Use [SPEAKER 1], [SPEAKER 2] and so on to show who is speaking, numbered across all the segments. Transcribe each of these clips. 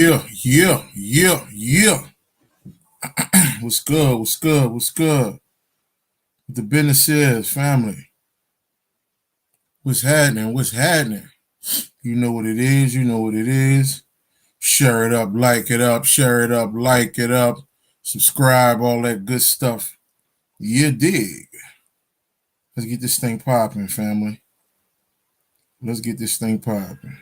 [SPEAKER 1] Yeah. What's good? What's good? What's good? The business is family. What's happening? What's happening? You know what it is. You know what it is. Share it up, like it up, share it up, like it up, subscribe, all that good stuff. You dig? Let's get this thing popping, family. Let's get this thing popping.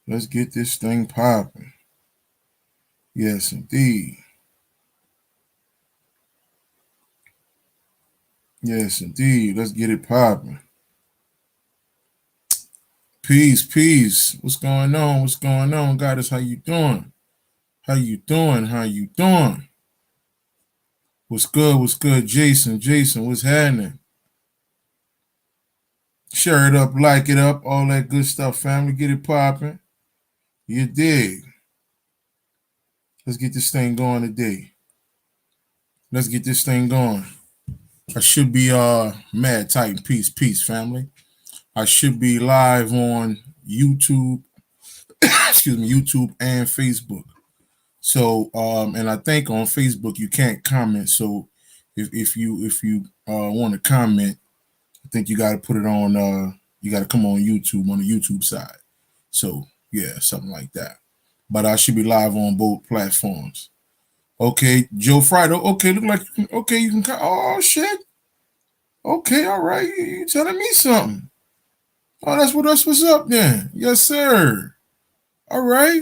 [SPEAKER 1] Let's get this thing popping. Yes, indeed. Yes, indeed. Let's get it popping. Peace, peace. What's going on? What's going on, Goddess? How you doing? How you doing? How you doing? What's good? What's good, Jason? Jason, what's happening? Share it up, like it up, all that good stuff, family. Get it popping. You dig? Let's get this thing going today. Let's get this thing going. I should be mad tight. Peace, family. I should be live on YouTube, excuse me, YouTube and Facebook. So and I think on Facebook you can't comment. So if you want to comment, I think you got to put it on. You got to come on YouTube on the YouTube side. So yeah, something like that. But I should be live on both platforms. Okay, Joe Friday. Okay, look like okay. You can. Oh shit. Okay, all right. You telling me something? Oh, that's what's up then. Yes, sir. All right.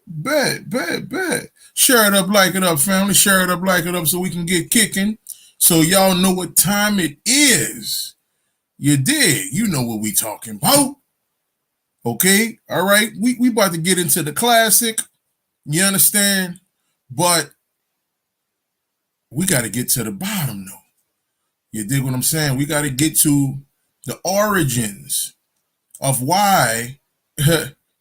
[SPEAKER 1] Bet. Share it up, like it up, family. Share it up, like it up, so we can get kicking. So y'all know what time it is. You dig? You know what we talking about. Okay, all right. We about to get into the classic. You understand? But we got to get to the bottom though. You dig what I'm saying? We got to get to the origins of why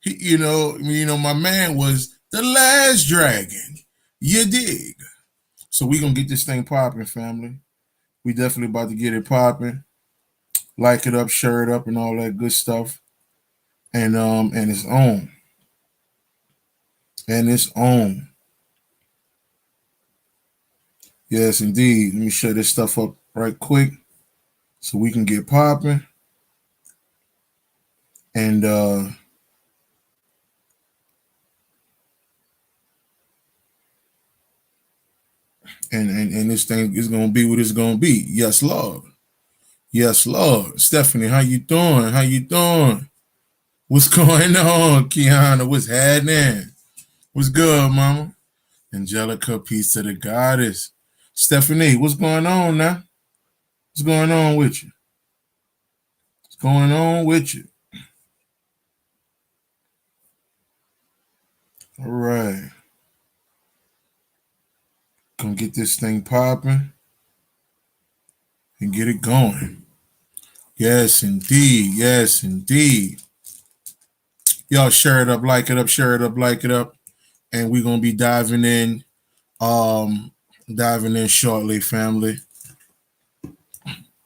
[SPEAKER 1] my man was the last dragon. You dig? So we gonna get this thing popping, family. We definitely about to get it popping. Like it up, share it up, and all that good stuff. And it's on. And it's on. Yes, indeed. Let me shut this stuff up right quick so we can get popping. And and this thing is gonna be what it's gonna be. Yes, Lord. Yes, Lord. Stephanie, how you doing? How you doing? What's going on, Kiana? What's happening? What's good, mama? Angelica, peace to the goddess. Stephanie, what's going on now? What's going on with you? What's going on with you? All right. Come get this thing popping and get it going. Yes, indeed. Yes, indeed. Y'all share it up, like it up, share it up, like it up. And we're gonna be diving in shortly, family.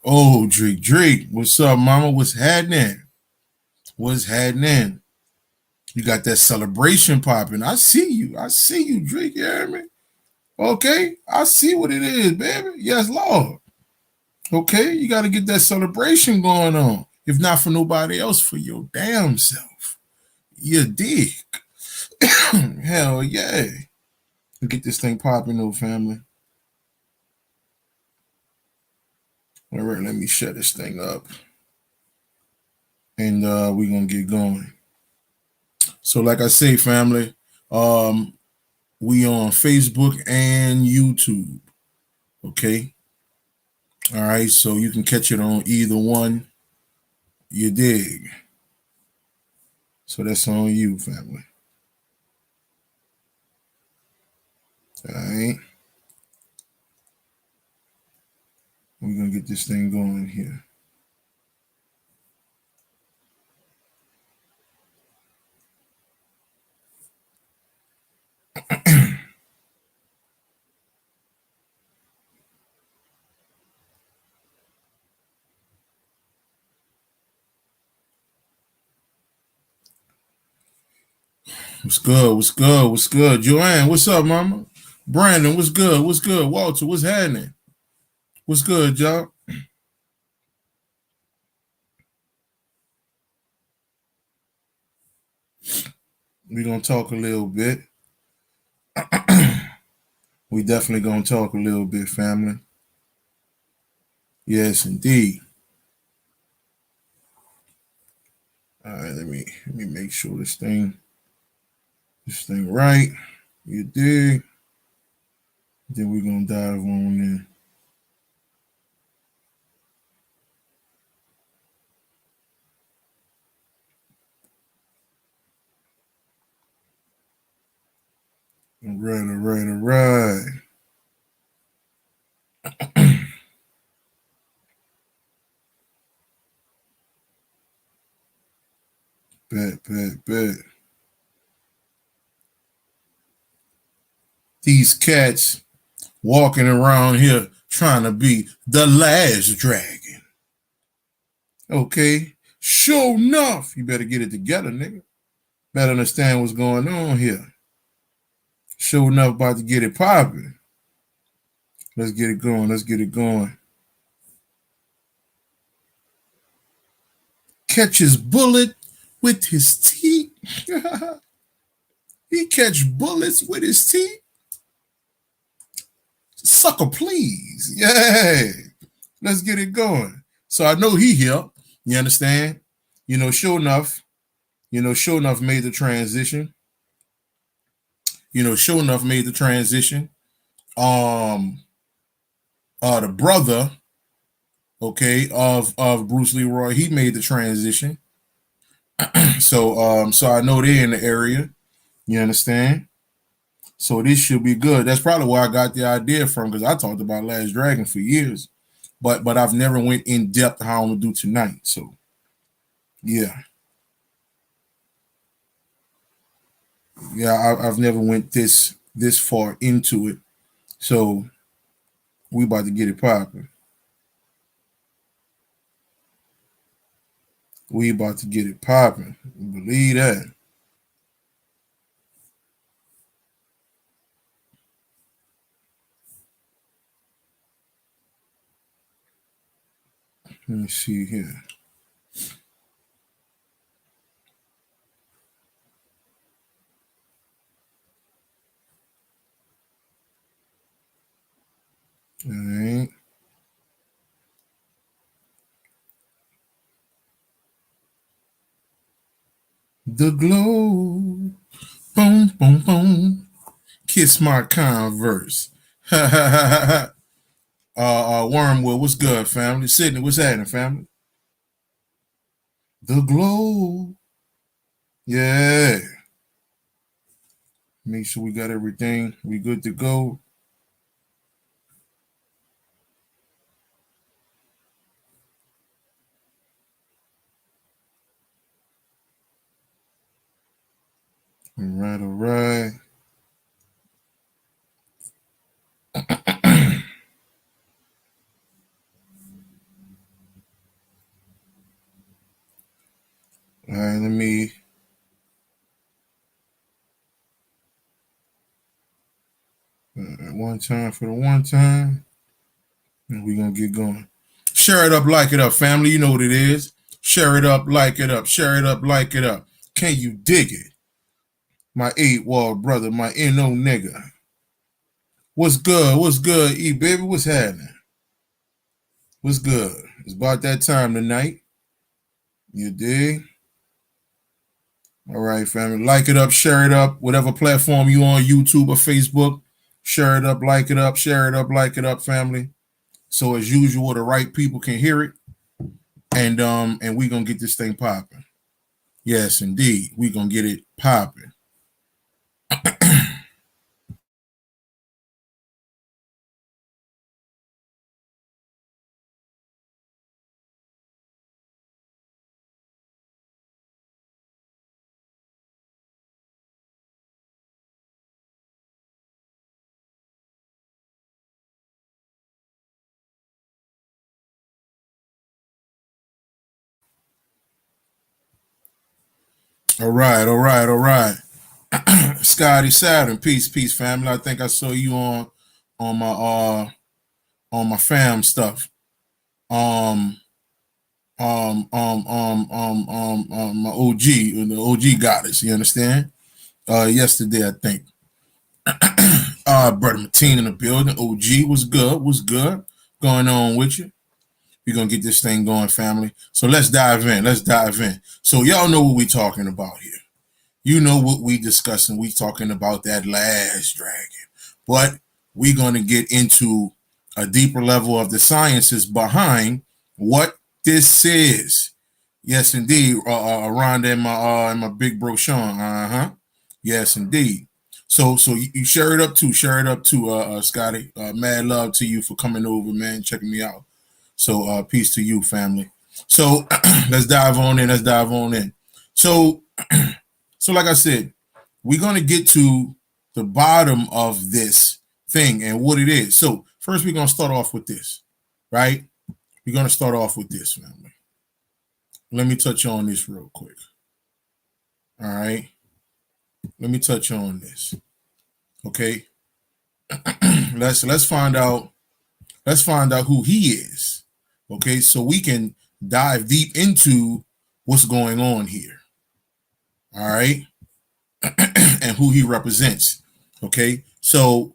[SPEAKER 1] Oh, Drake, what's up, mama? What's happening? What's happening? You got that celebration popping. I see you, Drake. You hear me? Okay, I see what it is, baby. Yes, Lord. Okay, you got to get that celebration going on. If not for nobody else, for your damn self. You dig? Hell yeah. Get this thing popping, though, family. All right, let me shut this thing up. And we're going to get going. So, like I say, family, we on Facebook and YouTube. Okay. All right. So you can catch it on either one. You dig? So that's on you, family. All right. We're going to get this thing going here. What's good? What's good? What's good? Joanne, what's up, mama? Brandon, what's good? What's good? Walter, what's happening? What's good, y'all? We gonna talk a little bit. We definitely gonna talk a little bit, family. Yes, indeed. All right, let me make sure this thing right. You dig? Then we gonna dive on in. All right, all right, all right. Bet, bet, bet. These cats walking around here trying to be the last dragon. Okay? Sure enough, you better get it together, nigga. Better understand what's going on here. Sure enough, about to get it popping. Let's get it going. Let's get it going. Catches bullet with his teeth. He catch bullets with his teeth. Sucker, please. Yeah. Let's get it going. So I know he here. You understand? Sure enough, sure enough made the transition. Sure enough made the transition. Um, the brother, okay, of Bruce Leroy, he made the transition. So I know they're in the area. You understand? So this should be good. That's probably where I got the idea from because I talked about Last Dragon for years, but I've never went in depth how I'm gonna do tonight. So yeah, yeah, I've never went this far into it. So we about to get it popping. We about to get it popping. Believe that. Let me see here. All right. The glow. Boom, boom, boom. Kiss my converse. Wormwood, what's good, family? Sydney, what's happening, family? The glow. Yeah. Make sure we got everything. We good to go. All right, all right. All right, let me one time for the one time. And we're gonna get going. Share it up, like it up, family. You know what it is. Share it up, like it up, share it up, like it up. Can you dig it? My eight wall brother, my NO nigga. What's good? What's good, E baby? What's happening? What's good? It's about that time tonight. You dig? All right, family. Like it up, share it up, whatever platform you on, YouTube or Facebook. Share it up, like it up, share it up, like it up, family. So as usual, the right people can hear it. And we gonna get this thing popping. Yes, indeed. We gonna get it popping. All right, all right, all right. Scotty Saturn, peace, family. I think I saw you on my on my fam stuff. Um, my OG, the OG goddess. You understand? Yesterday I think. Brother Mateen in the building. OG was good. Was good. Going on with you? We're gonna get this thing going, family. So let's dive in. Let's dive in. So y'all know what we talking about here. You know what we discussing. We talking about that last dragon. But we're gonna get into a deeper level of the sciences behind what this is. Yes, indeed. Around in my big bro Sean. Yes, indeed. So you share it up too. Share it up too, Scotty. Mad love to you for coming over, man, checking me out. So peace to you, family. So let's dive on in. Let's dive on in. So so like I said, we're gonna get to the bottom of this thing and what it is. So first we're gonna start off with this, right? We're gonna start off with this, family. Let me touch on this real quick. All right. Let me touch on this. Okay. let's find out. Let's find out who he is. Okay, so we can dive deep into what's going on here. All right. And who he represents. Okay. So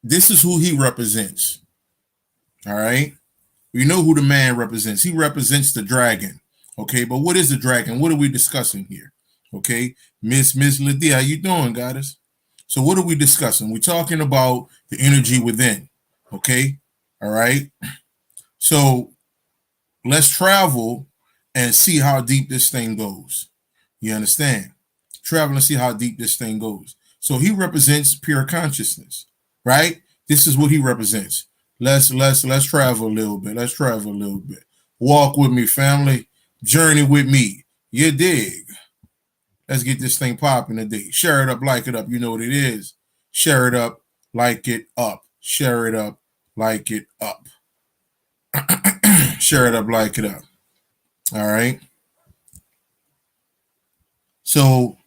[SPEAKER 1] this is who he represents. All right. We know who the man represents. He represents the dragon. Okay, but what is the dragon? What are we discussing here? Okay, Miss Lydia, how you doing, goddess? So what are we discussing? We're talking about the energy within. Okay, all right. So let's travel and see how deep this thing goes. You understand? Travel and see how deep this thing goes. So he represents pure consciousness, right? This is what he represents. Let's travel a little bit. Let's travel a little bit. Walk with me, family. Journey with me. You dig? Let's get this thing popping today. Share it up, like it up. You know what it is. Share it up, like it up. Share it up, like it up. Share it up, like it up. All right. So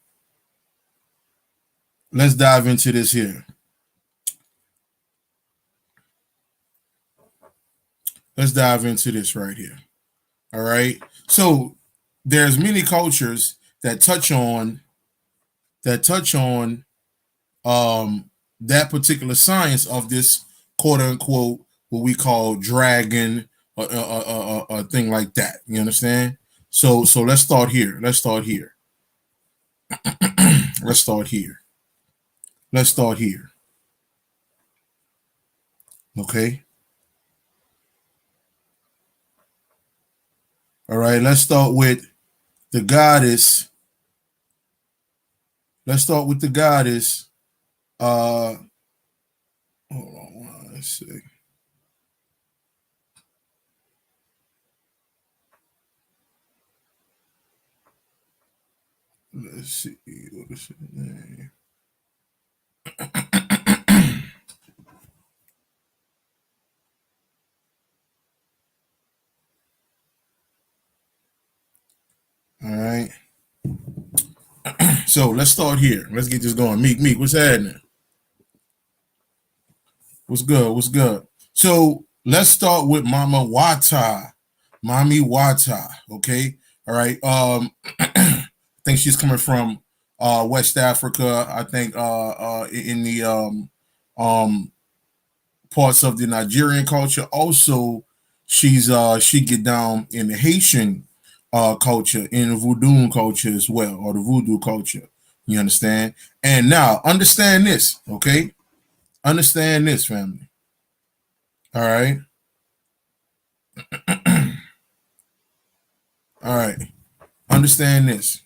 [SPEAKER 1] let's dive into this here. Let's dive into this right here. All right. So there's many cultures that touch on that particular science of this quote unquote what we call dragon or thing like that. You understand? So let's start here. Let's start here. Let's start here. Let's start here. Okay. All right. Let's start with the goddess. Let's start with the goddess. Hold on. Let's see. Let's see. What is her name? All right. So let's start here. Let's get this going. Meek, what's happening? What's good? What's good? So let's start with Mama Wata. Mommy Wata. Okay. All right. I think she's coming from West Africa. I think in the parts of the Nigerian culture. Also, she get down in the Haitian culture, in the voodoo culture as well, or the voodoo culture. You understand? And now understand this, okay? Understand this, family. All right. All right. Understand this.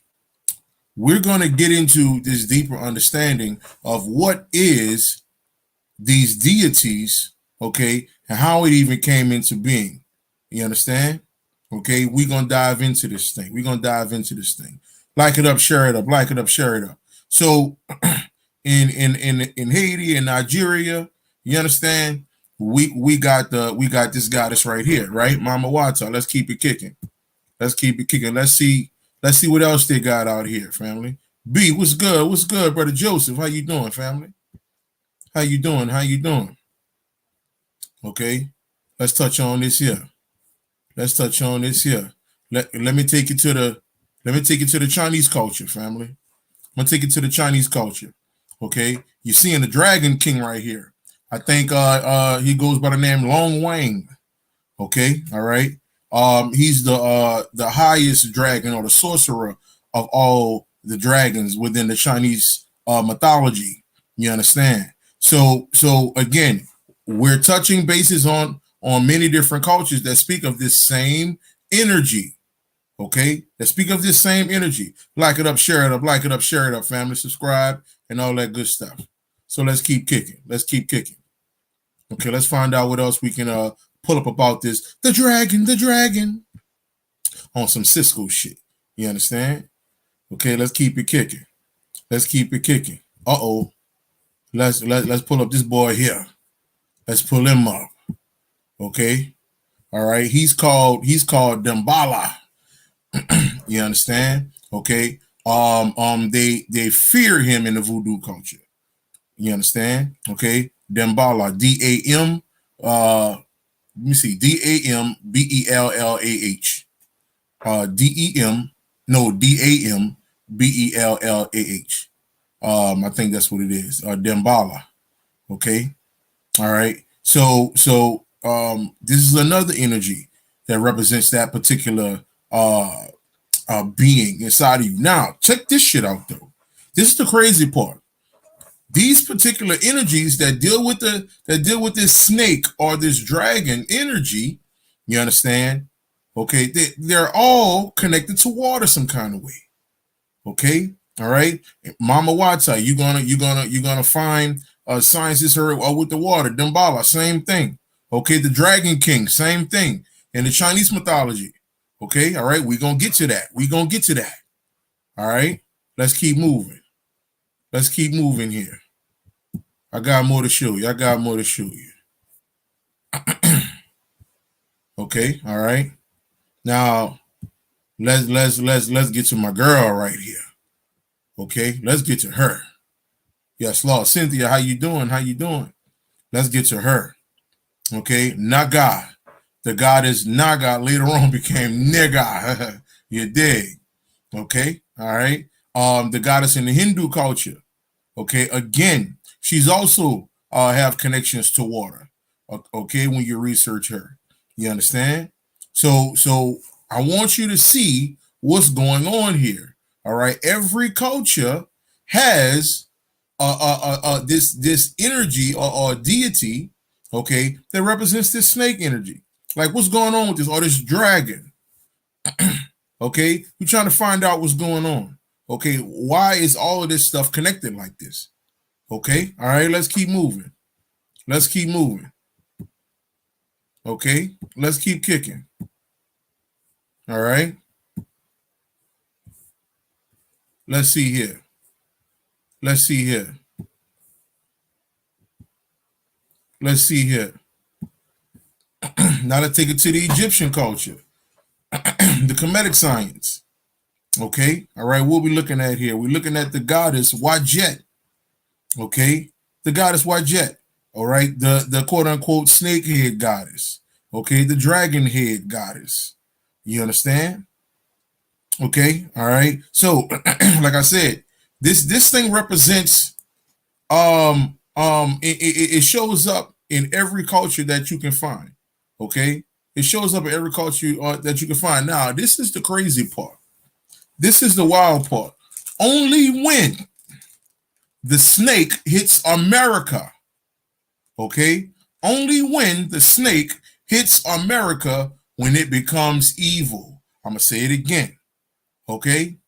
[SPEAKER 1] We're going to get into this deeper understanding of what is these deities, okay, and how it even came into being. You understand? Okay, we're gonna dive into this thing. We're gonna dive into this thing. Like it up, share it up, like it up, share it up. So in Haiti and Nigeria, you understand? We got this goddess right here, right? Mama Wata. Let's keep it kicking. Let's keep it kicking. Let's see what else they got out here, family. B, what's good? What's good, brother Joseph? How you doing, family? How you doing? How you doing? Okay, let's touch on this here. Let's touch on this here. Let me take you to the Chinese culture, family. I'm gonna take you to the Chinese culture. Okay, you're seeing the Dragon King right here. I think he goes by the name Long Wang. Okay, all right. He's the highest dragon or the sorcerer of all the dragons within the Chinese mythology. You understand? So again, we're touching bases on many different cultures that speak of this same energy. Okay, that speak of this same energy. Like it up, share it up, like it up, share it up, family, subscribe, and all that good stuff. So let's keep kicking. Let's keep kicking. Okay, let's find out what else we can pull up about this. The dragon, on some Cisco shit. You understand? Okay, let's keep it kicking. Let's keep it kicking. Uh-oh. Let's pull up this boy here. Let's pull him up. Okay. All right. He's called Dambala. You understand? Okay. They fear him in the voodoo culture. You understand? Okay. Dambala. D-A-M let me see, Dambellah. Dambellah. I think that's what it is. Dambala. Okay. All right. So this is another energy that represents that particular being inside of you. Now, check this shit out though. This is the crazy part. These particular energies that deal with this snake or this dragon energy, you understand? Okay, they're all connected to water some kind of way. Okay, all right, Mama Wata, you're gonna find sciences her with the water. Dambala, same thing. Okay, the Dragon King, same thing in the Chinese mythology. Okay, all right, we're gonna get to that. All right, let's keep moving. Let's keep moving here. I got more to show you. Okay, all right. Now let's get to my girl right here. Okay, let's get to her. Yes, Lord. Cynthia, how you doing? Let's get to her. Okay, Naga. The goddess Naga later on became Nega. You dig? Okay, all right. The goddess in the Hindu culture. Okay, again, she's also have connections to water. Okay, when you research her, you understand. So I want you to see what's going on here. All right, every culture has this energy or deity, okay, that represents this snake energy. Like, what's going on with this or this dragon? Okay, we're trying to find out what's going on. Okay, why is all of this stuff connected like this? Okay, all right, let's keep moving. Okay, let's keep kicking. All right, let's see here. Let's see here. Now let's take it to the Egyptian culture, the Kemetic science. Okay, all right, what we looking at here? We're looking at the goddess Wajet. Okay, the goddess Wajet. All right, the quote unquote snake head goddess. Okay, the dragon head goddess. You understand? Okay, all right. So, like I said, this thing represents it shows up in every culture that you can find. Okay, it shows up in every culture that you can find. Now, this is the crazy part. This is the wild part. Only when the snake hits America, okay? Only when the snake hits America when it becomes evil. I'm gonna say it again, okay?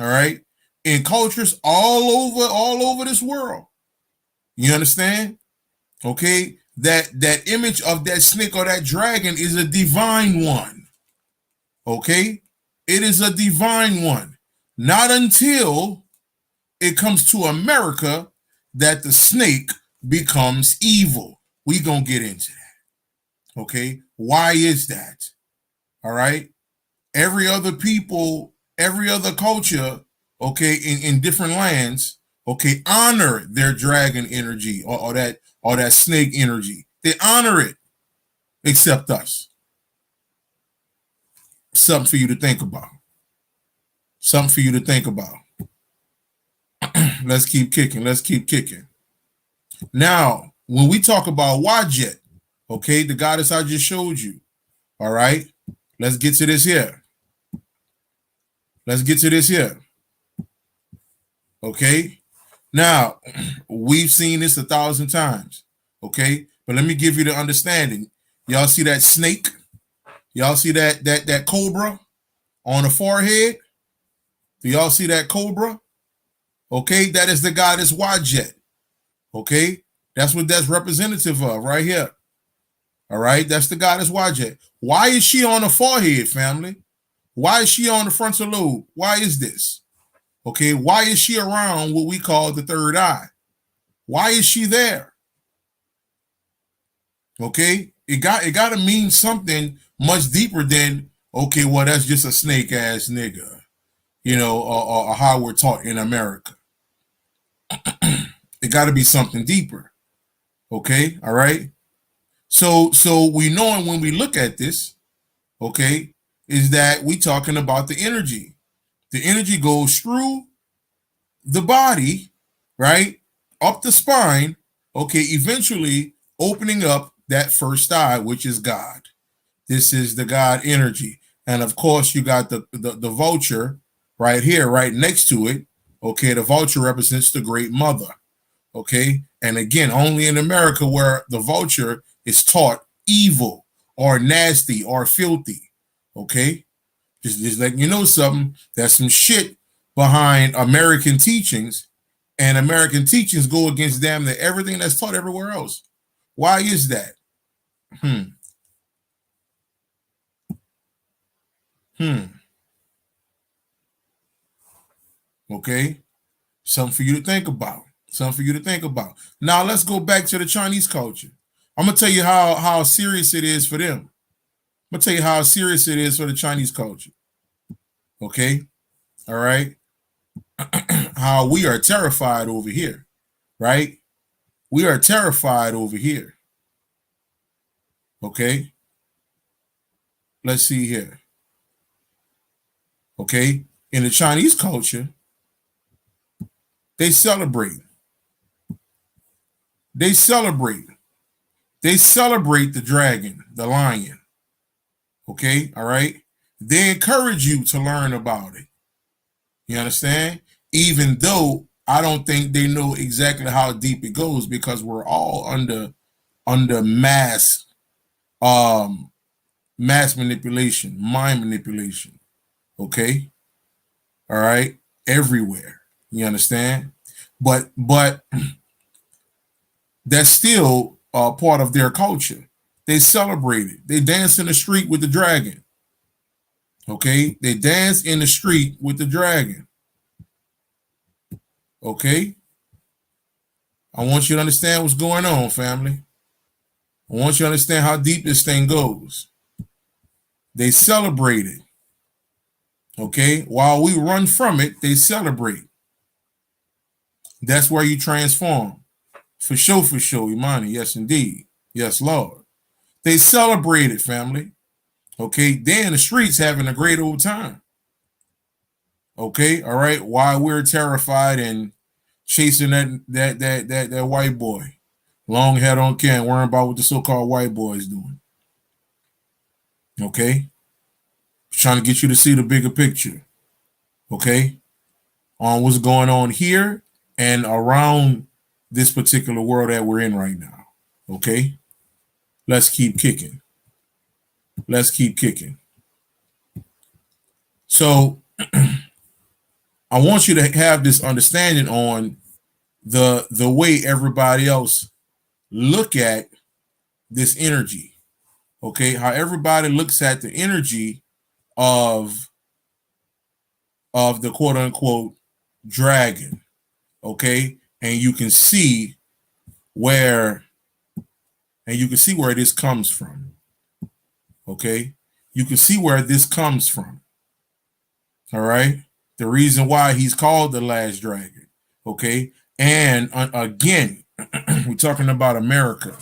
[SPEAKER 1] All right. In cultures all over this world, you understand? Okay, that image of that snake or that dragon is a divine one. Okay, it is a divine one. Not until it comes to America that the snake becomes evil. We gonna get into that. Okay, why is that? All right. Every other people, every other culture okay, in different lands, okay, honor their dragon energy or that snake energy. They honor it, except us. Something for you to think about. Something for you to think about. Let's keep kicking. Let's keep kicking. Now, when we talk about Wajet, okay, the goddess I just showed you, all right, let's get to this here. Let's get to this here. Okay. Now, we've seen this 1,000 times. Okay. But let me give you the understanding. Y'all see that snake? Y'all see that cobra on the forehead? Do y'all see that cobra? Okay. That is the goddess Wajet. Okay. That's what that's representative of right here. All right. That's the goddess Wajet. Why is she on the forehead, family? Why is she on the frontal lobe? Why is this? Okay, why is she around what we call the third eye? Why is she there? Okay, it got to mean something much deeper than, okay, well, that's just a snake ass nigga, you know, or how we're taught in America. It got to be something deeper. Okay, all right. So we know when we look at this, okay, is that we talking about the energy. The energy goes through the body, right, up the spine, okay, eventually opening up that first eye, which is God. This is the God energy. And of course, you got the vulture right here, right next to it. Okay, the vulture represents the great mother. Okay, and again, only in America where the vulture is taught evil or nasty or filthy. Okay, just letting you know something. There's some shit behind American teachings, and American teachings go against damn near everything that's taught everywhere else. Why is that? Hmm. Okay. Something for you to think about. Something for you to think about. Now let's go back to the Chinese culture. I'm gonna tell you how serious it is for them. I'm gonna tell you how serious it is for the Chinese culture. Okay. All right. How we are terrified over here. Right. We are terrified over here. Okay. Let's see here. Okay. In the Chinese culture, they celebrate. They celebrate. They celebrate the dragon, the lion. Okay. All right. They encourage you to learn about it. You understand? Even though I don't think they know exactly how deep it goes, because we're all under mass manipulation, mind manipulation. Okay. All right. Everywhere. You understand? But that's still part of their culture. They celebrate it. They dance in the street with the dragon. Okay. They dance in the street with the dragon. Okay. I want you to understand what's going on, family. I want you to understand how deep this thing goes. They celebrate it. Okay. While we run from it, they celebrate. That's where you transform. For sure, Imani. Yes, indeed. Yes, Lord. They celebrate it, family. Okay. They're in the streets having a great old time. Okay. All right. While we're terrified and chasing that white boy. Long hair don't care and worrying about what the so-called white boy is doing. Okay. Trying to get you to see the bigger picture. Okay. On what's going on here and around this particular world that we're in right now. Okay. Let's keep kicking. Let's keep kicking. So I want you to have this understanding on the way everybody else look at this energy. Okay, how everybody looks at the energy of the quote unquote dragon. Okay, and you can see where this comes from. Okay, you can see where this comes from. All right. The reason why he's called the last dragon. Okay. And again, we're talking about America.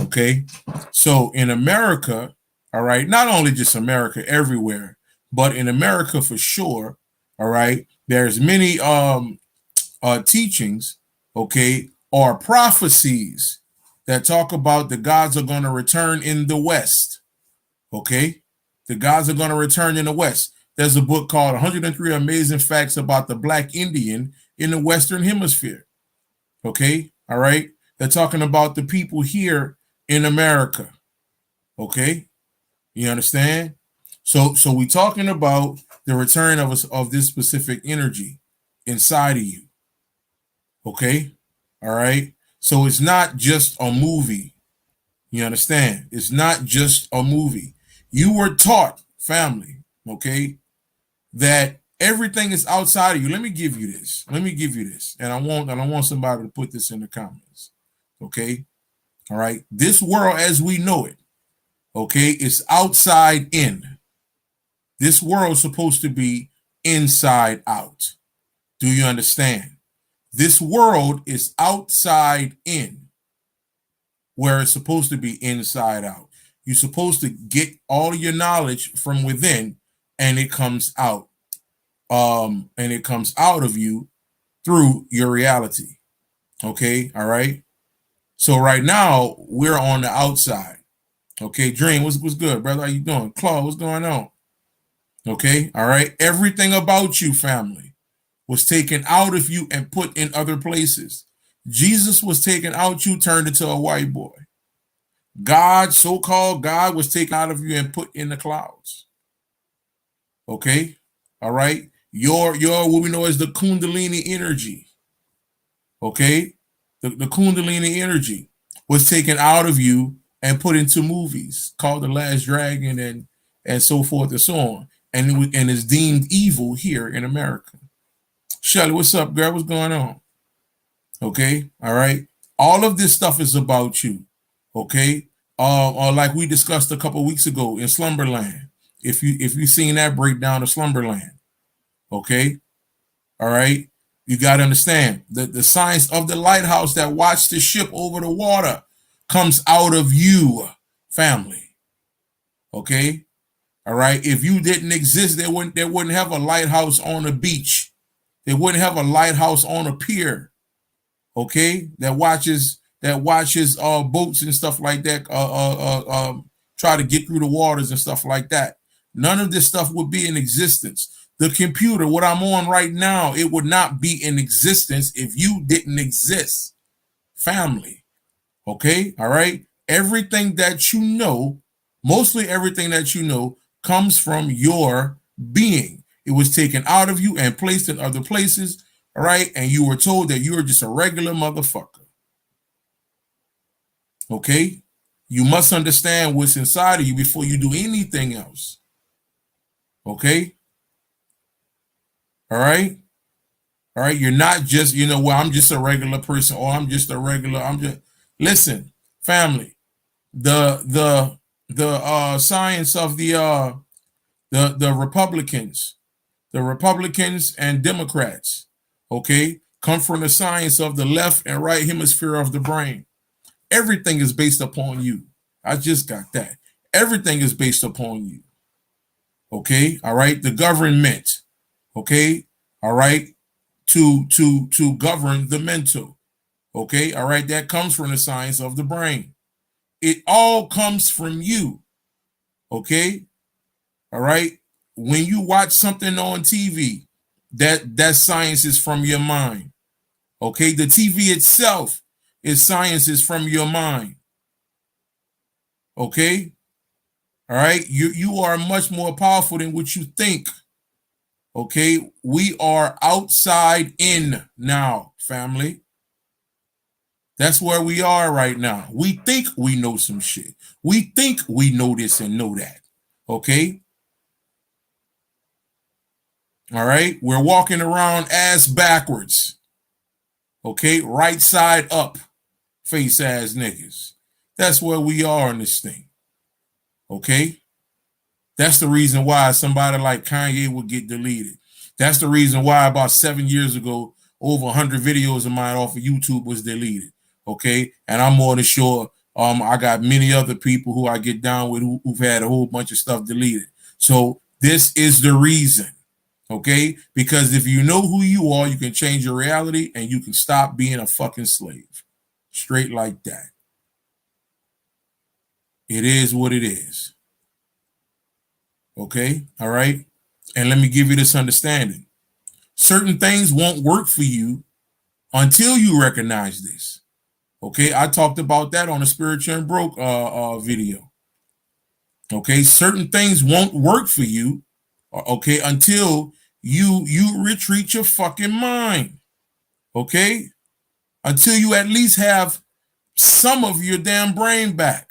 [SPEAKER 1] Okay. So in America, all right, not only just America, everywhere, but in America for sure, all right, there's many teachings, okay, or prophecies that talk about the gods are going to return in the West. Okay. The gods are going to return in the West. There's a book called 103 Amazing Facts About the Black Indian in the Western Hemisphere. Okay. All right. They're talking about the people here in America. Okay. You understand? So we're talking about the return of this specific energy inside of you. Okay. All right. So it's not just a movie. You understand? It's not just a movie. You were taught, family, okay, that everything is outside of you. Let me give you this. Let me give you this. And I want somebody to put this in the comments. Okay. All right. This world as we know it, okay, is outside in. This world is supposed to be inside out. Do you understand? This world is outside in, where it's supposed to be inside out. You're supposed to get all your knowledge from within, and it comes out. And it comes out of you through your reality. Okay, all right. So right now we're on the outside. Okay, Dream, what's good, brother? How you doing? Claude, what's going on? Okay, all right. Everything about you, family, was taken out of you and put in other places. Jesus was taken out you, turned into a white boy. God, so-called God, was taken out of you and put in the clouds. Okay, all right. Your what we know as the Kundalini energy. Okay, the Kundalini energy was taken out of you and put into movies called The Last Dragon and so forth and so on, and is deemed evil here in America. Shelly, what's up, girl? What's going on? Okay, all right. All of this stuff is about you. Okay, or like we discussed a couple weeks ago in Slumberland. If you've seen that breakdown of Slumberland, okay, all right. You got to understand that the science of the lighthouse that watched the ship over the water comes out of you, family. Okay, all right. If you didn't exist, they wouldn't have a lighthouse on a beach. They wouldn't have a lighthouse on a pier. Okay, that watches boats and stuff like that try to get through the waters and stuff like that. None of this stuff would be in existence. The computer, what I'm on right now, it would not be in existence if you didn't exist, family. Okay, all right. Everything that you know, mostly everything that you know, comes from your being. It was taken out of you and placed in other places. All right, and you were told that you were just a regular motherfucker. Okay, you must understand what's inside of you before you do anything else. Okay, all right, all right. You're not just, well, I'm just a regular person, or I'm just a regular. Listen, family. The science of the Republicans, and Democrats, okay, come from the science of the left and right hemisphere of the brain. Everything is based upon you. I just got that. Everything is based upon you. Okay, all right. The government, okay, all right, to govern the mental. Okay, all right. That comes from the science of the brain. It all comes from you. Okay, all right. When you watch something on TV, that science is from your mind. Okay, the TV itself is sciences from your mind. Okay, all right. You are much more powerful than what you think. Okay, we are outside in now, family. That's where we are right now. We think we know some shit. We think we know this and know that. Okay. All right. We're walking around ass backwards. Okay, right side up, face ass niggas. That's where we are in this thing. Okay, that's the reason why somebody like Kanye would get deleted. That's the reason why about 7 years ago, over 100 videos of mine off of YouTube was deleted. Okay, and I'm more than sure I got many other people who I get down with who've had a whole bunch of stuff deleted. So this is the reason. Okay, because if you know who you are, you can change your reality and you can stop being a fucking slave. Straight like that. It is what it is. Okay, all right. And let me give you this understanding. Certain things won't work for you until you recognize this. Okay, I talked about that on the Spiritual and Broke video. Okay, certain things won't work for you, okay, until you retreat your fucking mind. Okay, until you at least have some of your damn brain back.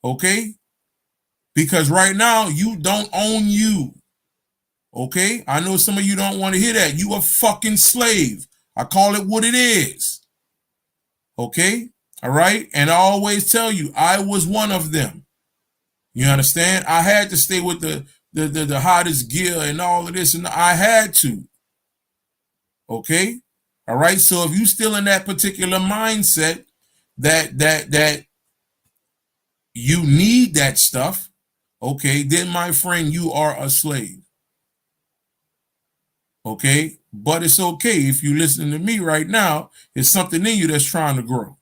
[SPEAKER 1] Okay, because right now you don't own you. Okay, I know some of you don't want to hear that. You a fucking slave. I call it what it is. Okay, all right, and I always tell you, I was one of them. You understand? I had to stay with the hottest gear and all of this, and I had to. Okay, all right. So if you still in that particular mindset that you need that stuff, okay, then my friend, you are a slave. Okay, but it's okay if you listen to me right now. It's something in you that's trying to grow.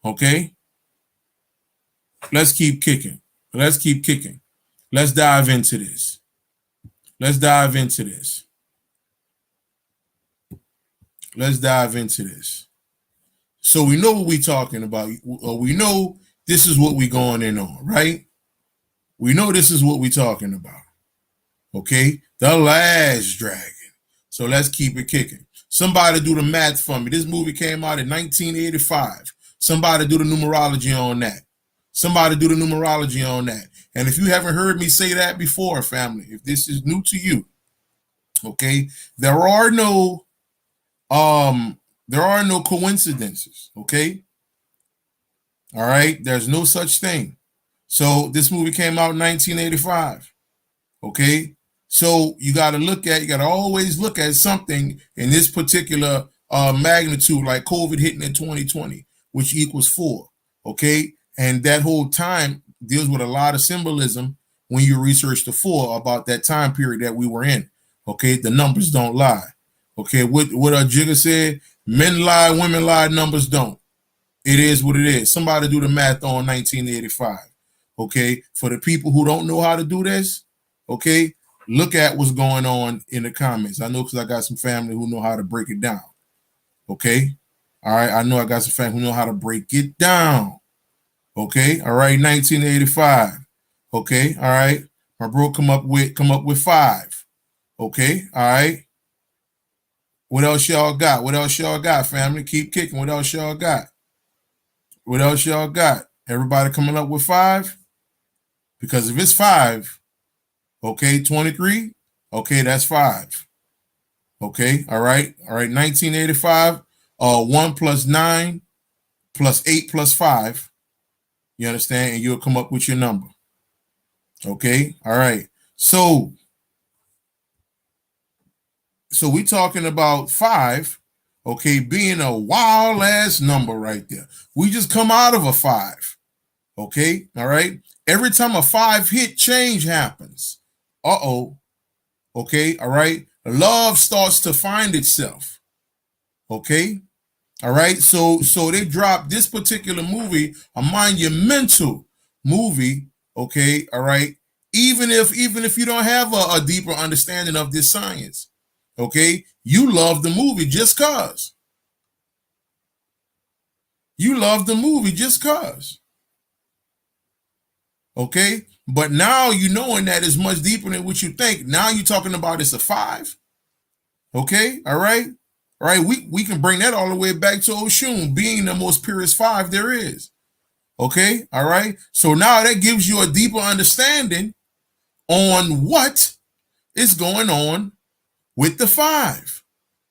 [SPEAKER 1] Okay, let's keep kicking. Let's keep kicking. Let's dive into this. Let's dive into this. Let's dive into this. So we know what we're talking about. We know this is what we're going in on, right? We know this is what we're talking about. Okay, the last dragon. So let's keep it kicking. Somebody do the math for me. This movie came out in 1985. Somebody do the numerology on that. Somebody do the numerology on that. And if you haven't heard me say that before, family, if this is new to you, okay, there are no coincidences, okay? All right, there's no such thing. So this movie came out in 1985. Okay, so you got to always look at something in this particular magnitude, like COVID hitting in 2020, which equals 4. Okay, and that whole time deals with a lot of symbolism when you research the 4 about that time period that we were in. Okay, the numbers don't lie. Okay, what Jigga said, men lie, women lie, numbers don't. It is what it is. Somebody do the math on 1985. Okay, for the people who don't know how to do this, okay, look at what's going on in the comments. I know because I got some family who know how to break it down. Okay, all right, I know I got some family who know how to break it down. Okay, all right, 1985. Okay, all right, my bro come up with 5. Okay, all right. What else y'all got? What else y'all got, family? Keep kicking. What else y'all got? What else y'all got? Everybody coming up with 5? Because if it's 5, okay, 23, okay, that's 5. Okay, all right, 1985, 1 plus 9 plus 8 plus 5, you understand, and you'll come up with your number. Okay, all right, so we talking about 5, okay, being a wild ass number right there. We just come out of a 5. Okay, all right. Every time a 5 hit, change happens. Okay, all right. Love starts to find itself. Okay, all right. So they dropped this particular movie, a monumental movie. Okay, all right. Even if you don't have a deeper understanding of this science, okay, you love the movie just cause. You love the movie just cause. Okay, but now you knowing that is much deeper than what you think. Now you're talking about it's a 5. Okay, all right, we can bring that all the way back to Oshun being the most purest 5 there is. Okay, all right. So now that gives you a deeper understanding on what is going on with the 5.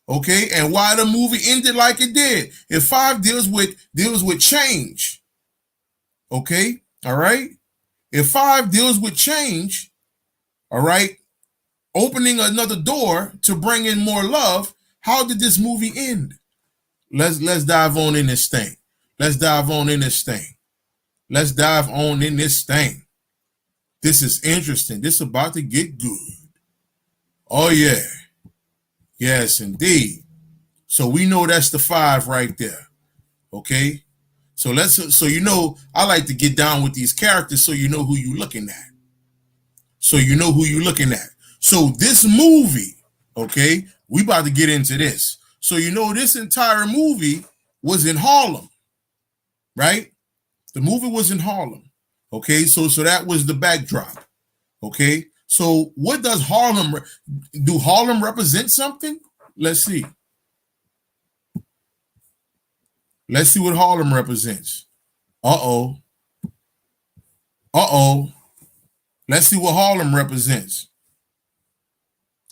[SPEAKER 1] Okay, and why the movie ended like it did. If 5 deals with change. Okay, all right. If 5 deals with change, all right, opening another door to bring in more love. How did this movie end? Let's dive on in this thing. Let's dive on in this thing. Let's dive on in this thing. This is interesting. This is about to get good. Oh yeah. Yes, indeed. So we know that's the 5 right there. Okay. So I like to get down with these characters so you know who you're looking at. So you know who you're looking at. So this movie, okay, we about to get into this. So this entire movie was in Harlem, right? The movie was in Harlem. Okay, so that was the backdrop. Okay, so what does do Harlem represent something? Let's see. Let's see what Harlem represents. Uh-oh. Uh-oh. Let's see what Harlem represents.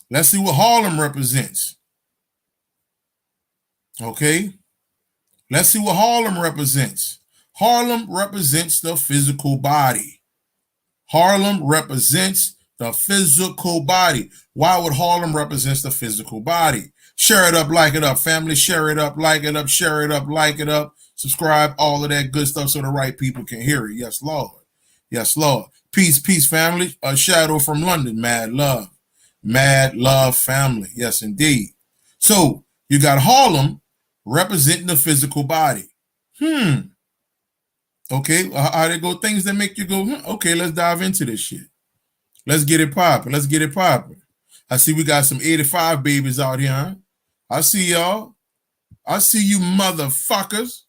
[SPEAKER 1] Let's see what Harlem represents. Okay. Let's see what Harlem represents. Harlem represents the physical body. Harlem represents the physical body. Why would Harlem represent the physical body? Share it up, like it up, family. Share it up, like it up, share it up, like it up. Subscribe, all of that good stuff so the right people can hear it. Yes, Lord. Yes, Lord. Peace, peace, family. A shadow from London. Mad love. Mad love, family. Yes, indeed. So you got Harlem representing the physical body. Okay, how they go? Things that make you go, okay, let's dive into this shit. Let's get it popping. Let's get it popping. I see we got some 85 babies out here, huh? I see y'all. I see you motherfuckers.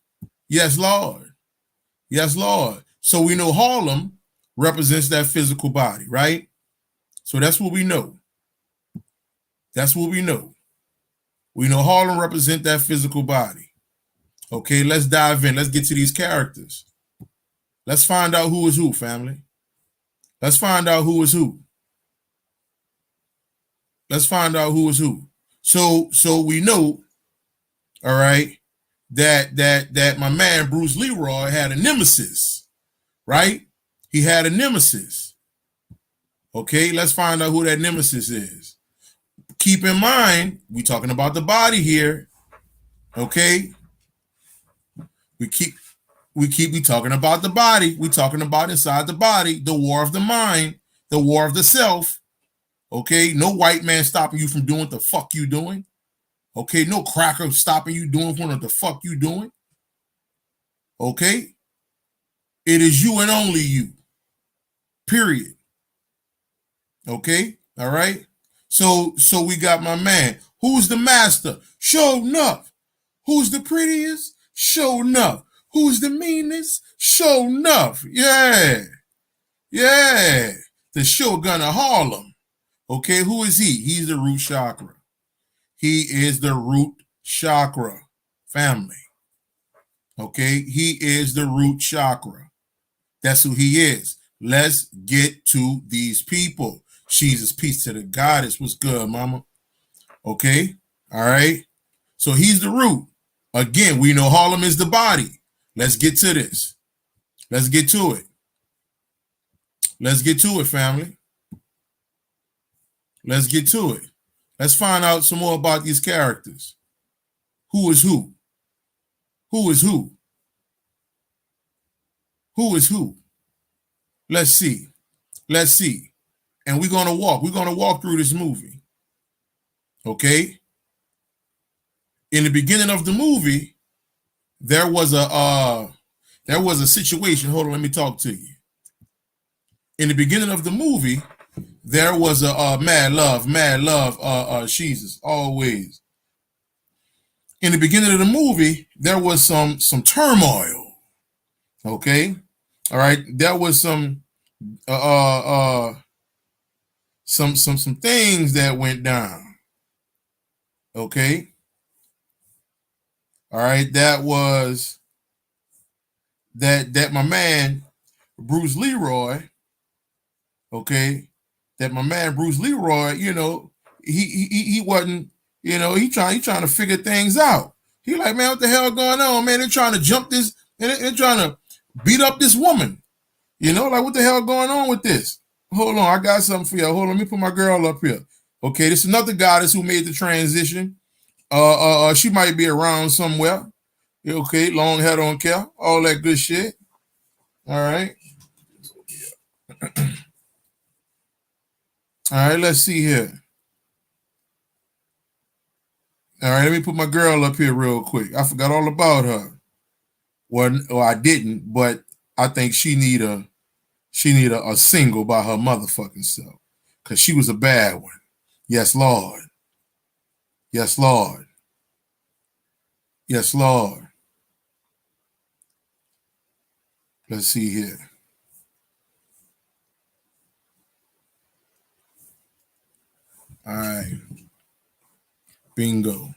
[SPEAKER 1] Yes, Lord. Yes, Lord. So we know Harlem represents that physical body, right? So that's what we know. That's what we know. We know Harlem represents that physical body. Okay, let's dive in. Let's get to these characters. Let's find out who is who, family. Let's find out who is who. Let's find out who is who. So we know, all right, that my man Bruce Leroy had a nemesis, right? He had a nemesis. Okay, let's find out who that nemesis is. Keep in mind, we talking about the body here. Okay, we talking about the body. We talking about inside the body, the war of the mind, the war of the self. Okay, no white man stopping you from doing what the fuck you doing. Okay, no cracker stopping you doing what the fuck you doing. Okay, it is you and only you. Period. Okay, all right. So we got my man. Who's the master? Show enough. Who's the prettiest? Show enough. Who's the meanest? Show enough. Yeah. Yeah. The Shogun of Harlem. Okay, who is he? He's the root chakra. He is the root chakra family. Okay, he is the root chakra. That's who he is. Let's get to these people. Jesus, peace to the goddess. What's good, mama? Okay, all right. So he's the root. Again, we know Harlem is the body. Let's get to this. Let's get to it. Let's get to it, family. Let's get to it. Let's find out some more about these characters. Who is who? Who is who? Who is who? Let's see. Let's see. And we're gonna walk through this movie. Okay. In the beginning of the movie, there was a situation. Hold on, let me talk to you. In the beginning of the movie, there was a mad love, Jesus, always. In the beginning of the movie, there was some turmoil. Okay, all right. There was some things that went down. Okay, all right. That was that my man Bruce Leroy. Okay, that my man Bruce Leroy, he wasn't, he trying to figure things out. He like, man, what the hell going on, man? They're trying to jump this, and they're trying to beat up this woman. Like, what the hell going on with this? Hold on, I got something for you. Hold on, let me put my girl up here. Okay, this is another goddess who made the transition. She might be around somewhere. Okay, long hair don't care, all that good shit. All right, all right. Let's see here. All right, let me put my girl up here real quick. I forgot all about her. Well, I didn't, but I think she need a single by her motherfucking self, cause she was a bad one. Yes, Lord. Yes, Lord. Yes, Lord. Let's see here. All right. Bingo.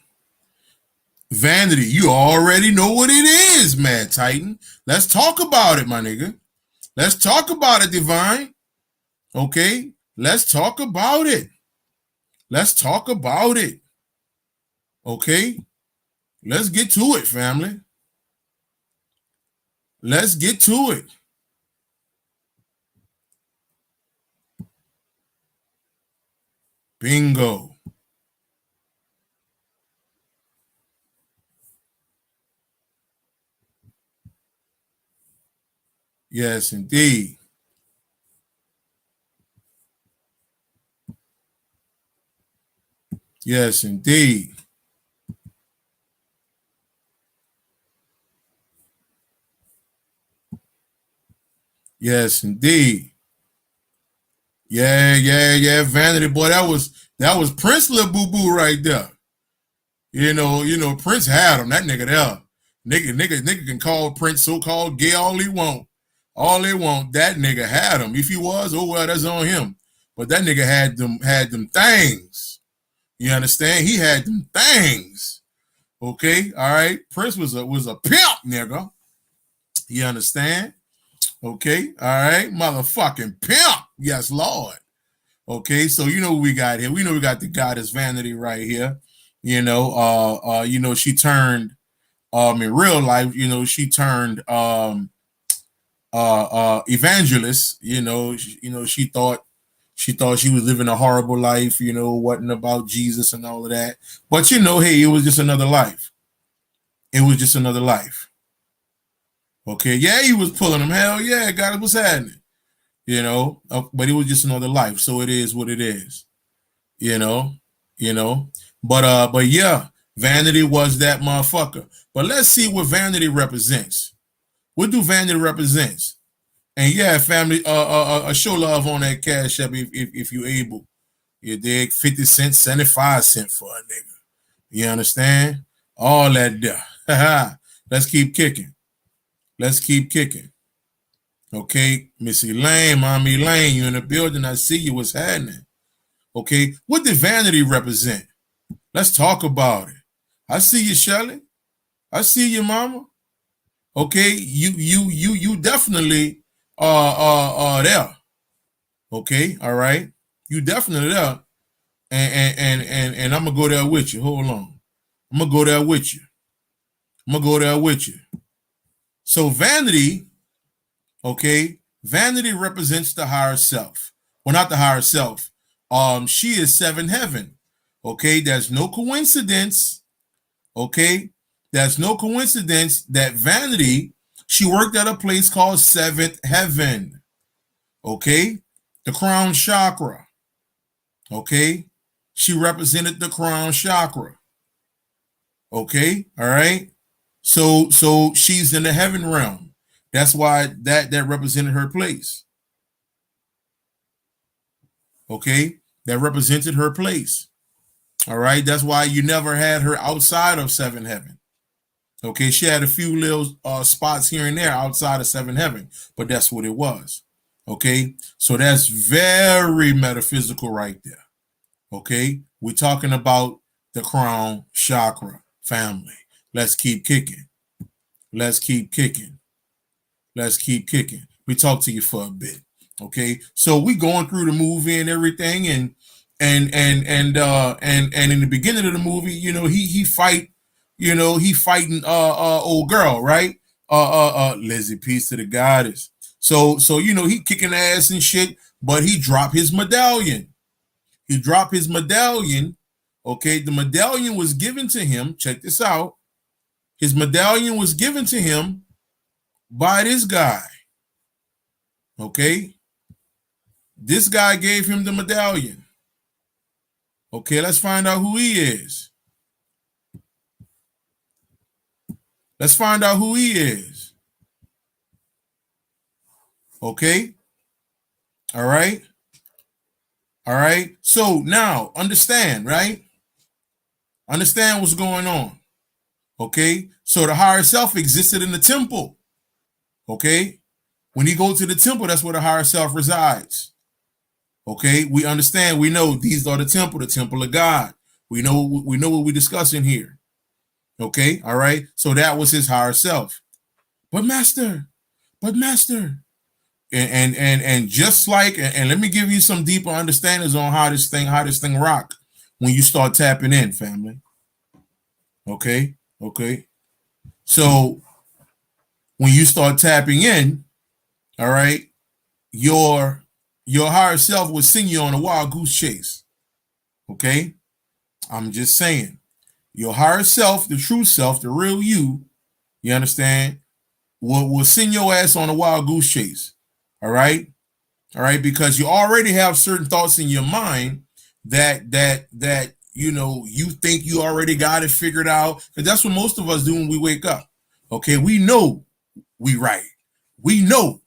[SPEAKER 1] Vanity, you already know what it is, Mad Titan. Let's talk about it, my nigga. Let's talk about it, Divine. Okay? Let's talk about it. Let's talk about it. Okay? Let's get to it, family. Let's get to it. Bingo. Yes, indeed. Yes, indeed. Yes, indeed. Yeah. Vanity boy, that was Prince Lil Boo Boo right there. Prince had him. That nigga there. Nigga can call Prince so-called gay all he want. All they want. That nigga had him. If he was, oh well, that's on him. But that nigga had them things. You understand? He had them things. Okay, all right. Prince was a pimp, nigga. You understand? Okay, all right. Motherfucking pimp. Yes, Lord. Okay, so you know what we got here. We know we got the goddess Vanity right here. She turned in real life, she turned evangelist. She thought she was living a horrible life, wasn't about Jesus and all of that. But hey, it was just another life. It was just another life. Okay, yeah, he was pulling them. Hell yeah, God was happening. But it was just another life. So it is what it is. you know, you know. But yeah, vanity was that motherfucker. But let's see what vanity represents. What do vanity represents? And yeah, family, show love on that cash app if you able. You dig? 50 cents, 75 cents for a nigga. You understand? All that there. Let's keep kicking. Let's keep kicking. Okay, Missy Lane, Mommy Lane, you in the building. I see you. What's happening? Okay, what did vanity represent? Let's talk about it. I see you, Shelly. I see you, Mama. Okay, you definitely there. Okay, all right. You definitely there. And I'm gonna go there with you. Hold on. I'm gonna go there with you. I'm gonna go there with you. So vanity, okay, vanity represents the higher self. Well, not the higher self. She is seventh heaven. Okay, there's no coincidence. Okay, there's no coincidence that vanity, she worked at a place called seventh heaven. Okay, the crown chakra. Okay, she represented the crown chakra. Okay, all right. So she's in the heaven realm. That's why that represented her place. Okay, that represented her place. All right, that's why you never had her outside of seven heaven. Okay, she had a few little spots here and there outside of seven heaven, but that's what it was. Okay, so that's very metaphysical right there. Okay, we're talking about the crown chakra family. Let's keep kicking. Let's keep kicking. Let's keep kicking. We talk to you for a bit. Okay, so we going through the movie and everything, and in the beginning of the movie, he fight, he fighting old girl, right? Lizzie, peace to the goddess. So he kicking ass and shit, but he dropped his medallion. He dropped his medallion. Okay, the medallion was given to him. Check this out. His medallion was given to him by this guy. Okay, this guy gave him the medallion. Okay, let's find out who he is. Let's find out who he is. Okay. All right. All right. So now understand, right? Understand what's going on. Okay. So the higher self existed in the temple. Okay. When you go to the temple, that's where the higher self resides. Okay. We understand. We know these are the temple of God. We know what we're discussing here. Okay. All right. So that was his higher self. But master. And just like, and let me give you some deeper understandings on how this thing rock when you start tapping in, family. Okay. So when you start tapping in, all right, your higher self will send you on a wild goose chase. Okay. I'm just saying, your higher self, the true self, the real you understand, will send your ass on a wild goose chase. All right. Because you already have certain thoughts in your mind that you think you already got it figured out. Because that's what most of us do when we wake up. Okay, we know we right. We know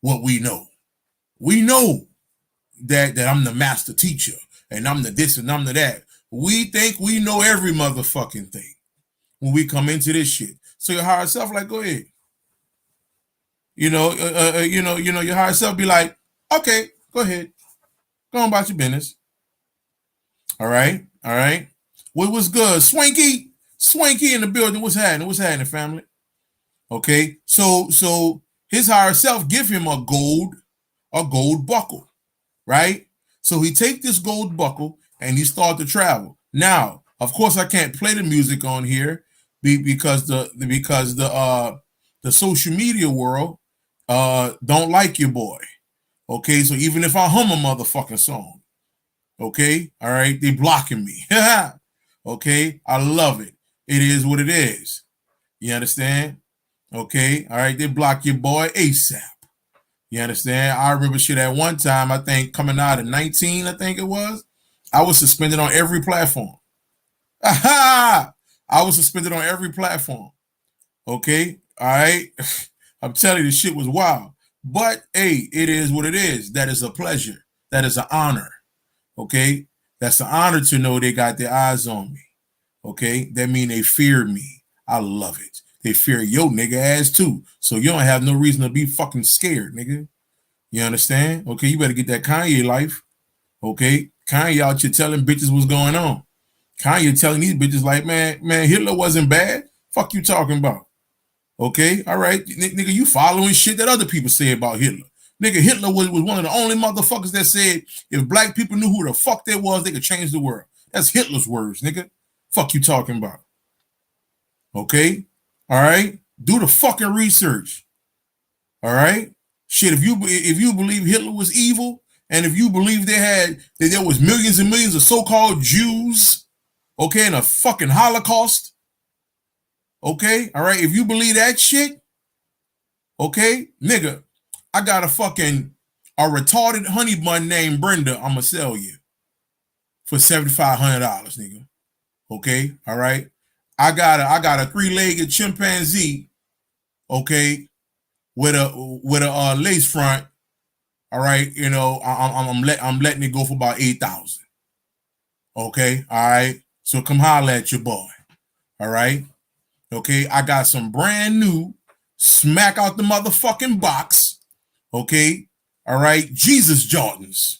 [SPEAKER 1] what we know. We know that I'm the master teacher and I'm the this and I'm the that. We think we know every motherfucking thing when we come into this shit. So your higher self, like, go ahead. Your higher self be like, okay, go ahead. Go on about your business. All right. What was good? Swanky in the building. What's happening, family? Okay. So his higher self give him a gold buckle, right? So he take this gold buckle and he start to travel. Now, of course, I can't play the music on here because the social media world don't like your boy. Okay, so even if I hum a motherfucking song, okay, all right, they blocking me. Okay, I love it. It is what it is. You understand? Okay, all right, they block your boy ASAP. You understand? I remember shit at one time, I think coming out of 19, I think it was, I was suspended on every platform. I was suspended on every platform. Okay, all right. I'm telling you, this shit was wild. But hey, it is what it is. That is a pleasure. That is an honor. Okay, that's an honor to know they got their eyes on me. Okay, that mean they fear me. I love it. They fear your nigga ass too. So you don't have no reason to be fucking scared, nigga. You understand? Okay, you better get that Kanye life. Okay, Kanye out here telling bitches what's going on. Kanye telling these bitches like, man, Hitler wasn't bad. Fuck you talking about? Okay, all right, nigga, you following shit that other people say about Hitler. Nigga, Hitler was one of the only motherfuckers that said if black people knew who the fuck they was, they could change the world. That's Hitler's words, nigga. Fuck you talking about? Okay, all right, do the fucking research. All right, shit. If you believe Hitler was evil, and if you believe that there was millions and millions of so-called Jews, okay, in a fucking Holocaust. Okay, all right. If you believe that shit, okay, nigga, I got a retarded honey bun named Brenda. I'ma sell you for $7,500, nigga. Okay, all right. I got a 3-legged chimpanzee, okay, with a lace front. All right, I'm letting it go for about 8,000. Okay, all right. So come holler at your boy. All right. Okay, I got some brand new smack out the motherfucking box. Okay, all right, Jesus Jordans.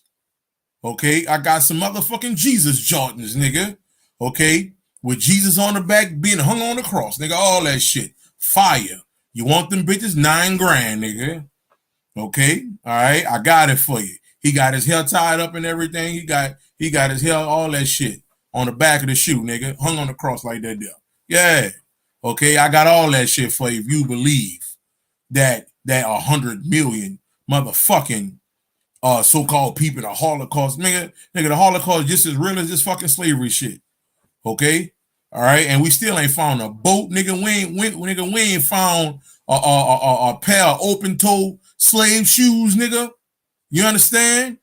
[SPEAKER 1] Okay, I got some motherfucking Jesus Jordans, nigga. Okay, with Jesus on the back being hung on the cross, nigga, all that shit. Fire. You want them bitches? $9,000, nigga. Okay, all right, I got it for you. He got his hair tied up and everything. He got his hair, all that shit on the back of the shoe, nigga, hung on the cross like that there. Yeah. Okay, I got all that shit for you if you believe that 100 million motherfucking so-called people, the Holocaust. Nigga, the Holocaust just as real as this fucking slavery shit. Okay? All right, and we still ain't found a boat, nigga. We ain't found a pair of open-toe slave shoes, nigga. You understand?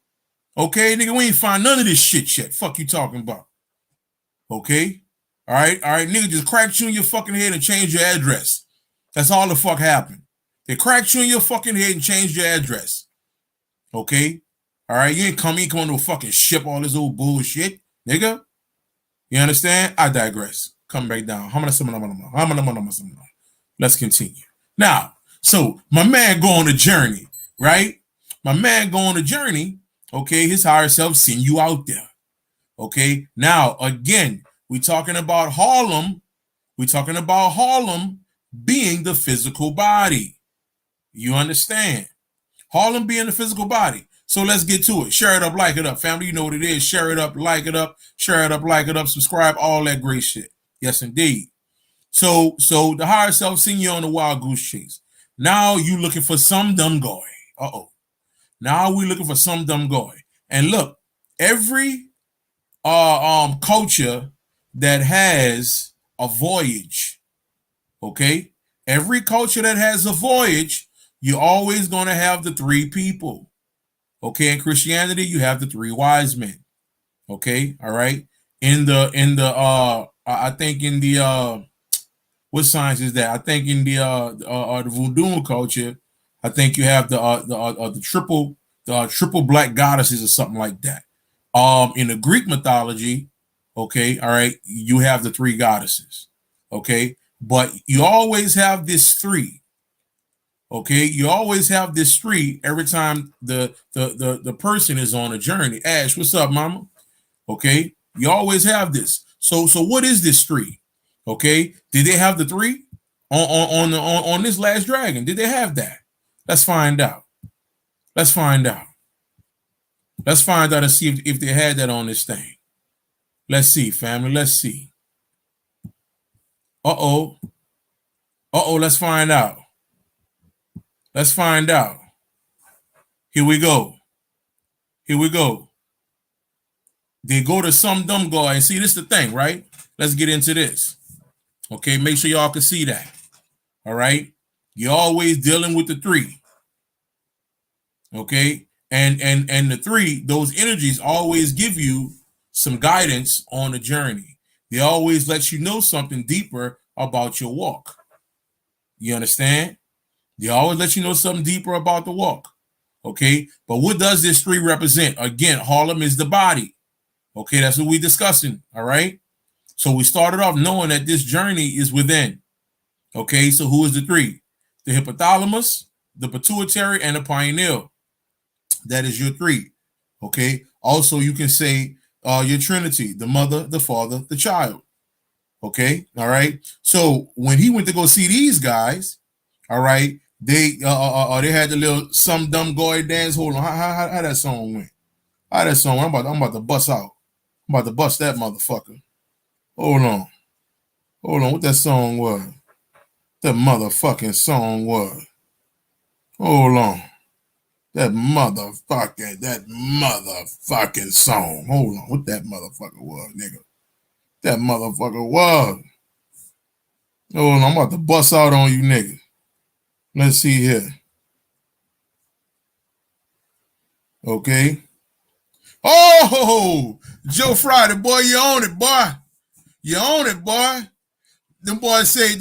[SPEAKER 1] Okay, nigga, we ain't find none of this shit yet. Fuck you talking about. Okay? All right, nigga, just cracked you in your fucking head and change your address. That's all the fuck happened. They cracked you in your fucking head and changed your address. Okay? All right, you ain't come to a fucking ship all this old bullshit, nigga. You understand? I digress. Come back down. Let's continue. Now, so my man go on a journey, right? My man go on a journey. Okay, his higher self send you out there. Okay, now again, we talking about Harlem. We talking about Harlem being the physical body. You understand? Harlem being the physical body. So let's get to it. Share it up, like it up. Family, you know what it is. Share it up, like it up. Share it up, like it up. Subscribe, all that great shit. Yes, indeed. So the higher self seeing you on the wild goose chase. Now you looking for some dumb guy. Now we looking for some dumb guy. And look, every culture that has a voyage, okay? Every culture that has a voyage, you're always going to have the three people. Okay, in Christianity, you have the three wise men. Okay, all right. I think in the what science is that? I think in the voodoo culture, I think you have the triple black goddesses or something like that. In the Greek mythology, okay, all right, you have the three goddesses. Okay, but you always have this three. Okay, you always have this three every time the person is on a journey. Ash, what's up, mama? Okay, you always have this. So what is this three? Okay, did they have the three on this last dragon? Did they have that? Let's find out. Let's find out. Let's find out and see if they had that on this thing. Let's see, family. Let's see. Uh-oh. Let's find out. Let's find out. Here we go. Here we go. They go to some dumb guy. And see, this is the thing, right? Let's get into this. Okay, make sure y'all can see that. All right? You're always dealing with the three. Okay? And the three, those energies always give you some guidance on the journey. They always let you know something deeper about your walk. You understand? They always let you know something deeper about the walk. Okay? But what does this three represent? Again, Harlem is the body. Okay, that's what we're discussing. All right? So we started off knowing that this journey is within. Okay, so who is the three? The hypothalamus, the pituitary, and the pineal. That is your three. Okay. Also, you can say your trinity, the mother, the father, the child. Okay. All right. So when he went to go see these guys, all right, they had the little some dumb guy dance. Hold on, how that song went? How that song went? I'm about to bust out. I'm about to bust that motherfucker. Hold on. What that song was? That motherfucking song was. Hold on. That motherfucking song. Hold on. What that motherfucker was, nigga? That motherfucker was. Hold on. I'm about to bust out on you, nigga. Let's see here. Okay. Oh, Joe Friday, boy, you own it, boy. You own it, boy. Them boys say,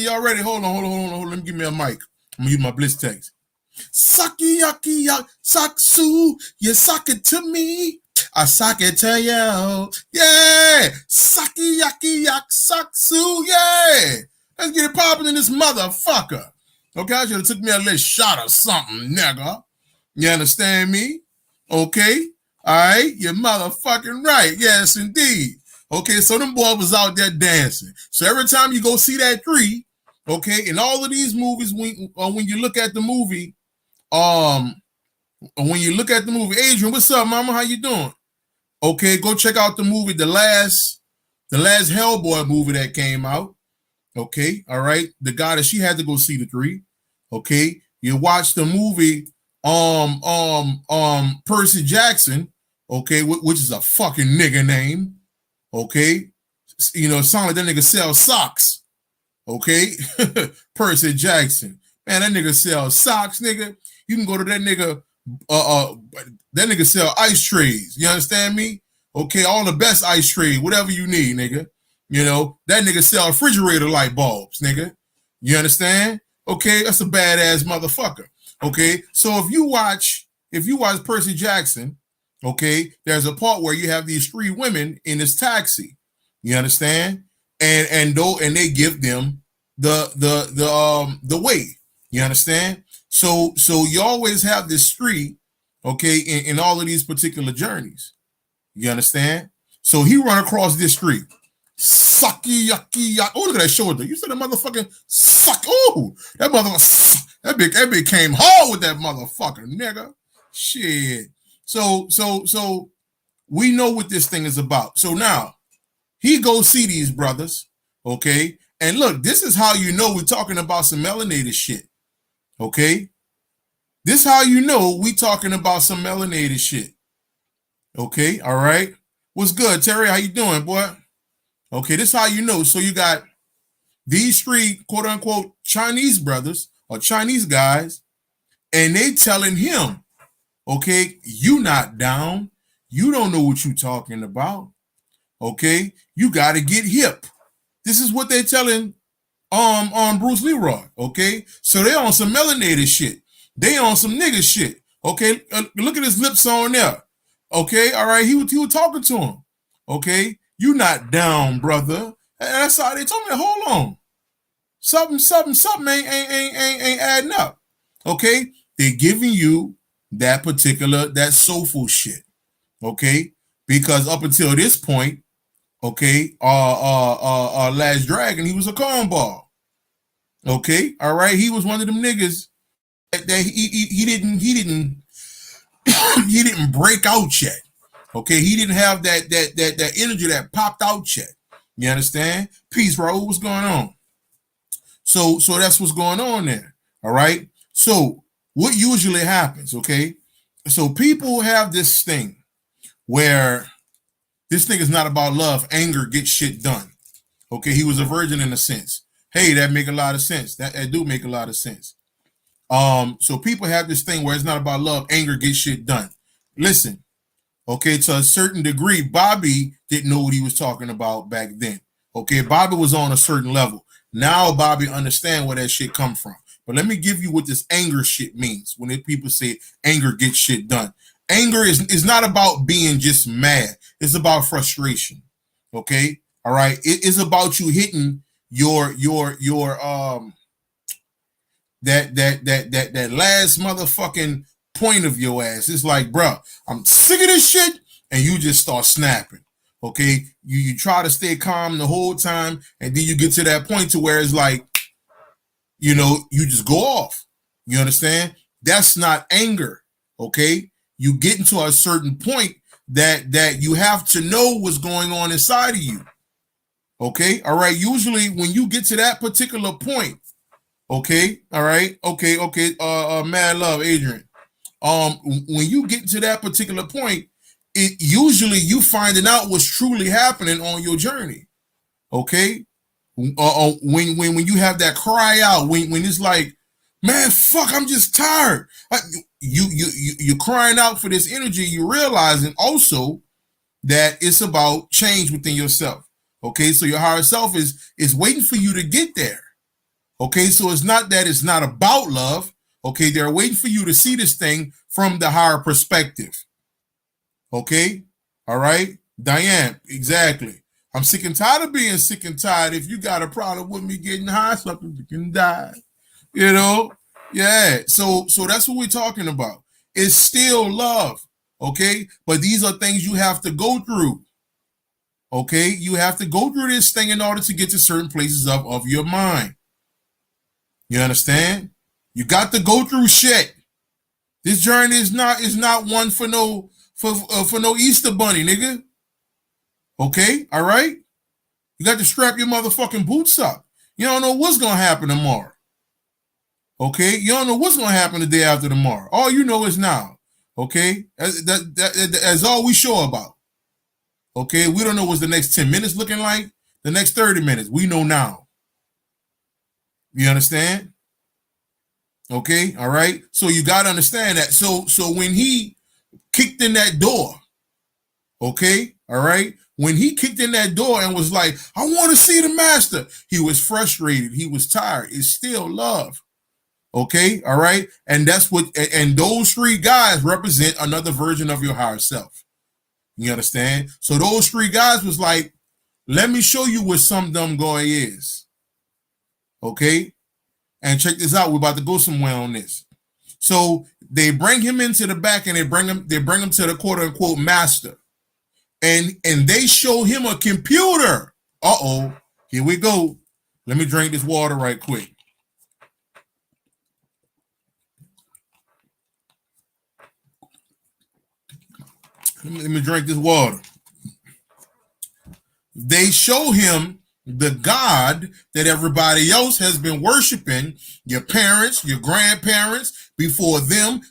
[SPEAKER 1] y'all ready? Hold on. Let me give me a mic. I'm gonna use my Blitz text. Sucky yucky yuck, suck Sue, you suck it to me, I suck it to you. Yeah, sucky yucky yuck, suck Sue, yeah. Let's get it popping in this motherfucker. Okay, I should have took me a little shot or something, nigga. You understand me? Okay, all right, you're motherfucking right. Yes, indeed. Okay, so them boys was out there dancing. So every time you go see that three, okay, in all of these movies, when you look at the movie, when you look at the movie, Adrian, what's up, mama? How you doing? Okay, go check out the movie, the last Hellboy movie that came out. Okay, all right. The guy that she had to go see the three. Okay, you watch the movie Percy Jackson, okay, which is a fucking nigga name, okay. You know, it sound like that nigga sells socks, okay. Percy Jackson, man, that nigga sells socks, nigga. You can go to that nigga, that nigga sell ice trays. You understand me? Okay, all the best ice trays, whatever you need, nigga. You know, that nigga sell refrigerator light bulbs, nigga. You understand? Okay, that's a badass motherfucker. Okay, so if you watch Percy Jackson, okay, there's a part where you have these three women in this taxi. You understand? And they give them the way. You understand? So you always have this street, okay, in all of these particular journeys. You understand? So he run across this street. Sucky, yucky, yuck. Oh, look at that shoulder. You said that motherfucking suck. Oh, that motherfucker, that big came hard with that motherfucker, nigga. Shit. So we know what this thing is about. So now he goes see these brothers, okay? And look, this is how you know we're talking about some melanated shit. Okay, this is how you know we talking about some melanated shit. Okay, all right. What's good, Terry? How you doing, boy? Okay, this is how you know. So you got these three quote unquote Chinese brothers or Chinese guys, and they telling him, okay, you not down. You don't know what you talking about. Okay, you got to get hip. This is what they telling on Bruce Leroy, okay? So they on some melanated shit. They on some nigga shit, okay? Look at his lips on there, okay? All right, he was talking to him, okay? You not down, brother. And that's how they told me. Hold on, something ain't adding up, okay? They giving you that soulful shit, okay? Because up until this point, okay, Last Dragon, he was a cornball. Okay, all right, he was one of them niggas that he didn't he didn't break out yet. Okay, he didn't have that energy that popped out yet. You understand? Peace, bro. What's going on? So that's what's going on there. All right. So what usually happens? Okay, so people have this thing where this thing is not about love. Anger gets shit done. Okay, he was a virgin in a sense. Hey, that make a lot of sense. That do make a lot of sense. So people have this thing where it's not about love. Anger gets shit done. Listen, okay, to a certain degree, Bobby didn't know what he was talking about back then. Okay, Bobby was on a certain level. Now Bobby understand where that shit come from. But let me give you what this anger shit means. When people say anger gets shit done. Anger is not about being just mad. It's about frustration. Okay? All right. It is about you hitting your that last motherfucking point of your ass. It's like, bro, I'm sick of this shit, and you just start snapping. Okay, you try to stay calm the whole time, and then you get to that point to where it's like, you know, you just go off. You understand? That's not anger. Okay, you get into a certain point that you have to know what's going on inside of you. Okay, all right. Usually, when you get to that particular point, okay, all right, okay, mad love, Adrian. When you get to that particular point, it usually you finding out what's truly happening on your journey. Okay, when you have that cry out, when it's like, man, fuck, I'm just tired. You're crying out for this energy. You're realizing also that it's about change within yourself. Okay, so your higher self is waiting for you to get there. Okay, so it's not that it's not about love. Okay, they're waiting for you to see this thing from the higher perspective. Okay, all right, Diane, exactly. I'm sick and tired of being sick and tired. If you got a problem with me getting high, something you can die. You know, yeah. So that's what we're talking about. It's still love. Okay, but these are things you have to go through. Okay, you have to go through this thing in order to get to certain places of your mind. You understand? You got to go through shit. This journey is not one for no Easter bunny, nigga. Okay, all right. You got to strap your motherfucking boots up. You don't know what's gonna happen tomorrow. Okay, you don't know what's gonna happen the day after tomorrow. All you know is now. Okay, that's all we sure about. Okay, we don't know what's the next 10 minutes looking like. The next 30 minutes, we know now. You understand? Okay, all right. So you gotta understand that. So when he kicked in that door, okay, all right. When he kicked in that door and was like, "I want to see the master," he was frustrated. He was tired. It's still love. Okay, all right. And that's what. And those three guys represent another version of your higher self. You understand? So those three guys was like, "Let me show you what some dumb guy is." Okay, and check this out. We're about to go somewhere on this. So they bring him into the back and they bring him to the quote unquote master. And they show him a computer. Uh-oh. Here we go. Let me drink this water right quick. Let me drink this water. They show him the God that everybody else has been worshiping, your parents, your grandparents, before them,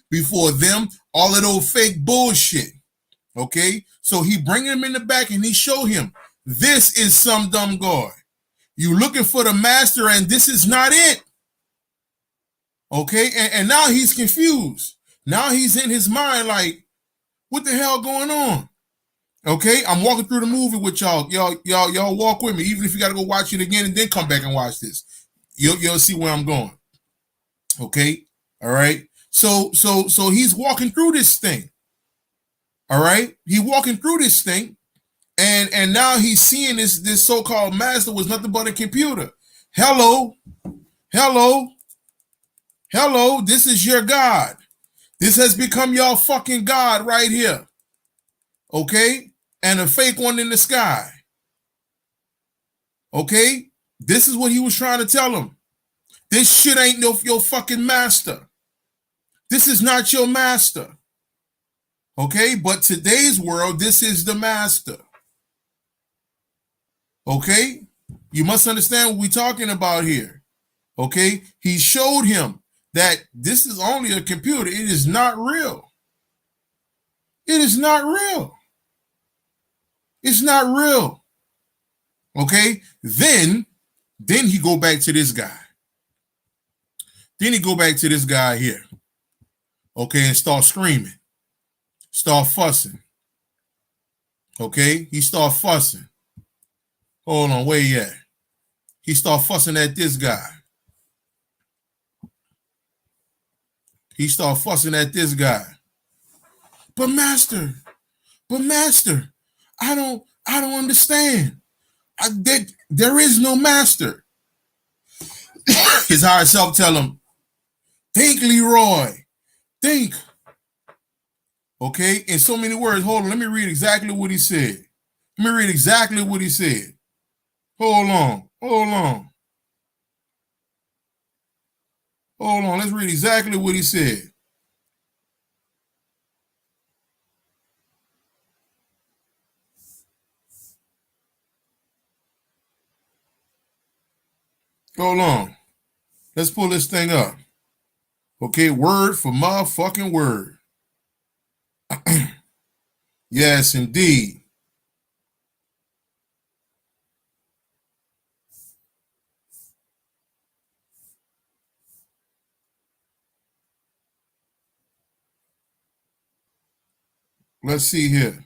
[SPEAKER 1] all of those fake bullshit. Okay? So he bring him in the back and he show him, this is some dumb guy. You looking for the master and this is not it. Okay? And now he's confused. Now he's in his mind like, what the hell going on? Okay, I'm walking through the movie with y'all. Y'all walk with me, even if you got to go watch it again and then come back and watch this. You'll see where I'm going. Okay, all right. So he's walking through this thing. All right, he walking through this thing, and now he's seeing this so-called master was nothing but a computer. Hello, hello, hello. This is your God. This has become your fucking God right here. Okay, and a fake one in the sky. Okay? This is what he was trying to tell him. This shit ain't your fucking master. This is not your master. Okay? But today's world, this is the master. Okay? You must understand what we're talking about here. Okay? He showed him that this is only a computer. It is not real. It is not real. It's not real. Okay? Then he go back to this guy. Then he go back to this guy here. Okay, and start screaming. Start fussing. Okay, he start fussing. Hold on, where he at? He start fussing at this guy. He start fussing at this guy. But master, I don't understand. There is no master. His higher self tell him, think, Leroy, think. Okay, in so many words. Hold on, let me read exactly what he said. Let me read exactly what he said. Hold on. Let's read exactly what he said. Hold on. Let's pull this thing up. Okay, word for motherfucking word. Yes, indeed. Let's see here.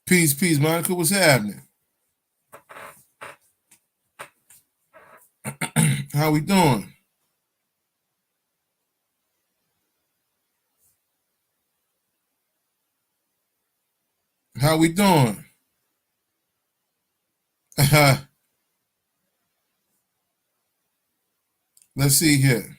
[SPEAKER 1] Peace, Monica. What's happening? How we doing? How we doing? Let's see here.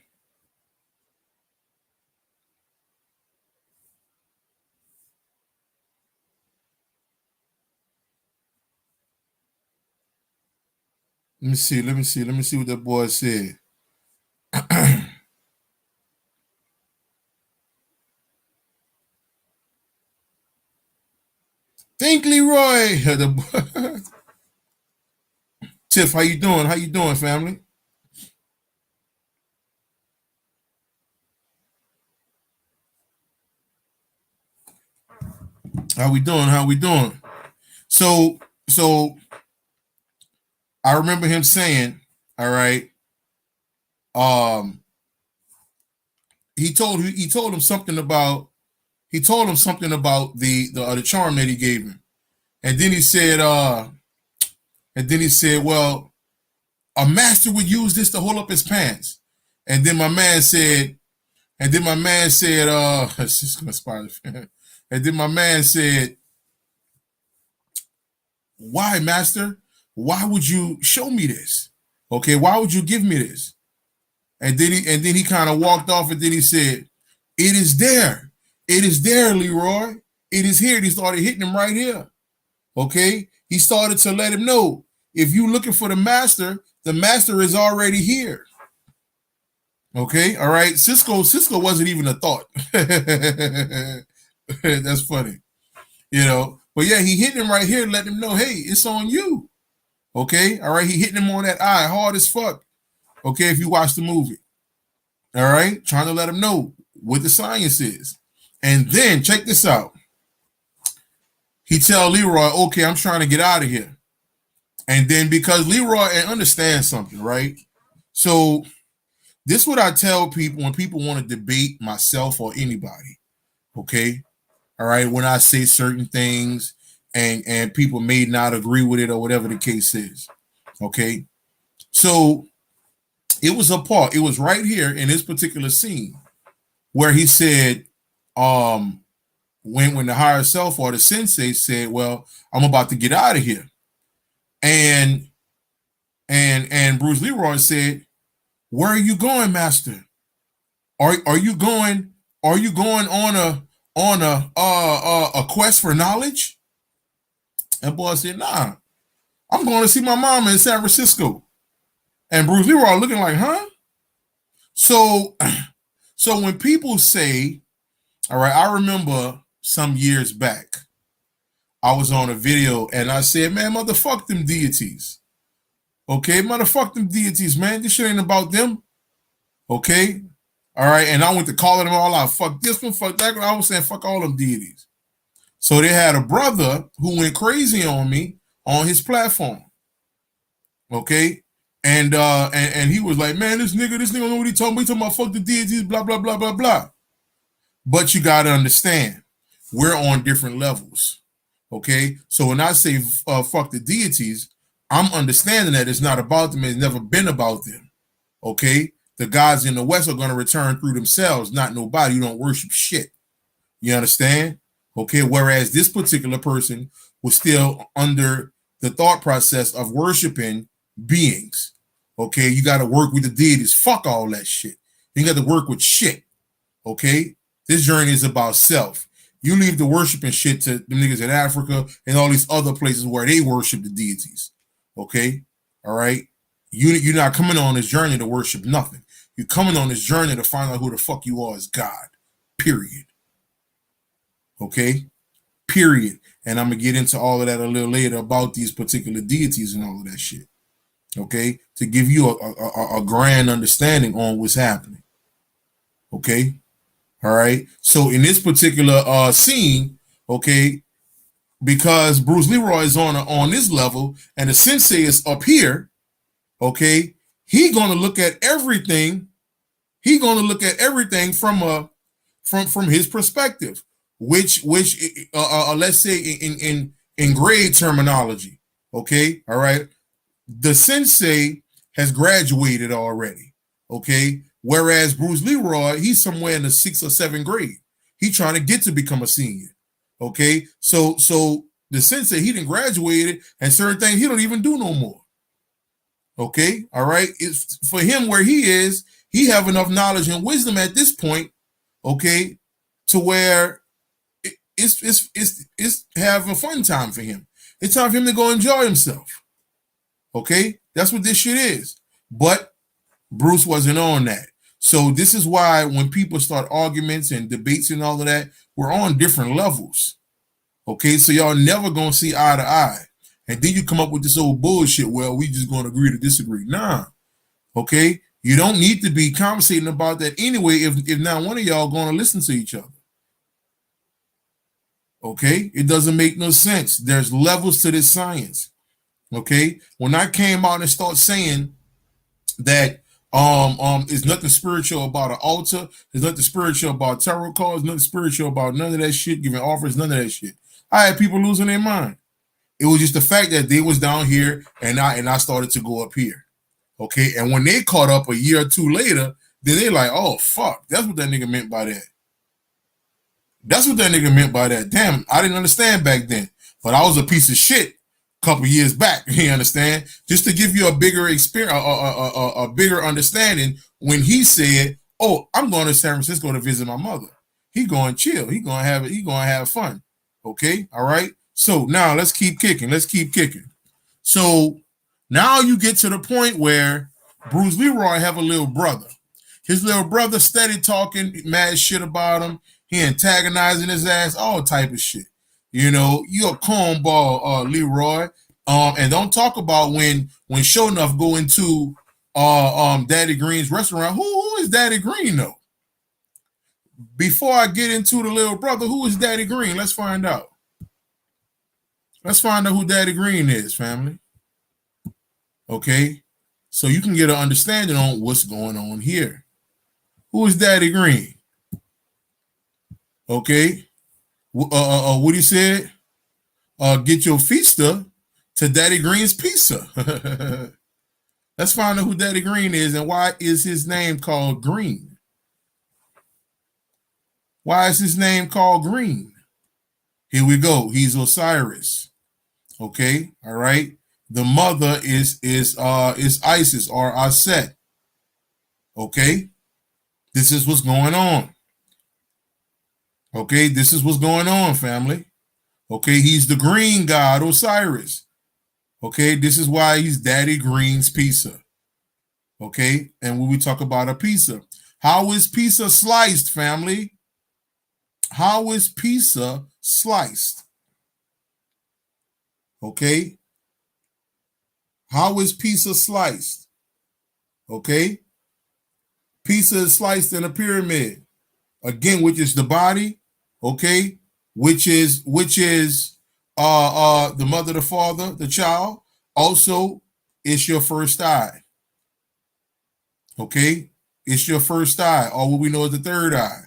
[SPEAKER 1] Let me see. Let me see. Let me see what that boy said. Think Leroy. Tiff, how you doing? How you doing, family? How we doing? How we doing? So, so I remember him saying, all right, um, he told him something about the charm that he gave him. And then he said, well, a master would use this to hold up his pants. And then my man said, it's just gonna spider. And then my man said, why, master? Why would you show me this? Okay, why would you give me this? And then he kind of walked off, and then he said, it is there. It is there, Leroy. It is here. He started hitting him right here. Okay, he started to let him know, if you looking for the master is already here. Okay, all right. Cisco wasn't even a thought. That's funny, But yeah, he hit him right here, letting him know, hey, it's on you. Okay, all right. He hitting him on that eye hard as fuck. Okay, if you watch the movie, all right, trying to let him know what the science is. And then check this out. He tell Leroy, okay, I'm trying to get out of here. And then because Leroy understands something, right? So this is what I tell people when people want to debate myself or anybody. Okay, all right. When I say certain things and people may not agree with it or whatever the case is. Okay, so it was right here in this particular scene where he said, when the higher self or the sensei said, well, I'm about to get out of here. And Bruce Leroy said, where are you going, master? Are you going on a quest for knowledge? And boy said, nah, I'm going to see my mama in San Francisco. And Bruce Leroy looking like, huh? So when people say, all right, I remember some years back, I was on a video and I said, man, motherfuck them deities. Okay, motherfuck them deities, man. This shit ain't about them. Okay? All right, and I went to calling them all out. Fuck this one, fuck that one. I was saying fuck all them deities. So they had a brother who went crazy on me on his platform. Okay? And he was like, man, this nigga don't know what he talking about. He talking about fuck the deities, blah, blah, blah, blah, blah. But you got to understand, we're on different levels. Okay? So when I say fuck the deities, I'm understanding that it's not about them. It's never been about them. Okay? The gods in the West are going to return through themselves, not nobody. You don't worship shit. You understand? Okay? Whereas this particular person was still under the thought process of worshiping beings. Okay? You got to work with the deities. Fuck all that shit. You got to work with shit. Okay? This journey is about self. You leave the worshiping shit to the niggas in Africa and all these other places where they worship the deities. Okay? All right? You're not coming on this journey to worship nothing. You're coming on this journey to find out who the fuck you are as God. Period. Okay? Period. And I'm going to get into all of that a little later about these particular deities and all of that shit. Okay? To give you a grand understanding on what's happening. Okay? All right. So in this particular scene, okay, because Bruce Leroy is on this level and the sensei is up here, okay, he's gonna look at everything. He's gonna look at everything from his perspective, which let's say in grade terminology, okay, all right. The sensei has graduated already, okay. Whereas Bruce Leroy, he's somewhere in the 6th or 7th grade. He's trying to get to become a senior. Okay. So the sensei, he didn't graduate and certain things he don't even do no more. Okay. All right. It's for him where he is, he have enough knowledge and wisdom at this point, okay, to where it's having a fun time for him. It's time for him to go enjoy himself. Okay. That's what this shit is. But Bruce wasn't on that. So this is why when people start arguments and debates and all of that, we're on different levels. Okay, so y'all never gonna see eye to eye. And then you come up with this old bullshit, well, we just gonna agree to disagree. Nah. Okay? You don't need to be conversating about that anyway if not one of y'all gonna listen to each other. Okay? It doesn't make no sense. There's levels to this science. Okay? When I came out and start saying that it's nothing spiritual about an altar, there's nothing spiritual about tarot cards, nothing spiritual about none of that shit, giving offers, none of that shit. I had people losing their mind. It was just the fact that they was down here and I started to go up here. Okay. And when they caught up a year or two later, then they like, oh fuck, that's what that nigga meant by that. That's what that nigga meant by that. Damn, I didn't understand back then. But I was a piece of shit a couple years back. You understand? Just to give you a bigger experience, a bigger understanding. When he said, "Oh, I'm going to San Francisco to visit my mother," he going chill. He going to have it. He going to have fun. Okay, all right. So now let's keep kicking. Let's keep kicking. So now you get to the point where Bruce Leroy have a little brother. His little brother steady talking mad shit about him. He antagonizing his ass, all type of shit. You know, you a cornball, Leroy. And don't talk about when Show Enough go into Daddy Green's restaurant. Who is Daddy Green though? Before I get into the little brother, who is Daddy Green? Let's find out. Let's find out who Daddy Green is, family. Okay, so you can get an understanding on what's going on here. Who is Daddy Green? Okay, what he said? Get your feaster to Daddy Green's pizza. Let's find out who Daddy Green is and why is his name called Green. Why is his name called Green? Here we go. He's Osiris. Okay, all right. The mother is Isis or Aset. Okay, this is what's going on. Okay, this is what's going on, family. Okay, he's the green god Osiris. Okay, this is why he's Daddy Green's pizza. Okay, and when we talk about a pizza, how is pizza sliced, family? How is pizza sliced? Okay, how is pizza sliced? Okay, pizza is sliced in a pyramid. Again, which is the body, okay, which is the mother, the father, the child. Also, it's your first eye. Okay, it's your first eye, or what we know as the third eye.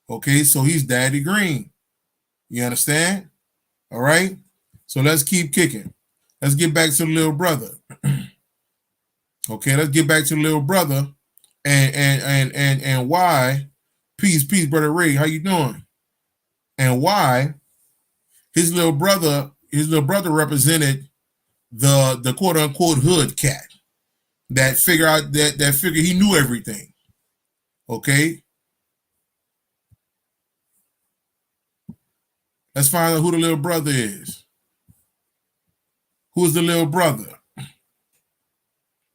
[SPEAKER 1] Okay, so he's Daddy Green. You understand? All right. So let's keep kicking. Let's get back to the little brother. Okay, let's get back to the little brother, and why. Peace, brother Ray. How you doing? And why his little brother represented the quote unquote hood cat that figured he knew everything. Okay. Let's find out who the little brother is. Who is the little brother?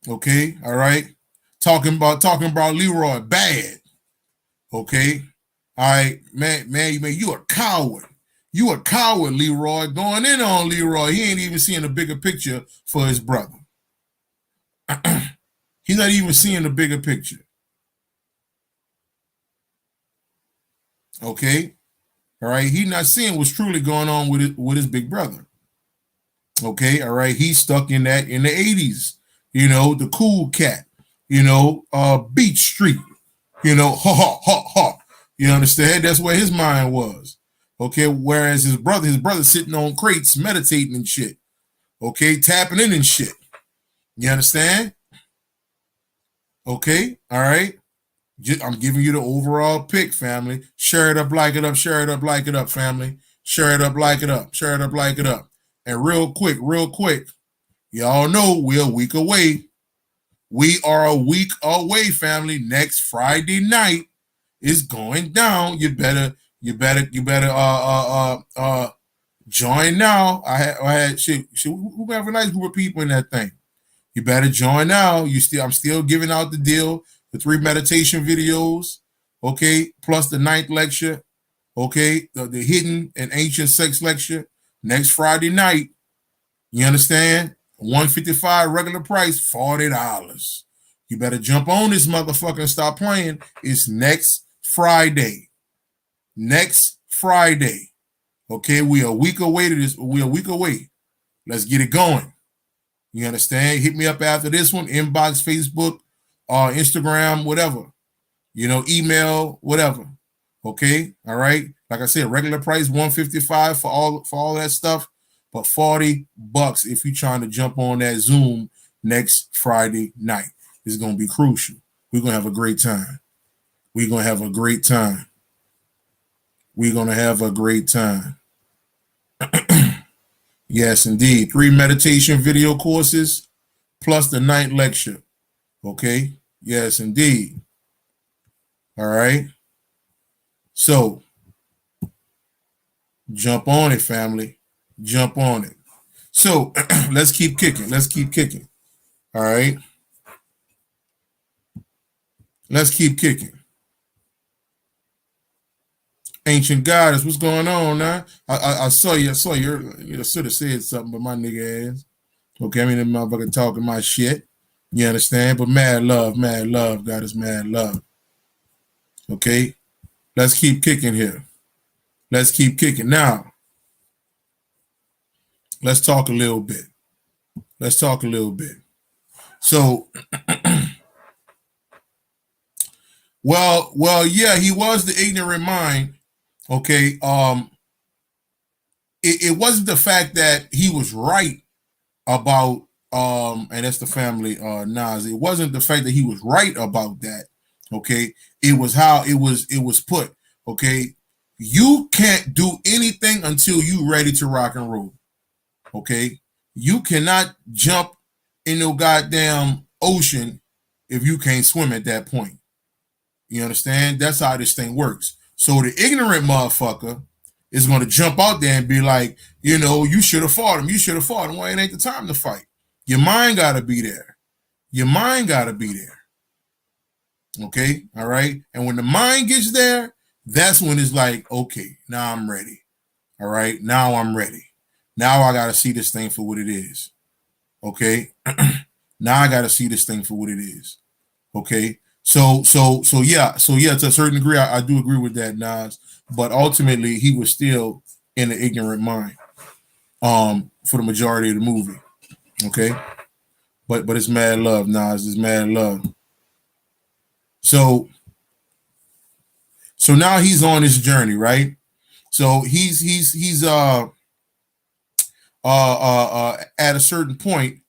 [SPEAKER 1] Okay, all right. Talking about Leroy bad. Okay. All right, man, you a coward. You a coward, Leroy. Going in on Leroy. He ain't even seeing the bigger picture for his brother. He's not even seeing the bigger picture. Okay. All right. He's not seeing what's truly going on with his big brother. Okay. All right. He's stuck in the 80s. You know, the cool cat. You know, Beach Street. You know, ha ha ha ha. You understand? That's where his mind was. Okay. Whereas his brother sitting on crates, meditating and shit. Okay. Tapping in and shit. You understand? Okay. All right. I'm giving you the overall pick, family. Share it up, like it up, share it up, like it up, family. Share it up, like it up, share it up, like it up. And real quick, y'all know we're a week away. We are a week away, family. Next Friday night is going down. You better join now. I had shit. We have a nice group of people in that thing. You better join now. I'm still giving out the deal, the 3 meditation videos, okay, plus the 9th lecture, okay, the hidden and ancient sex lecture next Friday night. You understand? $155 regular price, $40. You better jump on this motherfucker and stop playing. It's next Friday. Next Friday. Okay, we are a week away to this. We're a week away. Let's get it going. You understand? Hit me up after this one, inbox, Facebook, Instagram, whatever. Email, whatever. Okay, all right. Like I said, regular price $155 for all that stuff, but $40 if you're trying to jump on that Zoom next Friday night. It's gonna be crucial. We're gonna have a great time. We're gonna have a great time. We're gonna have a great time. Yes, indeed. 3 meditation video courses plus the 9th lecture. Okay. Yes, indeed. All right. So jump on it, family. Jump on it. So let's keep kicking. Let's keep kicking. All right. Let's keep kicking. Ancient Goddess, what's going on now? I saw you. You should have said something, but my nigga ass. Okay, I mean, the motherfucker talking my shit. You understand? But mad love, Goddess, mad love. Okay, let's keep kicking here. Let's keep kicking. Now, let's talk a little bit. Let's talk a little bit. So, well, yeah, he was the ignorant mind. Okay, it wasn't the fact that he was right about and that's the family Nas. It wasn't the fact that he was right about that. Okay, it was how it was put. Okay, you can't do anything until you ready to rock and roll. Okay, you cannot jump in no goddamn ocean if you can't swim at that point. You understand? That's how this thing works. So the ignorant motherfucker is going to jump out there and be like, you should have fought him. You should have fought him. Well, it ain't the time to fight. Your mind got to be there. Your mind got to be there. Okay? All right? And when the mind gets there, that's when it's like, okay, now I'm ready. All right? Now I'm ready. Now I got to see this thing for what it is. Okay? Now I got to see this thing for what it is. Okay? So yeah, to a certain degree, I do agree with that, Nas. But ultimately, he was still in the ignorant mind, for the majority of the movie. Okay, but it's mad love, Nas. It's mad love. So now he's on this journey, right? So he's at a certain point,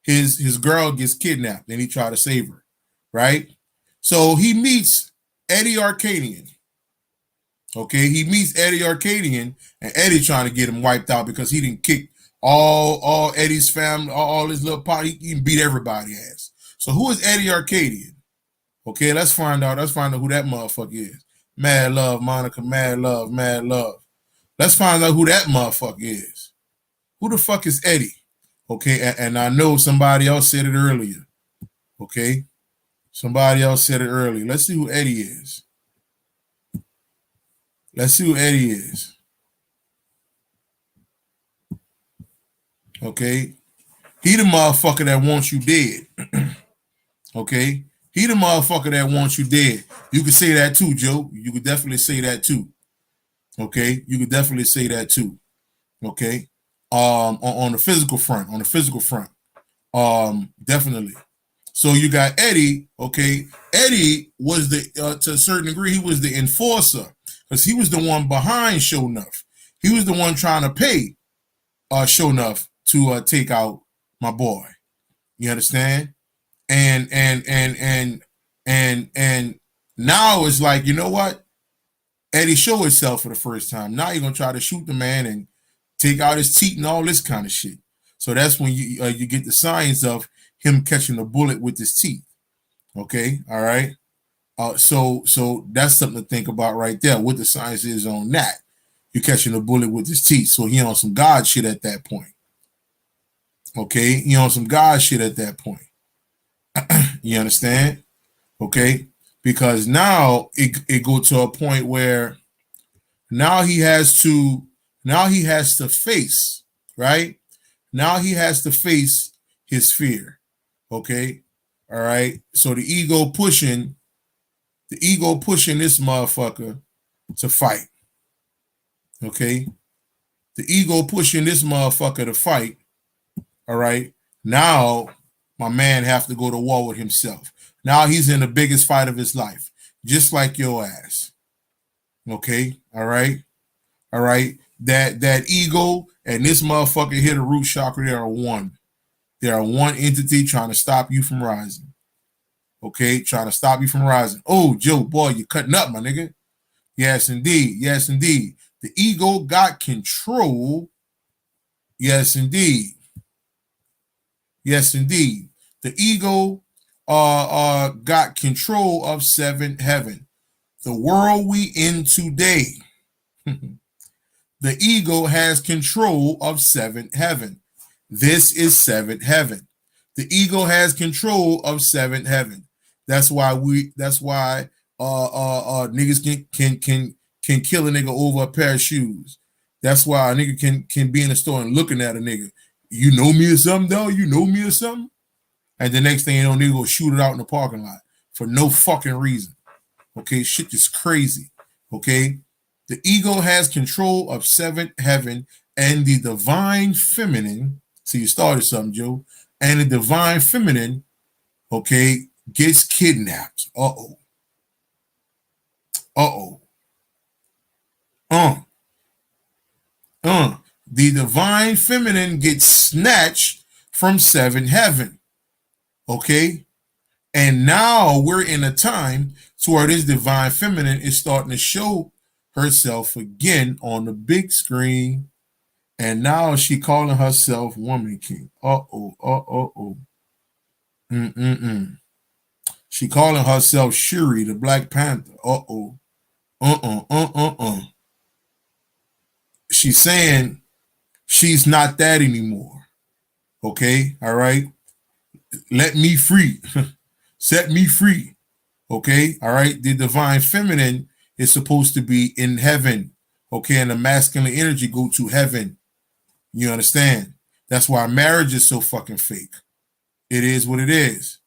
[SPEAKER 1] his girl gets kidnapped, and he try to save her, right? So he meets Eddie Arcadian. Okay, he meets Eddie Arcadian, and Eddie trying to get him wiped out because he didn't kick all Eddie's family, all his little pot. He beat everybody ass. So who is Eddie Arcadian? Okay, let's find out. Let's find out who that motherfucker is. Mad love, Monica. Mad love, mad love. Let's find out who that motherfucker is. Who the fuck is Eddie? Okay, and I know somebody else said it earlier. Okay, somebody else said it earlier. Let's see who Eddie is. Let's see who Eddie is. Okay. He the motherfucker that wants you dead. Okay. He the motherfucker that wants you dead. You could say that too, Joe. You could definitely say that too. Okay. You could definitely say that too. Okay. On the physical front. Definitely. So you got Eddie. Okay. Eddie was to a certain degree, he was the enforcer. Because he was the one behind Show Enough. He was the one trying to pay Show Enough to take out my boy. You understand? And now it's like, you know what? Eddie showed himself for the first time. Now you're gonna try to shoot the man and take out his teeth and all this kind of shit. So that's when you get the signs of him catching a bullet with his teeth. Okay, all right. So that's something to think about right there. What the science is on that. You're catching a bullet with his teeth. So he on some God shit at that point. Okay, you on some God shit at that point. You understand? Okay, because now it go to a point where now he has to face, right? Now he has to face his fear. Okay, all right. So the ego pushing this motherfucker to fight. Okay, the ego pushing this motherfucker to fight. All right. Now my man have to go to war with himself. Now he's in the biggest fight of his life, just like your ass. Okay. All right. All right. That ego and this motherfucker here, the root chakra, they are one. They are one entity trying to stop you from rising. Okay, trying to stop you from rising. Oh, Joe, boy, you're cutting up, my nigga. Yes, indeed. Yes, indeed. The ego got control. Yes, indeed. Yes, indeed. The ego got control of seventh heaven. The world we in today. The ego has control of seventh heaven. This is seventh heaven. The ego has control of seventh heaven. That's why niggas can kill a nigga over a pair of shoes. That's why a nigga can be in the store and looking at a nigga. You know me or something, though? You know me or something? And the next thing you know, nigga go shoot it out in the parking lot for no fucking reason. Okay, shit is crazy. Okay, the ego has control of seventh heaven and the divine feminine. So you started something, Joe. And the divine feminine, okay, gets kidnapped. Uh-oh. Uh-oh. The divine feminine gets snatched from seventh heaven. Okay? And now we're in a time to where this divine feminine is starting to show herself again on the big screen. And now she calling herself Woman King. Uh-oh. She calling herself Shuri, the Black Panther. Uh-oh. She's saying she's not that anymore. Okay? All right? Let me free. Set me free. Okay? All right? The divine feminine is supposed to be in heaven. Okay? And the masculine energy go to heaven. You understand? That's why marriage is so fucking fake. It is what it is.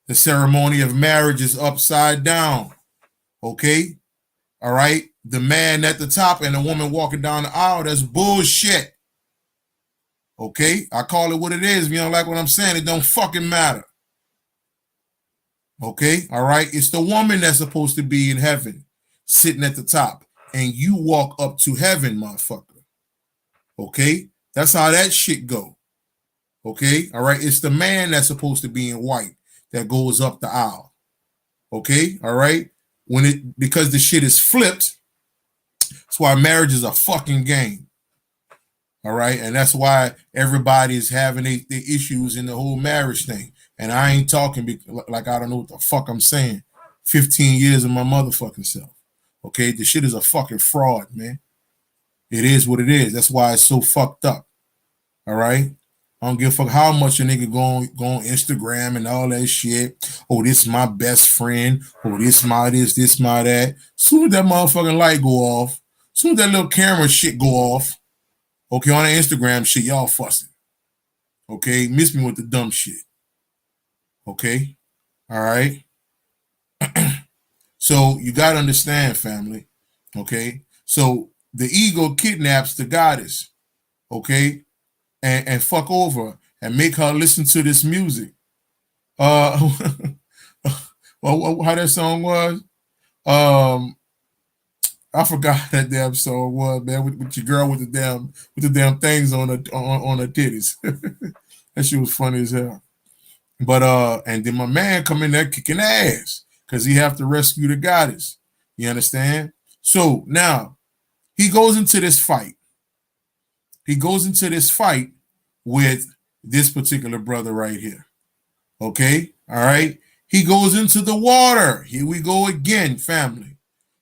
[SPEAKER 1] The ceremony of marriage is upside down. Okay? All right? The man at the top and the woman walking down the aisle, that's bullshit. Okay? I call it what it is. If you don't like what I'm saying, it don't fucking matter. Okay? All right? It's the woman that's supposed to be in heaven, sitting at the top, and you walk up to heaven, motherfucker. Okay? That's how that shit go. Okay? All right? It's the man that's supposed to be in white that goes up the aisle. Okay? All right? Because the shit is flipped, that's why marriage is a fucking game. All right? And that's why everybody is having the issues in the whole marriage thing. And I ain't talking like I don't know what the fuck I'm saying. 15 years of my motherfucking self. Okay? The shit is a fucking fraud, man. It is what it is. That's why it's so fucked up. All right? I don't give a fuck how much a nigga go on Instagram and all that shit. Oh, this is my best friend. Oh, this my that. Soon as that motherfucking light go off, soon as that little camera shit go off, okay, on the Instagram shit, y'all fussing. Okay? Miss me with the dumb shit. Okay? All right? So you got to understand, family. Okay? So the ego kidnaps the goddess. Okay? And fuck over and make her listen to this music. Well, how that song was? I forgot that damn song was, man, with your girl with the damn things on her titties. That shit was funny as hell. But and then my man come in there kicking ass because he have to rescue the goddess. You understand? So now he goes into this fight. He goes into this fight with this particular brother right here. Okay? All right? He goes into the water. Here we go again, family.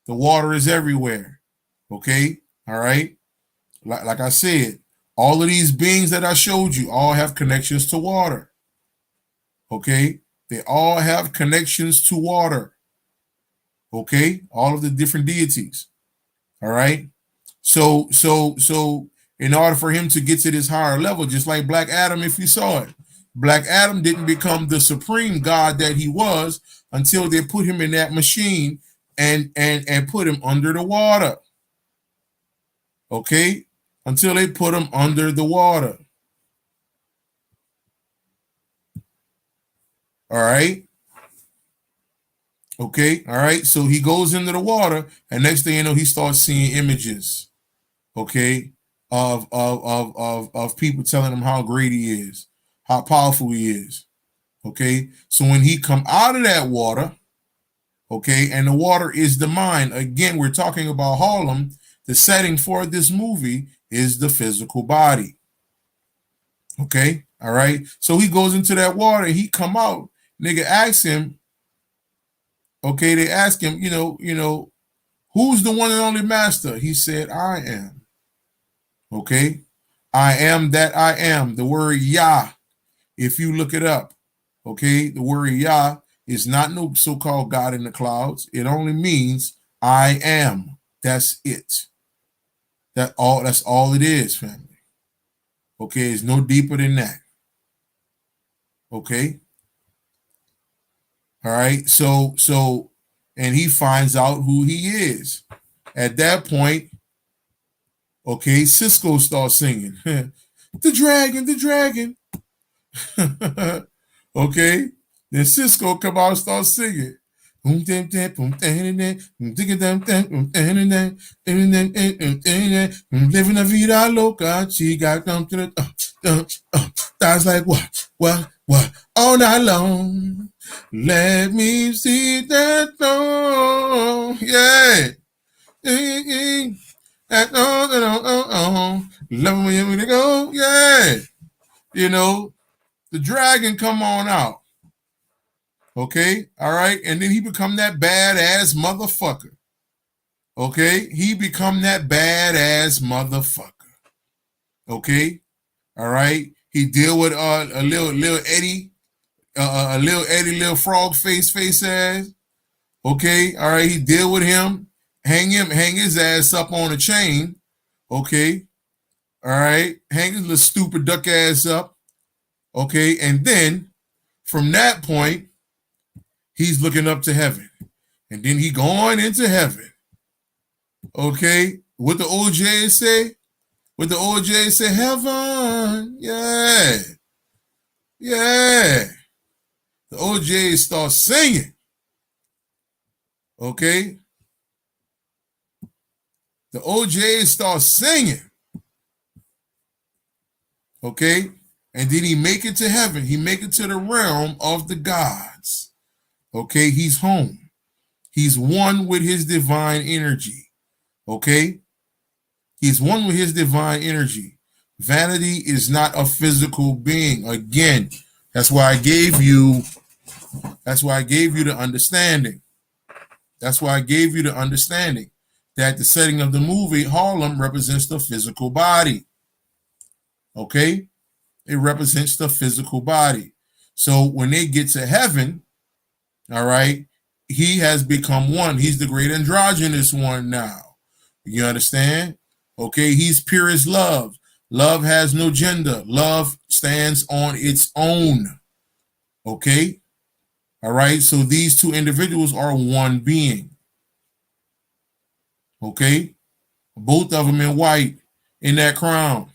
[SPEAKER 1] The water is everywhere. Okay? All right? Like I said, All of these beings that I showed you all have connections to water. Okay? They all have connections to water. Okay? All of the different deities. All right? So in order for him to get to this higher level, just like Black Adam, if you saw it, Black Adam didn't become the supreme God that he was until they put him in that machine and put him under the water. Okay? Until they put him under the water. All right? Okay? All right? So he goes into the water, and next thing you know, he starts seeing images. Okay? Of people telling him how great he is, how powerful he is. Okay? So when he come out of that water, okay, and the water is the mind. Again, we're talking about Harlem. The setting for this movie is the physical body. Okay, all right. So he goes into that water. He come out. Nigga asks him. Okay, they ask him. Who's the one and only master? He said, "I am." Okay, I am that I am. The word Yah. If you look it up, okay, the word Yah is not no so-called God in the clouds. It only means I am. That's it. That's all it is, family. Okay, it's no deeper than that. Okay. All right. So and he finds out who he is. At that point, okay, Cisco starts singing. The dragon, the dragon. Okay. Then Cisco come out and start singing. Living a vida loca, she got come to the that's like what all night long. Let me see that song. Yeah. Love me when we go. Yeah. The dragon come on out. Okay, all right, and then he become that badass motherfucker. Okay, he become that badass motherfucker. Okay, all right. He deal with a little Eddie, little frog face ass. Okay, all right. He deal with him, hang his ass up on a chain. Okay, all right. Hang his little stupid duck ass up. Okay, and then from that point, he's looking up to heaven. And then he going into heaven. Okay. What the OJ say? What the OJ say? Heaven. Yeah. Yeah. The OJ starts singing. Okay. The OJ starts singing. Okay. And then he make it to heaven. He make it to the realm of the gods. Okay. He's home. He's one with his divine energy. Okay? He's one with his divine energy. Vanity is not a physical being. Again, that's why I gave you the understanding. That's why I gave you the understanding that the setting of the movie Harlem represents the physical body. Okay? It represents the physical body. So when they get to heaven, all right, he has become one. He's the great androgynous one now. You understand? Okay, he's pure as love. Love has no gender. Love stands on its own. Okay? All right, so these two individuals are one being. Okay? Both of them in white in that crown.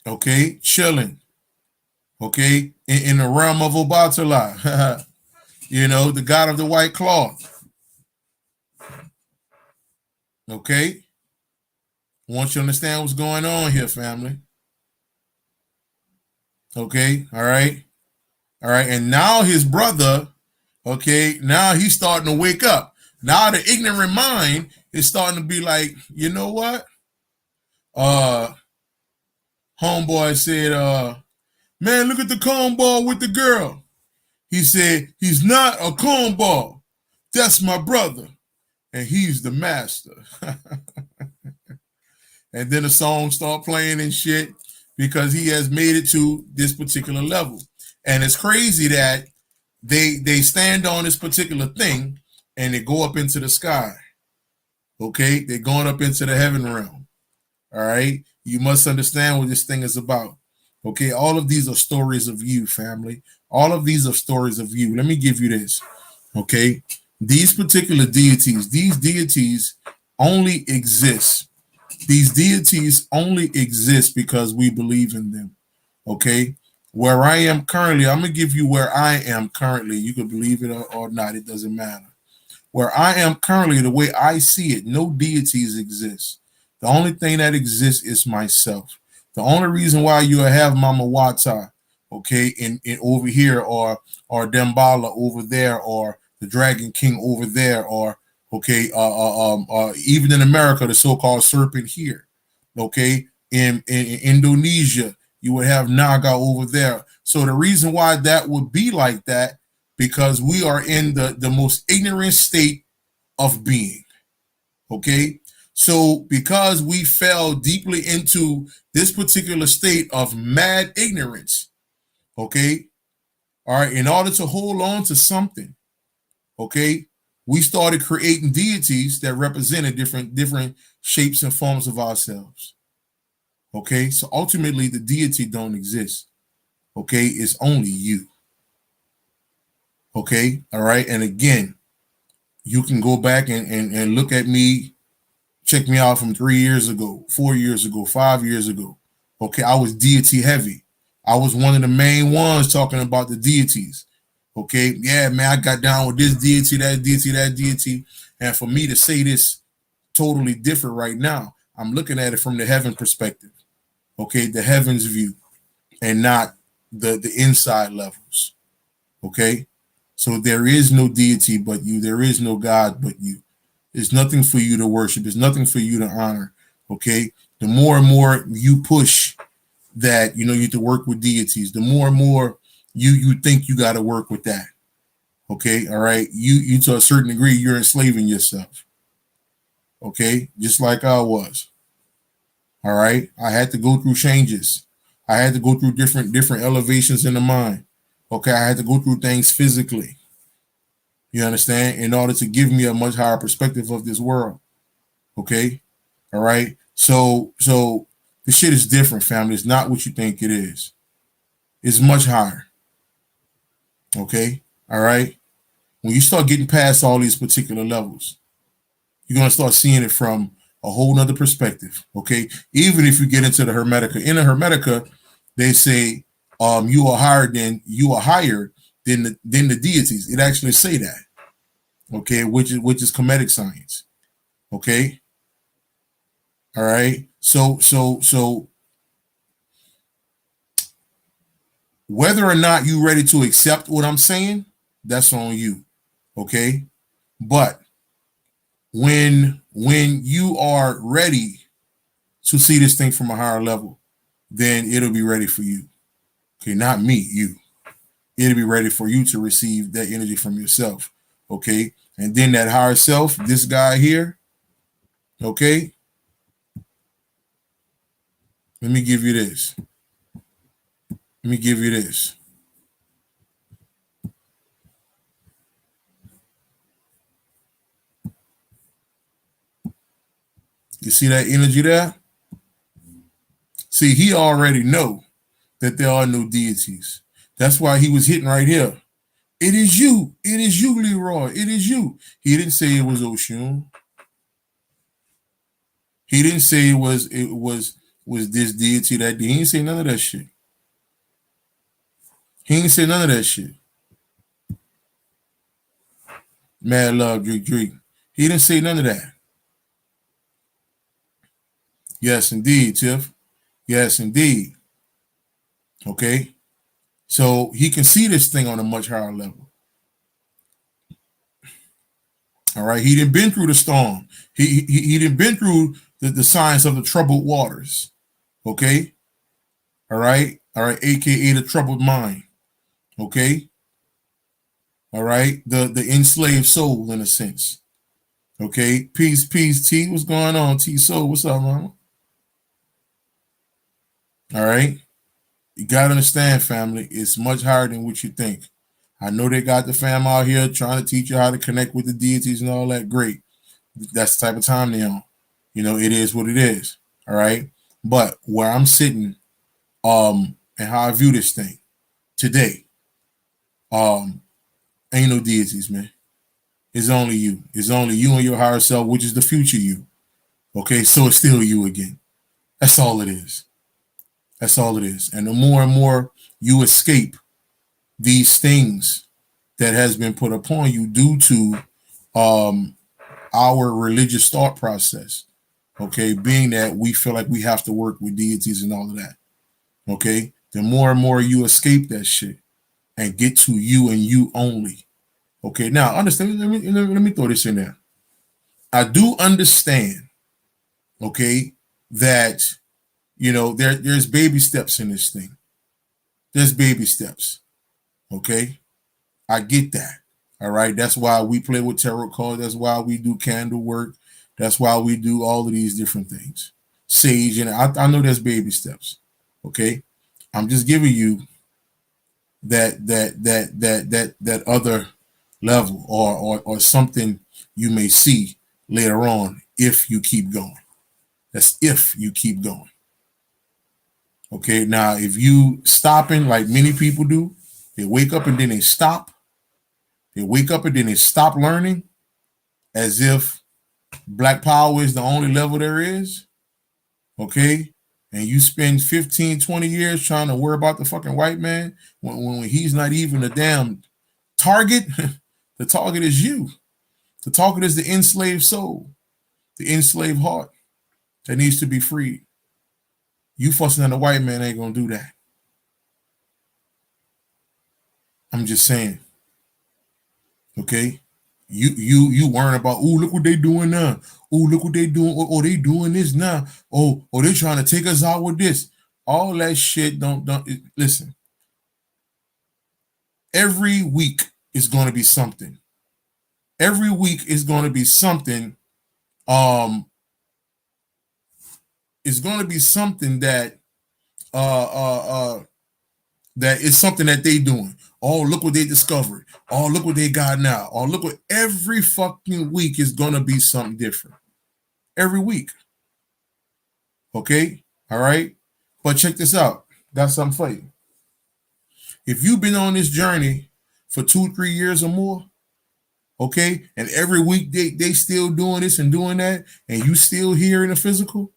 [SPEAKER 1] Okay? Chilling. Okay? In the realm of Obatala. The god of the white cloth. Okay? I want you to understand what's going on here, family. Okay? All right? All right? And now his brother, okay, now he's starting to wake up. Now the ignorant mind is starting to be like, you know what? Homeboy said, man, look at the cornball with the girl. He said, he's not a cornball. That's my brother. And he's the master. and then the song start playing and shit because he has made it to this particular level. And it's crazy that they stand on this particular thing and they go up into the sky. Okay, they're going up into the heaven realm. All right, you must understand what this thing is about. Okay, all of these are stories of you, family. All of these are stories of you. Let me give you this. Okay, these particular deities, these deities only exist. These deities only exist because we believe in them. Okay, where I am currently, I'm gonna give you where I am currently. You can believe it or not, it doesn't matter. Where I am currently, the way I see it, no deities exist. The only thing that exists is myself. The only reason why you have Mama Wata, okay, in over here, or Dembala over there, or the Dragon King over there, or okay, even in America, the so-called serpent here, okay, in Indonesia, you would have Naga over there. So the reason why that would be like that, because we are in the most ignorant state of being. Okay, so because we fell deeply into this particular state of mad ignorance, okay, all right, in order to hold on to something, okay, we started creating deities that represented different shapes and forms of ourselves. Okay, so ultimately the deity don't exist. Okay, it's only you. Okay, all right, and again, you can go back and look at me, check me out from 3 years ago, 4 years ago, 5 years ago. Okay, I was deity heavy. I was one of the main ones talking about the deities. Okay, yeah, man, I got down with this deity, that deity, that deity. And for me to say this totally different right now, I'm looking at it from the heaven perspective. Okay, the heavens view, and not the inside levels. Okay, so there is no deity but you. There is no God but you. There's nothing for you to worship. There's nothing for you to honor. Okay, the more and more you push that, you need to work with deities, the more and more you think you got to work with that. Okay, all right, you to a certain degree you're enslaving yourself. Okay, just like I was. All right, I had to go through changes. I had to go through different elevations in the mind. Okay, I had to go through things physically. You understand? In order to give me a much higher perspective of this world. Okay, all right. So the shit is different, family. It's not what you think it is. It's much higher. Okay, all right. When you start getting past all these particular levels, you're gonna start seeing it from a whole nother perspective. Okay, even if you get into the Hermetica, in the Hermetica, they say you are higher than the deities. It actually say that. Okay, which is Kemetic science. Okay, all right. So whether or not you're ready to accept what I'm saying, that's on you. Okay, but when you are ready to see this thing from a higher level, then it'll be ready for you. Okay, not me, you. It'll be ready for you to receive that energy from yourself. Okay, and then that higher self, this guy here. Okay, let me give you this. Let me give you this. You see that energy there? See, he already know that there are no deities. That's why he was hitting right here. It is you. It is you, Leroy. It is you. He didn't say it was Oshun. He didn't say it was this deity that did. He didn't say none of that shit. He didn't say none of that shit. Mad love, Drake. He didn't say none of that. Yes, indeed, Tiff. Yes, indeed. Okay. So he can see this thing on a much higher level. All right. He didn't been through the storm. He didn't been through the science of the troubled waters. Okay. All right. All right. AKA the troubled mind. Okay. All right. The enslaved soul in a sense. Okay. Peace, T. What's going on, T Soul? What's up, mama? All right. You got to understand, family, it's much harder than what you think. I know they got the fam out here trying to teach you how to connect with the deities and all that. Great. That's the type of time they're on. It is what it is. All right. But where I'm sitting, and how I view this thing today, ain't no deities, man. It's only you. It's only you and your higher self, which is the future you. Okay, so it's still you again. That's all it is. That's all it is. And the more and more you escape these things that has been put upon you due to our religious thought process, okay, being that we feel like we have to work with deities and all of that, okay, the more and more you escape that shit and get to you and you only. Okay, now understand, let me throw this in there. I do understand, okay, that there's baby steps in this thing. There's baby steps. Okay. I get that. All right. That's why we play with tarot cards. That's why we do candle work. That's why we do all of these different things. Sage, and I know there's baby steps. Okay. I'm just giving you that other level or something you may see later on if you keep going. That's if you keep going. Okay, now if you stopping like many people do, they wake up and then they stop. They wake up and then they stop learning as if Black Power is the only level there is. Okay, and you spend 15, 20 years trying to worry about the fucking white man when he's not even a damn target. The target is you. The target is the enslaved soul, the enslaved heart that needs to be freed. You fussing at the white man ain't gonna do that. I'm just saying. Okay, you worrying about, oh, look what they doing now. Oh, look what they doing. Oh, they doing this now. Oh, they trying to take us out with this. All that shit don't listen. Every week is going to be something. Every week is going to be something. It's going to be something that that is something that they doing. Oh, look what they discovered. Oh, look what they got now. Oh, look what every fucking week is going to be something different. Every week. Okay? All right? But check this out. Got something for you. If you've been on this journey for 2-3 years or more, okay, and every week they still doing this and doing that, and you still here in the physical,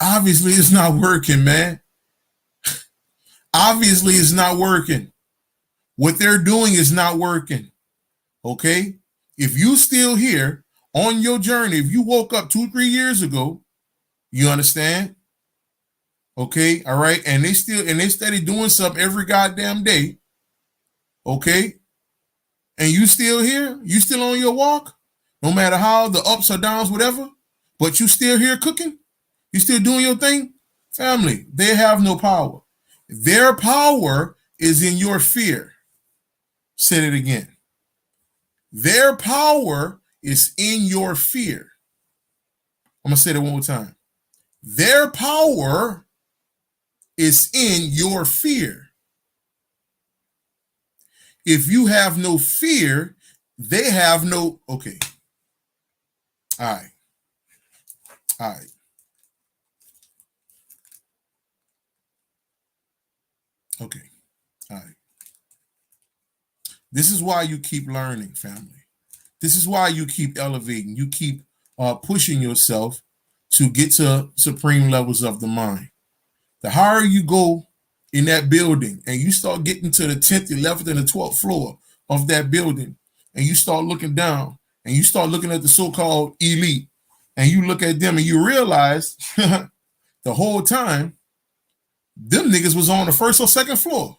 [SPEAKER 1] obviously it's not working, man. Obviously it's not working. What they're doing is not working. Okay? If you still here on your journey, if you woke up 2-3 years ago, you understand? Okay, all right, and they steady doing something every goddamn day. Okay, and you still here, you still on your walk, no matter how the ups or downs, whatever, but you still here cooking, you still doing your thing. Family, they have no power. Their power is in your fear. Say it again. Their power is in your fear. I'm gonna say that one more time. Their power is in your fear. If you have no fear, they have no. Okay. All right. All right. Okay. All right. This is why you keep learning, family. This is why you keep elevating. You keep pushing yourself to get to supreme levels of the mind. The higher you go in that building and you start getting to the 10th, 11th, and the 12th floor of that building, and you start looking down and you start looking at the so-called elite, and you look at them and you realize the whole time them niggas was on the first or second floor.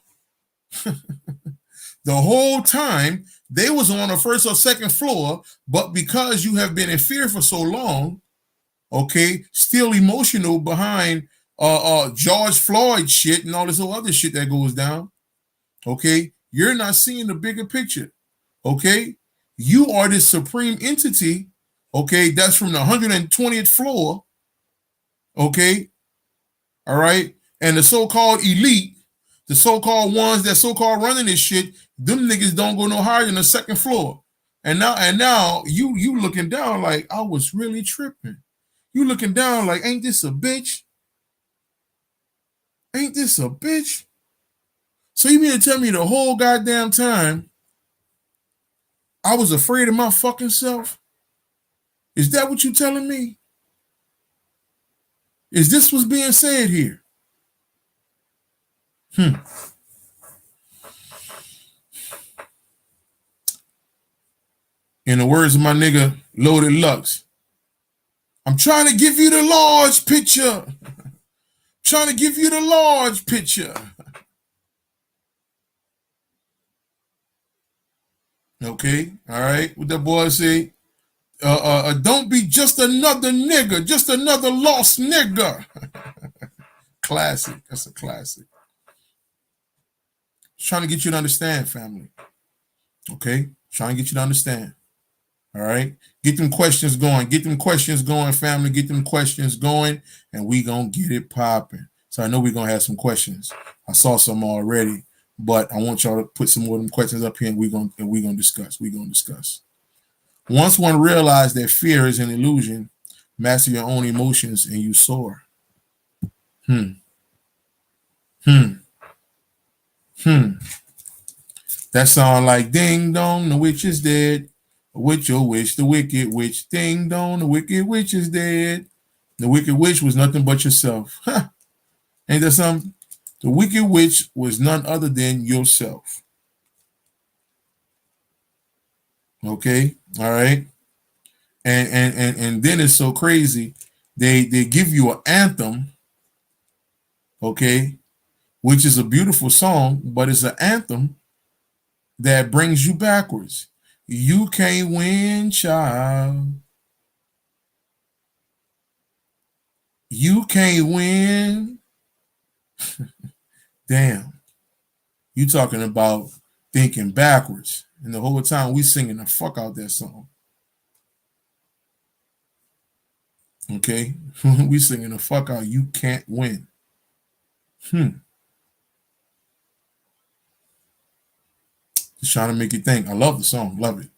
[SPEAKER 1] The whole time they was on the first or second floor, but because you have been in fear for so long, okay, still emotional behind George Floyd shit and all this other shit that goes down, okay, you're not seeing the bigger picture, okay? You are this supreme entity, okay, that's from the 120th floor, okay, all right, And the so-called elite, the so-called ones that so-called running this shit, them niggas don't go no higher than the second floor. And now you looking down like I was really tripping. You looking down like, ain't this a bitch? Ain't this a bitch? So you mean to tell me the whole goddamn time I was afraid of my fucking self? Is that what you telling me? Is this what's being said here? In the words of my nigga Loaded Lux, I'm trying to give you the large picture. Trying to give you the large picture. Okay, all right. What that boy say? Don't be just another nigga, just another lost nigga. Classic. That's a classic. Trying to get you to understand, family. Okay, trying to get you to understand. All right, get them questions going. Get them questions going, family. Get them questions going, and we gonna get it popping. So I know we're gonna have some questions. I saw some already, but I want y'all to put some more of them questions up here, and we're gonna discuss. We're gonna discuss. Once one realizes that fear is an illusion, master your own emotions, and you soar. Hmm. That sound like ding dong, the witch is dead. Witch, your witch, the wicked witch. Ding dong, the wicked witch is dead. The wicked witch was nothing but yourself. Huh. Ain't that something? The wicked witch was none other than yourself. Okay, all right. And then it's so crazy. They give you an anthem, okay, which is a beautiful song, but it's an anthem that brings you backwards. You can't win, child. You can't win. Damn. You talking about thinking backwards. And the whole time we singing the fuck out that song. Okay? We singing the fuck out. You can't win. Just trying to make you think. I love the song. Love it.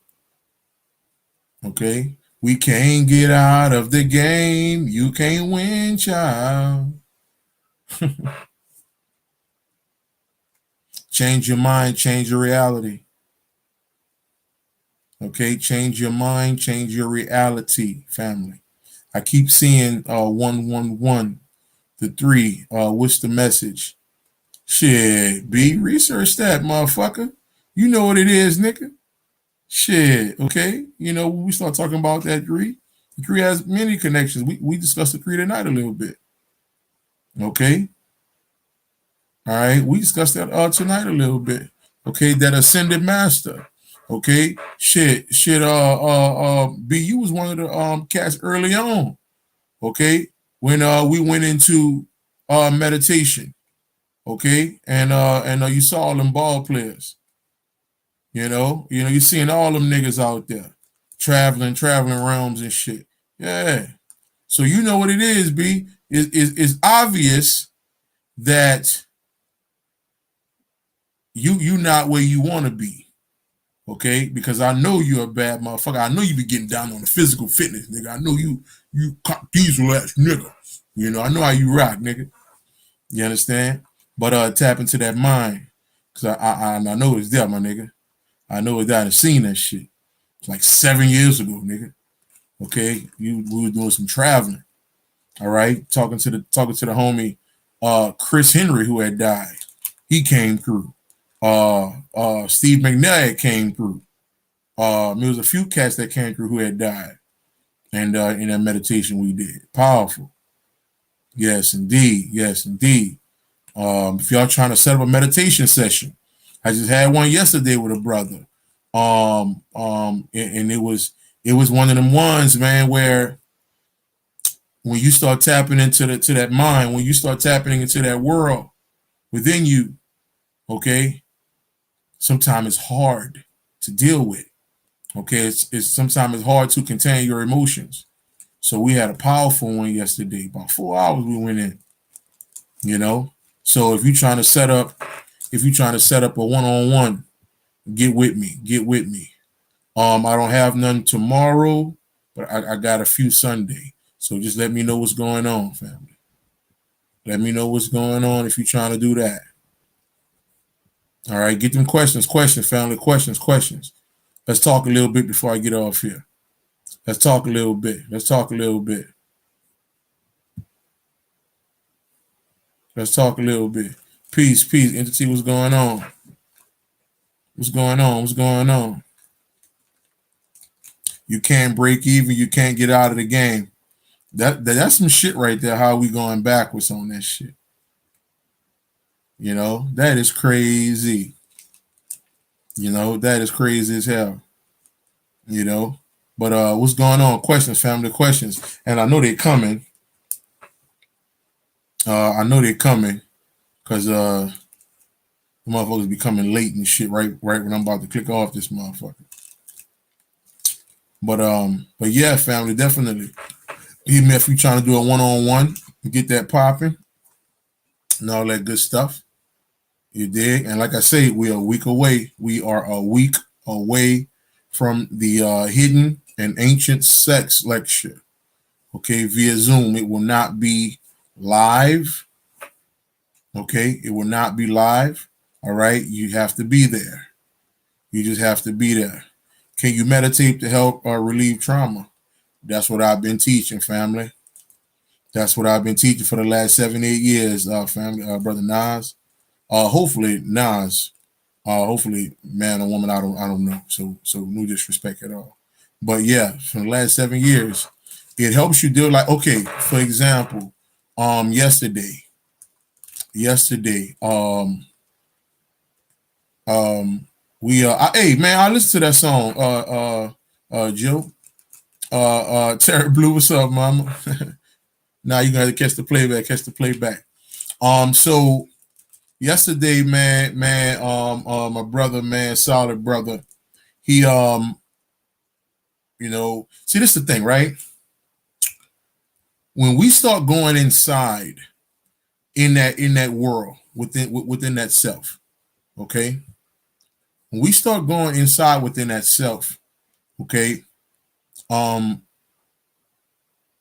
[SPEAKER 1] Okay? We can't get out of the game. You can't win, child. Change your mind, change your reality. Okay? Change your mind, change your reality, family. I keep seeing 111, the 3. What's the message? Shit, B, research that, motherfucker. You know what it is, nigga. Shit, okay. You know, we start talking about that 3. The 3 has many connections. We discussed the 3 tonight a little bit. Okay. All right. We discussed that tonight a little bit. Okay, that ascended master. Okay. Shit. B, you was one of the cats early on. Okay. When we went into meditation. Okay, and you saw all them ball players. You seeing all them niggas out there traveling realms and shit. Yeah. So you know what it is, B. It's obvious that you not where you want to be. Okay, because I know you're a bad motherfucker. I know you be getting down on the physical fitness, nigga. I know you cock diesel ass nigga. I know how you rock, nigga. You understand? But tap into that mind. Cause I know it's there, my nigga. I know it's there. I've seen that shit. It's like 7 years ago, nigga. Okay. We were doing some traveling. All right. Talking to the homie Chris Henry, who had died. He came through. Steve McNair came through. There was a few cats that came through who had died. And in that meditation we did. Powerful. Yes, indeed. Yes, indeed. If y'all trying to set up a meditation session, I just had one yesterday with a brother. And it was one of them ones, man, where when you start tapping into that mind, when you start tapping into that world within you, okay, sometimes it's hard to deal with. Okay, it's sometimes it's hard to contain your emotions. So we had a powerful one yesterday. About 4 hours we went in. You know, so if you're trying to set up, a one-on-one, get with me. Get with me. I don't have none tomorrow, but I got a few Sunday. So just let me know what's going on, family. Let me know what's going on if you're trying to do that. All right, get them questions, family, questions. Let's talk a little bit before I get off here. Let's talk a little bit. Let's talk a little bit. Let's talk a little bit. Peace, peace. Entity, what's going on? What's going on? What's going on? You can't break even. You can't get out of the game. That's some shit right there. How we going backwards on that shit? You know, that is crazy. You know, that is crazy as hell. You know, but what's going on? Questions, family, questions, and I know they're coming. I know they're coming because the motherfuckers be coming late and shit. Right when I'm about to click off this motherfucker. But yeah, family, definitely. Even if you're trying to do a one-on-one, get that popping and all that good stuff. You dig? And like I say, we are a week away. We are a week away from the hidden and ancient sex lecture. Okay, via Zoom. It will not be live. Okay, it will not be live. All right, you have to be there. You just have to be there. Can you meditate to help relieve trauma? That's what I've been teaching, family. That's what I've been teaching for the last 7-8 years, family, brother Nas. Hopefully Nas. Hopefully, man or woman, I don't know. So no disrespect at all. But yeah, for the last 7 years, it helps you deal like, okay, for example, yesterday, we hey man, I listened to that song, Joe. Terry Blue, what's up, mama? Now you gotta catch the playback. So yesterday, man, my brother, man, solid brother, he you know, see, this is the thing, right? When we start going inside in that world, within that self, okay? When we start going inside within that self, okay,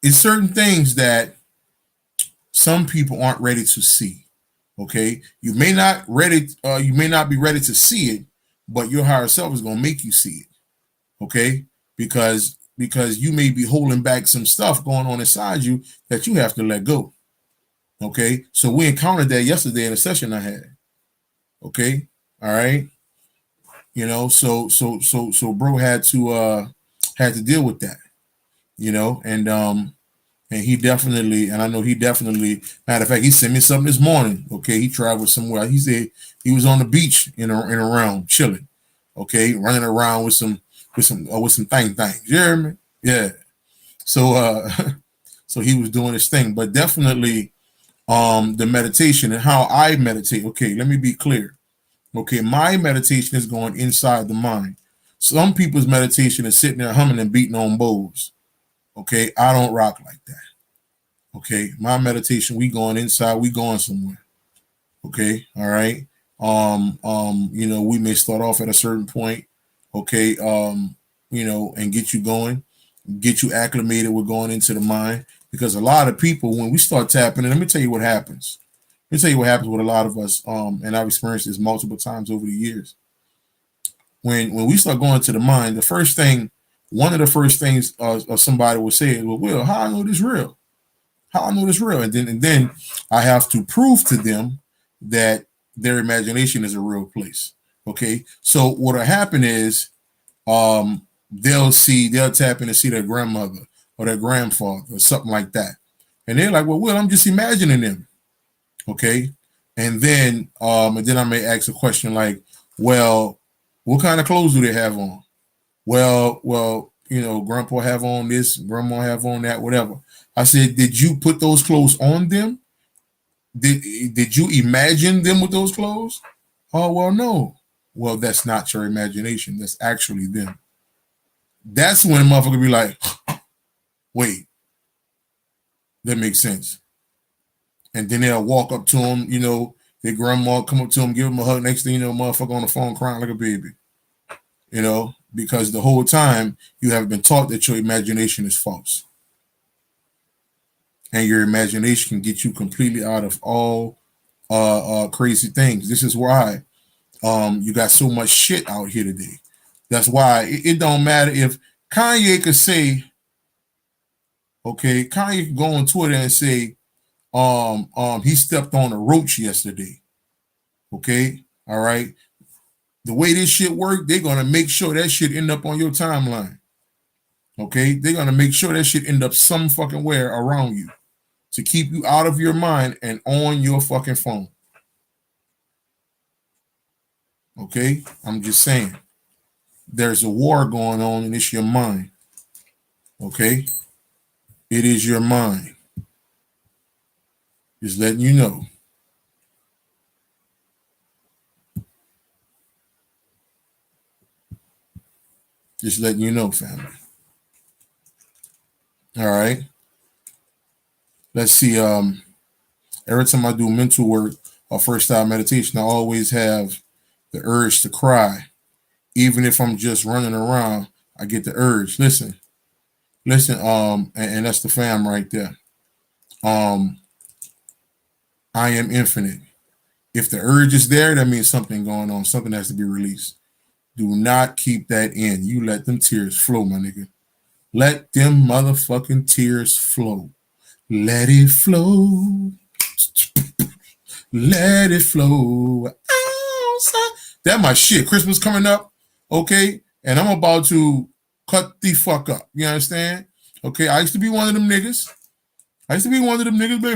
[SPEAKER 1] it's certain things that some people aren't ready to see. Okay, you may not be ready to see it, but your higher self is gonna make you see it. Okay, because you may be holding back some stuff going on inside you that you have to let go. Okay, so we encountered that yesterday in a session I had. Okay, all right, you know, so bro had to deal with that, you know, and he definitely, and I know he definitely, matter of fact, he sent me something this morning. Okay, he traveled somewhere. He said he was on the beach in around chilling. Okay, running around with some things. You hear me? Yeah. So so he was doing his thing, but definitely the meditation and how I meditate. Okay, let me be clear. Okay, my meditation is going inside the mind. Some people's meditation is sitting there humming and beating on bowls. Okay, I don't rock like that. Okay, my meditation, we going inside, we going somewhere. Okay, all right. You know, we may start off at a certain point, okay, you know, and get you going, get you acclimated with going into the mind. Because a lot of people, when we start tapping, and let me tell you what happens. Let me tell you what happens with a lot of us, and I've experienced this multiple times over the years. When we start going to the mind, one of the first things somebody will say is, well, Will, how I know this real? How I know this real? And then I have to prove to them that their imagination is a real place. Okay. So what'll happen is they'll tap in and see their grandmother or their grandfather or something like that. And they're like, well, I'm just imagining them. Okay. And then I may ask a question like, well, what kind of clothes do they have on? Well, you know, grandpa have on this, grandma have on that, whatever. I said, did you put those clothes on them? Did you imagine them with those clothes? Oh, well, no. Well, that's not your imagination. That's actually them. That's when a motherfucker be like, wait, that makes sense. And then they'll walk up to them, you know, their grandma come up to them, give them a hug. Next thing you know, motherfucker on the phone crying like a baby. You know, because the whole time you have been taught that your imagination is false. And your imagination can get you completely out of all crazy things. This is why you got so much shit out here today. That's why it don't matter if Kanye could say, okay, Kanye can go on Twitter and say, he stepped on a roach yesterday. Okay, all right. The way this shit work, they're gonna make sure that shit end up on your timeline. Okay, they're gonna make sure that shit end up some fucking where around you to keep you out of your mind and on your fucking phone. Okay, I'm just saying. There's a war going on, and it's your mind. Okay, it is your mind. Just letting you know. Just letting you know, family. All right. Let's see. Every time I do mental work or first time meditation, I always have the urge to cry. Even if I'm just running around, I get the urge. Listen. And that's the fam right there. I am infinite. If the urge is there, that means something going on. Something has to be released. Do not keep that in. You let them tears flow, my nigga. Let them motherfucking tears flow. Let it flow. Let it flow. That my shit. Christmas coming up, okay? And I'm about to cut the fuck up. You understand? Okay, I used to be one of them niggas. Man,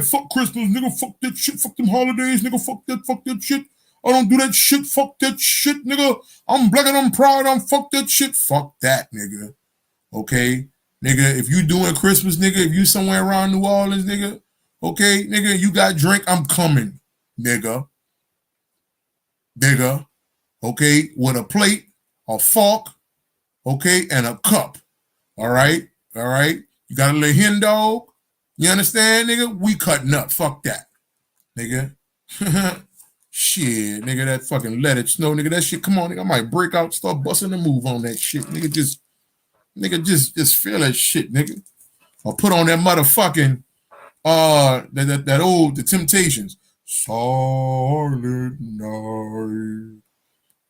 [SPEAKER 1] fuck Christmas, nigga, fuck that shit, fuck them holidays, nigga, fuck that shit. I don't do that shit, fuck that shit, nigga. I'm black and I'm proud, I'm fuck that shit. Fuck that, nigga. Okay? Nigga, if you doing Christmas, nigga, if you somewhere around New Orleans, nigga, okay, nigga, you got drink, I'm coming, nigga. Okay, with a plate, a fork, okay, and a cup. All right? You got a little hen dog. You understand, nigga? We cutting up. Fuck that, nigga. Shit, nigga, that fucking let it snow, nigga. That shit, come on, nigga. I might break out, start busting the move on that shit, nigga. Just feel that shit, nigga. Or put on that motherfucking that old The Temptations. Silent night,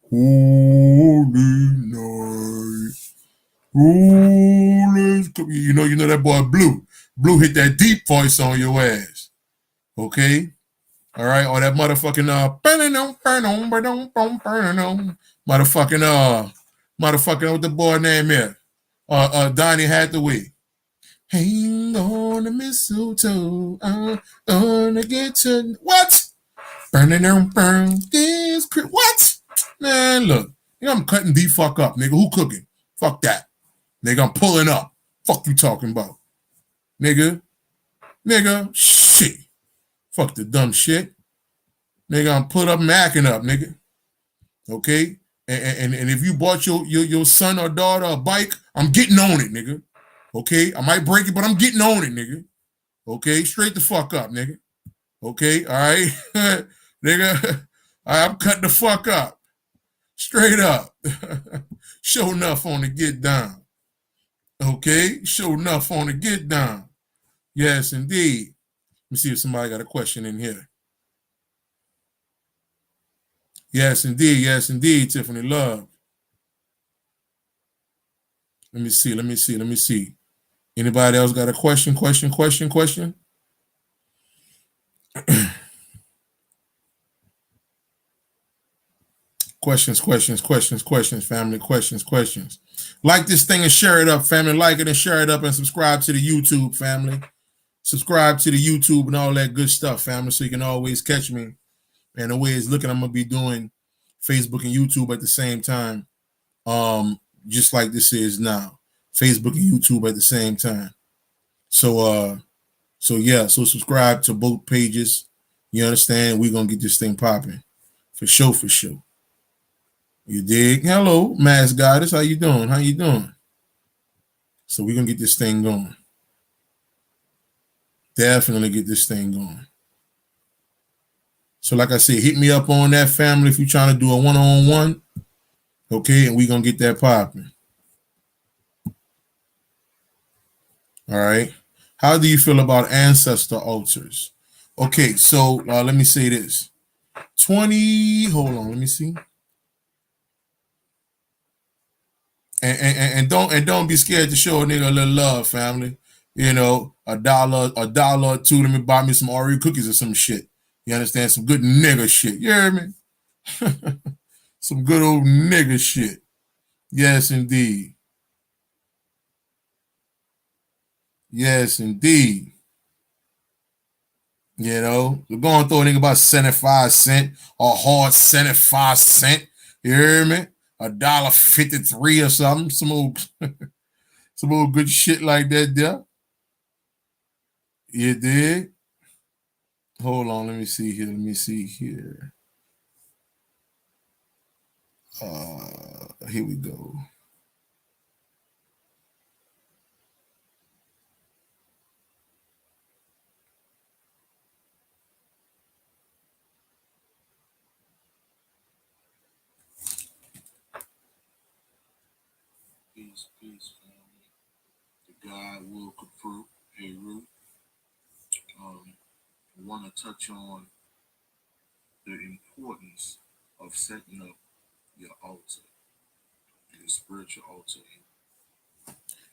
[SPEAKER 1] holy night. You know that boy Blue. Blue hit that deep voice on your ass. Okay? All right, or that motherfucking motherfucking what the boy name is? Donnie Hathaway. Hang on the mistletoe. I'm gonna get to what? Burn this what? Man, look, I'm cutting the fuck up, nigga. Who cooking? Fuck that. Nigga, I'm pulling up. Fuck you talking about. Nigga, shit. Fuck the dumb shit. Nigga, I'm put up and acting up, nigga. Okay? And if you bought your son or daughter a bike, I'm getting on it, nigga. Okay? I might break it, but I'm getting on it, nigga. Okay? Straight the fuck up, nigga. Okay? All right? Nigga, I'm cutting the fuck up. Straight up. Show enough on the get down. Okay? Show enough on the get down. Yes, indeed. Let me see if somebody got a question in here. Yes, indeed, Tiffany Love. Let me see. Anybody else got a question? Questions, family. Questions. Like this thing and share it up, family. Like it and share it up and subscribe to the YouTube, family. Subscribe to the YouTube and all that good stuff, family, so you can always catch me. And the way it's looking, I'm going to be doing Facebook and YouTube at the same time, just like this is now. Facebook and YouTube at the same time. So subscribe to both pages. You understand? We're going to get this thing popping. For sure. You dig? Hello, Mass Goddess. How you doing? So we're going to get this thing going. Definitely get this thing going. So like I said, hit me up on that, family, if you're trying to do a one-on-one. Okay, and we're going to get that popping. All right. How do you feel about ancestor altars? Okay, so let me say this. Hold on, let me see. And don't be scared to show a nigga a little love, family. You know, $1 or two. Let me buy me some Oreo cookies or some shit. You understand? Some good nigga shit. You hear me? Some good old nigga shit. Yes, indeed. Yes, indeed. You know, we're going to throw a nigga about 75 cents, a hard 75 cent. You hear me? $1.53 or something. Some old good shit like that there. You did? Hold on, let me see here. Let me see here. Here we go. Peace, family. The guy will Copprue. Hey, Root. I want to touch on the importance of setting up your altar, your spiritual altar.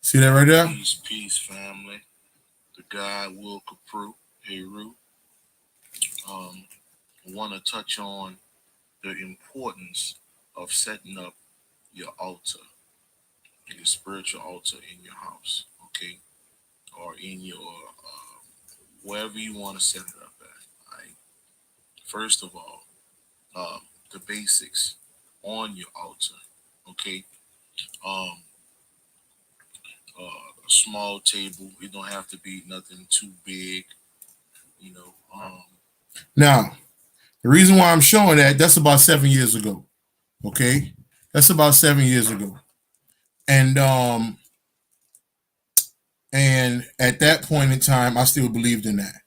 [SPEAKER 1] See that right there? Peace, family. The guy will Copprue. Hey, Root. I want to touch on the importance of setting up your altar, your spiritual altar in your house, okay, or in your wherever you want to set it up at. Right? First of all, the basics on your altar, okay. A small table. It don't have to be nothing too big, you know. Now, the reason why I'm showing that's about 7 years ago. Okay, that's about 7 years ago, and at that point in time, I still believed in that.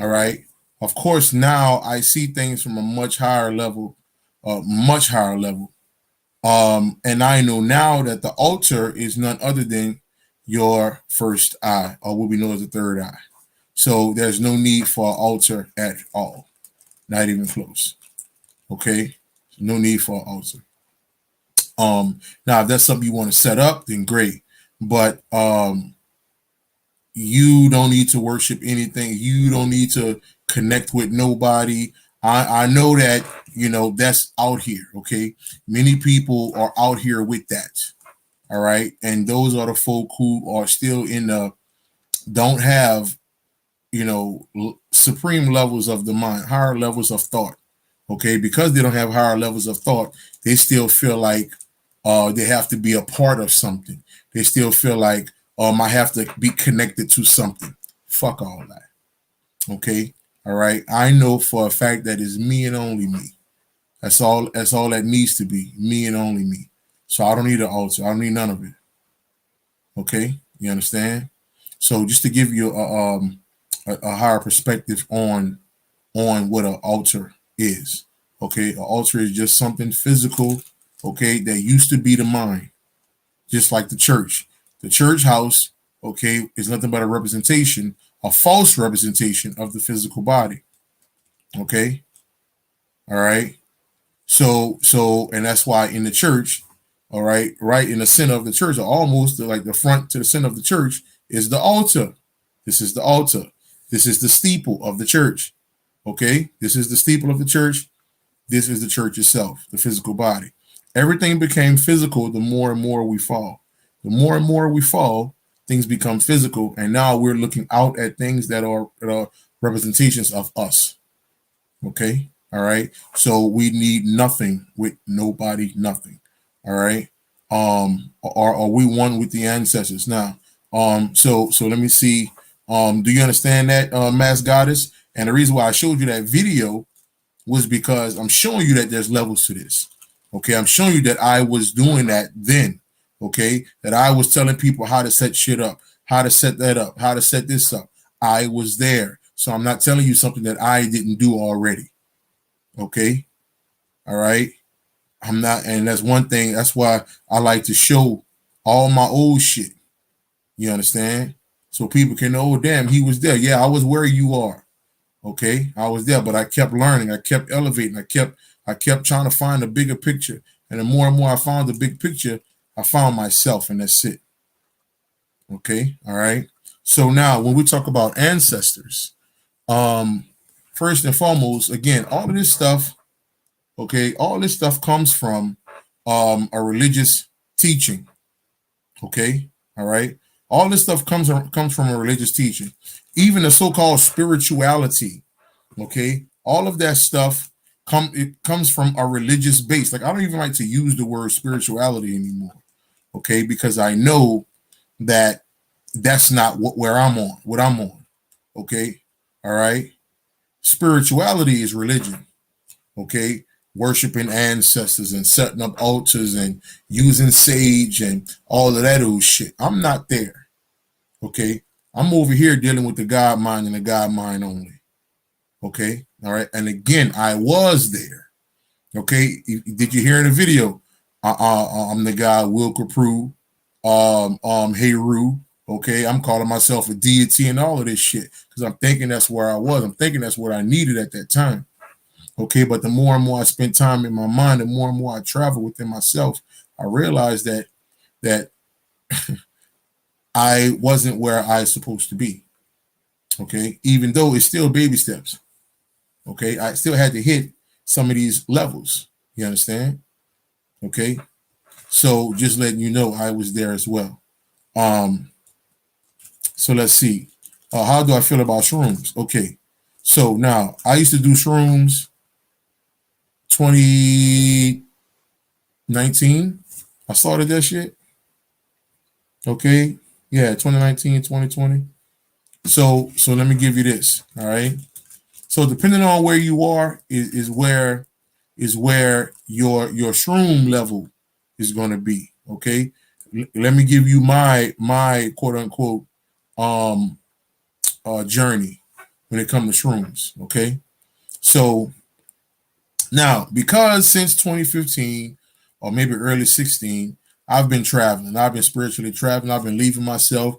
[SPEAKER 1] All right. Of course, now I see things from a much higher level, much higher level. And I know now that the altar is none other than your first eye, or what we know as the third eye. So there's no need for an altar at all, not even close. Okay, no need for an altar. Now if that's something you want to set up, then great. But you don't need to worship anything. You don't need to connect with nobody. I know that, you know, that's out here. Okay. Many people are out here with that. All right. And those are the folk who are still don't have, you know, supreme levels of the mind, higher levels of thought. Okay. Because they don't have higher levels of thought, they still feel like they have to be a part of something. They still feel like, I have to be connected to something. Fuck all that. Okay. All right. I know for a fact that it's me and only me. That's all that needs to be. Me and only me. So I don't need an altar. I don't need none of it. Okay. You understand? So just to give you a higher perspective on what an altar is. Okay. An altar is just something physical, okay, that used to be the mind. Just like the church. The church house, okay, is nothing but a representation, a false representation of the physical body. Okay. All right. So, and that's why in the church, all right, right in the center of the church, almost like the front to the center of the church, is the altar. This is the altar. This is the steeple of the church. Okay. This is the steeple of the church. This is the church itself, the physical body. Everything became physical the more and more we fall. The more and more we fall, things become physical. And now we're looking out at things that are representations of us. Okay. All right. So we need nothing with nobody, nothing. All right. Are we one with the ancestors now? So let me see. Do you understand that, Mass Goddess? And the reason why I showed you that video was because I'm showing you that there's levels to this. Okay, I'm showing you that I was doing that then. Okay, that I was telling people how to set shit up, how to set that up, how to set this up. I was there. So I'm not telling you something that I didn't do already. Okay. All right. I'm not, and that's one thing. That's why I like to show all my old shit. You understand? So people can know, oh, damn, he was there. Yeah, I was where you are. Okay. I was there, but I kept learning. I kept elevating. I kept trying to find a bigger picture. And the more and more I found the big picture, I found myself, and that's it. Okay. All right. So now when we talk about ancestors, um, first and foremost, again, all of this stuff, okay, all this stuff comes from a religious teaching. Okay. All right. All this stuff comes from a religious teaching. Even the so-called spirituality, okay, all of that stuff it comes from a religious base. Like, I don't even like to use the word spirituality anymore. Okay, because I know that that's not what I'm on. Okay. All right. Spirituality is religion. Okay. Worshiping ancestors and setting up altars and using sage and all of that old shit. I'm not there. Okay. I'm over here dealing with the God mind and the God mind only. Okay. All right. And again, I was there. Okay. Did you hear in the video? I'm the guy, Will Copprue, Heru. Okay. I'm calling myself a deity and all of this shit because I'm thinking that's where I was. I'm thinking that's what I needed at that time. Okay. But the more and more I spent time in my mind, the more and more I travel within myself, I realized that I wasn't where I was supposed to be. Okay. Even though it's still baby steps. Okay. I still had to hit some of these levels. You understand? Okay. So just letting you know, I was there as well. So let's see. How do I feel about shrooms? Okay. So now I used to do shrooms 2019. I started that shit. Okay. Yeah, 2019, 2020. So let me give you this. All right. So depending on where you are is where your shroom level is going to be. Okay. Let me give you my quote unquote journey when it comes to shrooms. Okay. So now, because since 2015 or maybe early 16, I've been traveling. I've been spiritually traveling. I've been leaving myself,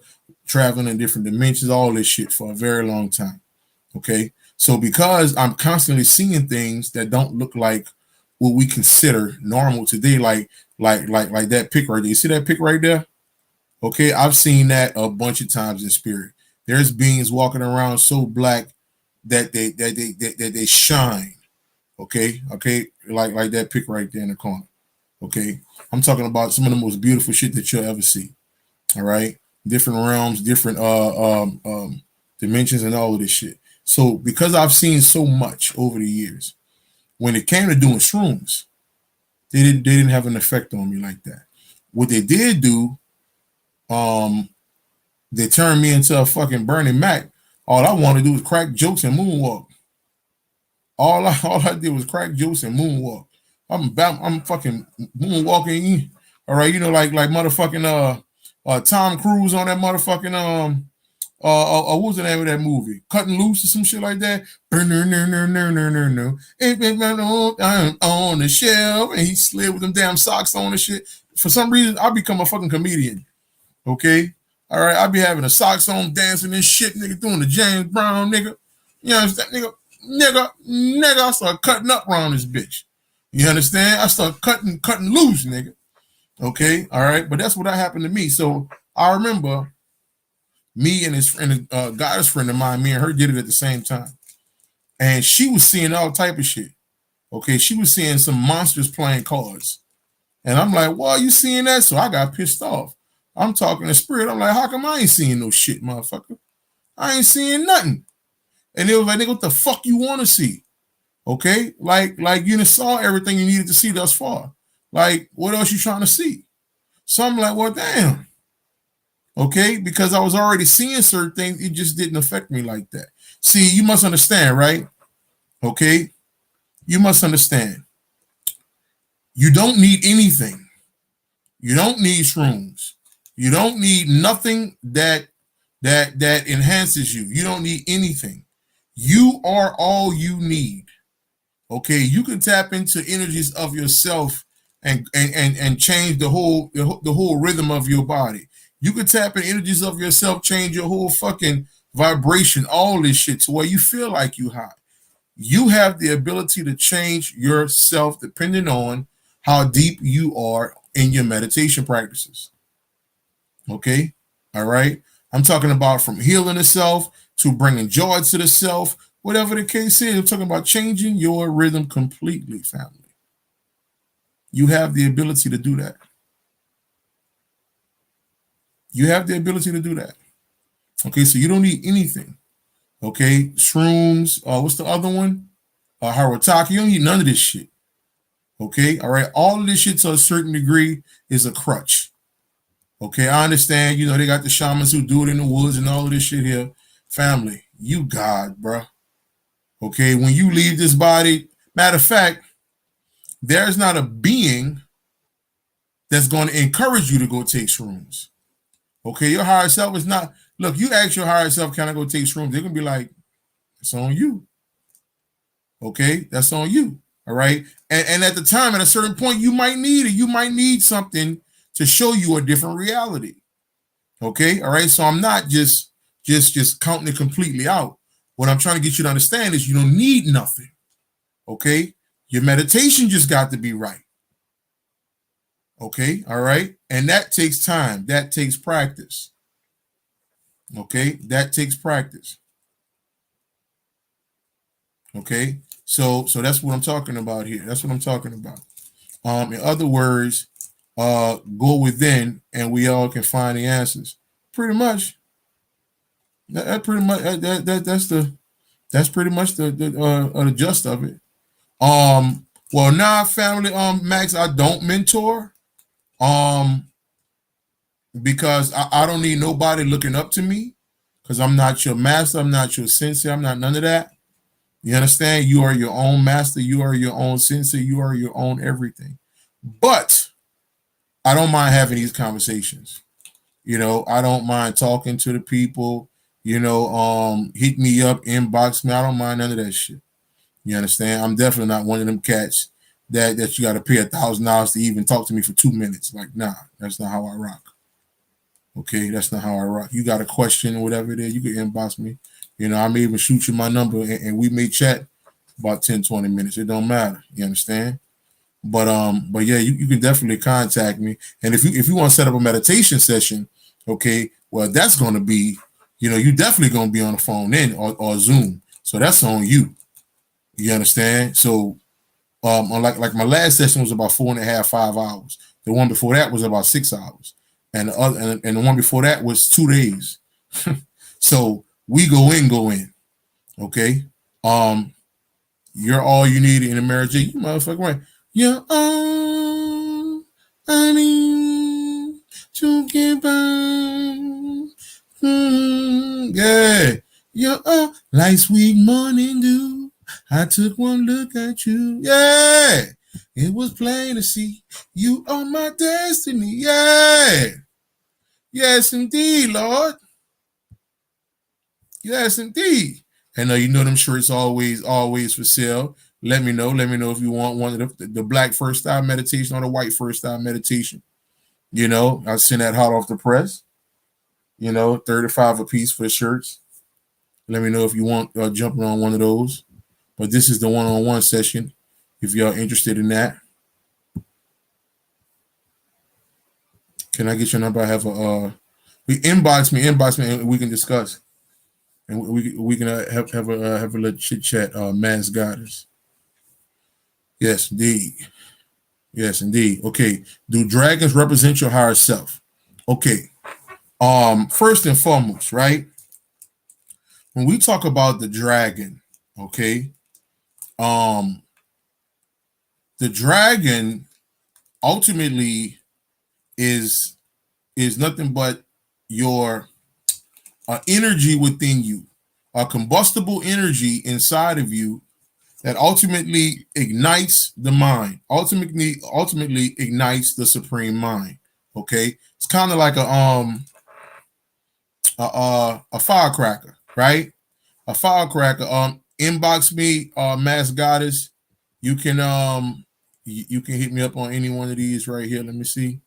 [SPEAKER 1] traveling in different dimensions, all this shit for a very long time. Okay. So because I'm constantly seeing things that don't look like what we consider normal today, like that pic right there. You see that pic right there? Okay. I've seen that a bunch of times in spirit. There's beings walking around so black that they shine. Okay. Okay. Like that pic right there in the corner. Okay. I'm talking about some of the most beautiful shit that you'll ever see. All right. Different realms, different dimensions, and all of this shit. So because I've seen so much over the years, when it came to doing shrooms, they didn't have an effect on me like that. What they did do, they turned me into a fucking Bernie Mac. All I want to do is crack jokes and moonwalk. All I did was crack jokes and moonwalk. I'm fucking moonwalking. All right, you know, like motherfucking Tom Cruise on that motherfucking what was the name of that movie? Cutting Loose or some shit like that. I'm on the shelf, and he slid with them damn socks on and shit. For some reason, I become a fucking comedian. Okay, all right, I be having the socks on, dancing and shit, nigga, doing the James Brown, nigga. You understand, nigga? I start cutting up around this bitch. You understand? I start cutting loose, nigga. Okay, all right, but that's what happened to me. So I remember me and his friend, goddess friend of mine, me and her did it at the same time, and she was seeing all type of shit. Okay, she was seeing some monsters playing cards, and I'm like, "Well, you seeing that?" So I got pissed off. I'm talking to spirit. I'm like, "How come I ain't seeing no shit, motherfucker? I ain't seeing nothing." And it was like, "Nigga, what the fuck you want to see?" Okay, like you done saw everything you needed to see thus far. Like, what else you trying to see? So I'm like, well, damn. Okay, because I was already seeing certain things, it just didn't affect me like that. See, you must understand, right? Okay, you must understand. You don't need anything. You don't need shrooms. You don't need nothing that enhances you. You don't need anything. You are all you need. Okay, you can tap into energies of yourself and change the whole rhythm of your body. You can tap in energies of yourself, change your whole fucking vibration, all this shit to where you feel like you high. You have the ability to change yourself depending on how deep you are in your meditation practices. Okay, all right. I'm talking about from healing the self to bringing joy to the self, whatever the case is. I'm talking about changing your rhythm completely, family. You have the ability to do that. You have the ability to do that. Okay, so you don't need anything. Okay, shrooms. What's the other one? Harataki. You don't need none of this shit. Okay, all right. All of this shit to a certain degree is a crutch. Okay, I understand. You know they got the shamans who do it in the woods and all of this shit here. Family, you God, bruh. Okay, when you leave this body, matter of fact, there's not a being that's going to encourage you to go take shrooms. Okay, your higher self is not. Look, you ask your higher self, can I go take shrooms? They're gonna be like, it's on you. Okay, that's on you. All right, and at the time, at a certain point, you might need it. You might need something to show you a different reality. Okay, all right. So I'm not just counting it completely out. What I'm trying to get you to understand is you don't need nothing. Okay, your meditation just got to be right. Okay, all right, and that takes time. That takes practice. Okay, that takes practice. Okay, so that's what I'm talking about here. That's what I'm talking about. In other words, go within, and we all can find the answers. Pretty much. That pretty much that's pretty much the gist of it. Well, now, family, Max, I don't mentor, um, because I don't need nobody looking up to me, because I'm not your master, I'm not your sensei, I'm not none of that. You understand? You are your own master, you are your own sensei, you are your own everything. But I don't mind having these conversations. I don't mind talking to the people. Hit me up, inbox me. I don't mind none of that shit. You understand? I'm definitely not one of them cats that you got to pay $1,000 to even talk to me for 2 minutes. Like, nah, that's not how I rock. Okay, that's not how I rock. You got a question or whatever it is, you can inbox me. I may even shoot you my number, and we may chat about 10, 20 minutes. It don't matter. You understand? But yeah, you can definitely contact me. And if you want to set up a meditation session, okay, well, that's going to be, you definitely going to be on the phone then, or Zoom. So that's on you. You understand? So like my last session was about 4.5, 5 hours. The one before that was about 6 hours, and the other and the one before that was 2 days. So we go in. Okay. You're all you need in a marriage. You motherfucker, right? You're all I need to get by. Yeah. You're all like sweet morning dew. I took one look at you. Yeah. It was plain to see you are my destiny. Yeah. Yes, indeed, Lord. Yes, indeed. And them shirts always for sale. Let me know. Let me know if you want one of the black first time meditation or the white first time meditation. I'll send that hot off the press. 35 a piece for shirts. Let me know if you want jumping on one of those. But this is the one-on-one session. If y'all interested in that, can I get your number? I have inbox me, and we can discuss, and we can have a little chit chat. Man's Goddess. Yes, indeed. Yes, indeed. Okay. Do dragons represent your higher self? Okay. First and foremost, right? When we talk about the dragon, okay, um, the dragon ultimately is nothing but your energy within you, a combustible energy inside of you that ultimately ignites the mind, ultimately ignites the supreme mind. Okay, it's kind of like a firecracker, right? A firecracker. Inbox me, Mass Goddess. You can you can hit me up on any one of these right here. Let me see.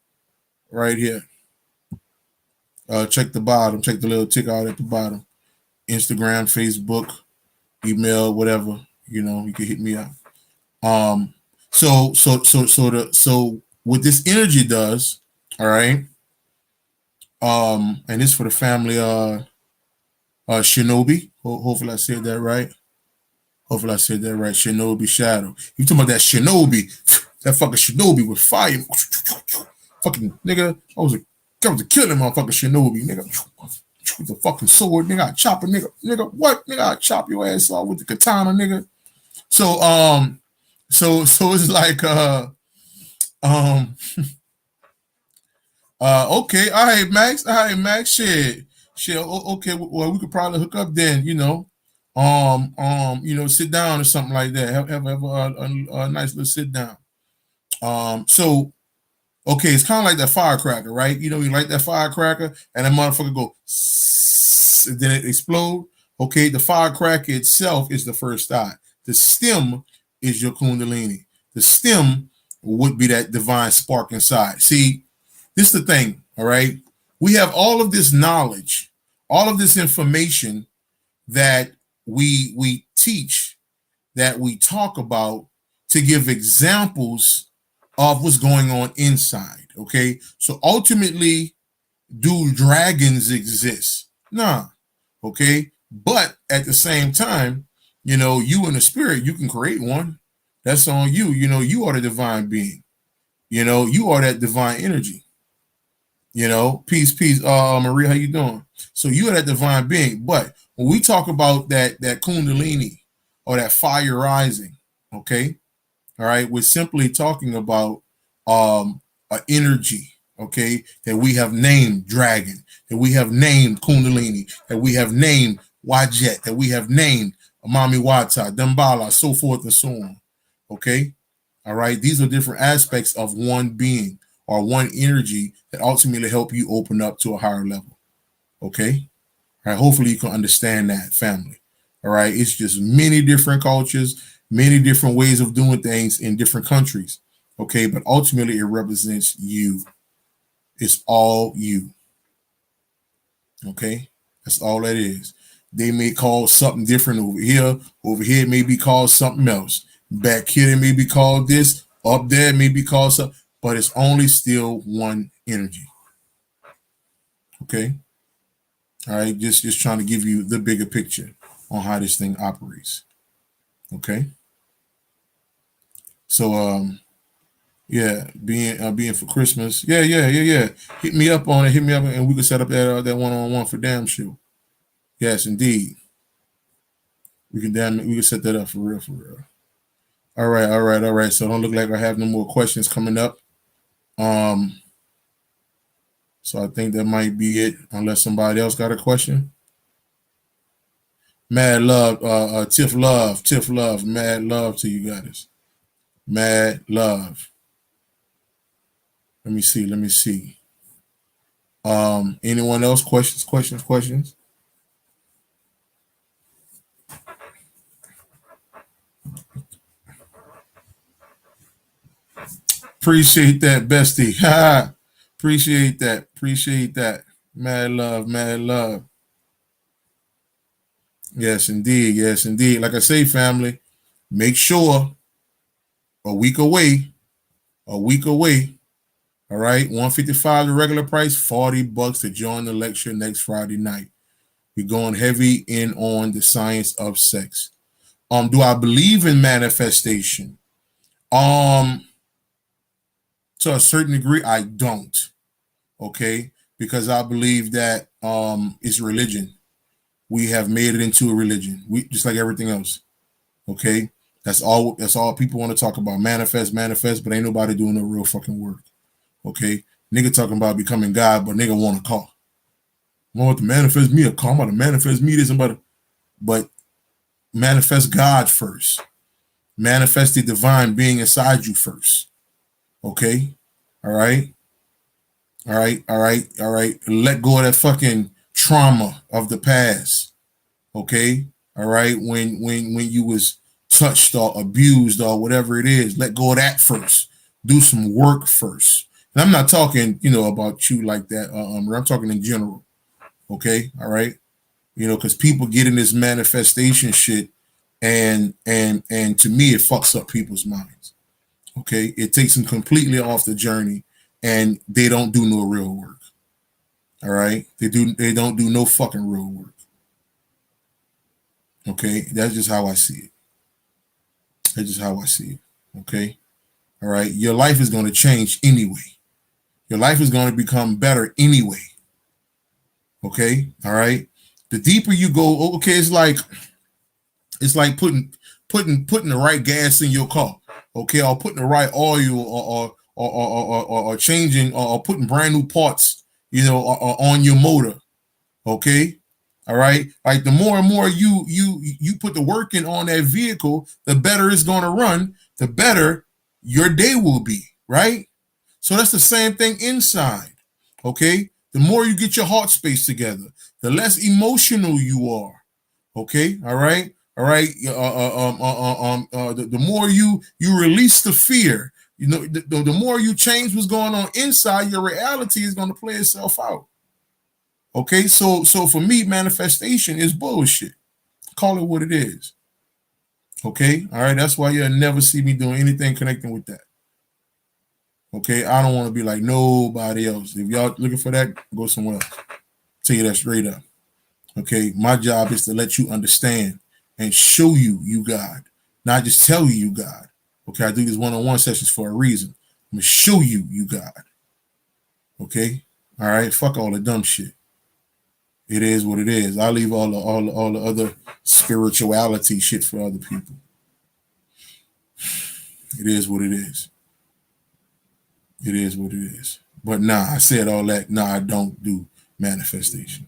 [SPEAKER 1] Right here. Check the bottom. Check the little tick out at the bottom. Instagram, Facebook, email, whatever. You know, you can hit me up. Um, so what this energy does, all right. And this for the family Shinobi. Hopefully I said that right. Hopefully I said that right. Shinobi Shadow. You talking about that Shinobi? That fucking Shinobi with fire. Fucking nigga. I was a killing motherfucking Shinobi, nigga. With the fucking sword, nigga. I chop a nigga. Nigga, what? Nigga, I chop your ass off with the katana, nigga. So so it's like um okay, all right, Max. All right, Max. Shit. Okay, well, we could probably hook up then, you know. Sit down or something like that. Have a nice little sit down. So okay, it's kind of like that firecracker, right? You know, you light that firecracker and that motherfucker go, and then it explode. Okay, the firecracker itself is the first eye. The stem is your kundalini. The stem would be that divine spark inside. See, this is the thing, all right? We have all of this knowledge, all of this information that we teach, that we talk about to give examples of what's going on inside. Okay, so ultimately, do dragons exist? Nah. Okay, but at the same time, you know, you in the spirit, you can create one. That's on you. You know, you are the divine being. You know, you are that divine energy. You know, peace, Maria, how you doing? So you are that divine being. But when we talk about that kundalini or that fire rising, okay, all right, we're simply talking about an energy, okay, that we have named dragon, that we have named kundalini, that we have named wajet, that we have named Amami Wata, Dambala, so forth and so on. Okay. All right. These are different aspects of one being or one energy that ultimately help you open up to a higher level. Okay. All right. Hopefully you can understand that, family. All right. It's just many different cultures, many different ways of doing things in different countries. Okay. But ultimately it represents you. It's all you. Okay. That's all that is. They may call something different over here. Over here, it may be called something else. Back here, it may be called this. Up there, it may be called something. But it's only still one energy. Okay. All right. Just trying to give you the bigger picture on how this thing operates. Okay. So yeah, being for Christmas. Yeah. Hit me up on it. Hit me up, and we can set up that one-on-one for damn sure. Yes, indeed. We can set that up for real, for real. All right. So don't look like I have no more questions coming up. Um, so I think that might be it, unless somebody else got a question. Mad love, Tiff love, mad love to you guys. Mad love. Let me see. Anyone else? Questions? Appreciate that, bestie. Ha! Appreciate that. Appreciate that. Mad love, mad love. Yes, indeed. Yes, indeed. Like I say, family, make sure a week away, a week away. All right, 155 the regular price, $40 to join the lecture next Friday night. We're going heavy in on the science of sex. Do I believe in manifestation? Um, to a certain degree, I don't. Okay, because I believe that it's religion. We have made it into a religion. We just like everything else. Okay, that's all. That's all people want to talk about. Manifest, but ain't nobody doing no real fucking work. Okay, nigga talking about becoming God, but nigga want a car. I want to manifest me a car. I'm about to manifest me this and but manifest God first. Manifest the divine being inside you first. Okay, all right. All right. Let go of that fucking trauma of the past. Okay, all right. When you was touched or abused or whatever it is, let go of that first. Do some work first. And I'm not talking, about you like that. I'm talking in general. Okay, all right. Because people get in this manifestation shit, and to me, it fucks up people's minds. Okay, it takes them completely off the journey, and they don't do no real work. All right, they don't do no fucking real work. Okay, that's just how I see it. That's just how I see it. Okay, all right. Your life is going to change anyway. Your life is going to become better anyway. Okay, all right. The deeper you go, okay, it's like putting the right gas in your car. Okay, or putting the right oil, or changing, or putting brand new parts, on your motor. Okay, all right. Like the more and more you put the work in on that vehicle, the better it's going to run. The better your day will be. Right. So that's the same thing inside. Okay. The more you get your heart space together, the less emotional you are. Okay. All right. All right. The more you release the fear, the more you change what's going on inside, your reality is going to play itself out. Okay. So for me, manifestation is bullshit. Call it what it is. Okay. All right. That's why you'll never see me doing anything connecting with that. Okay, I don't want to be like nobody else. If y'all looking for that, go somewhere else. Tell you that straight up. Okay, my job is to let you understand and show you God, not just tell you God. Okay, I do these one-on-one sessions for a reason. I'm gonna show you God. Okay, all right. Fuck all the dumb shit. It is what it is. I leave all the other spirituality shit for other people. It is what it is. It is what it is. But I said all that. I don't do manifestation.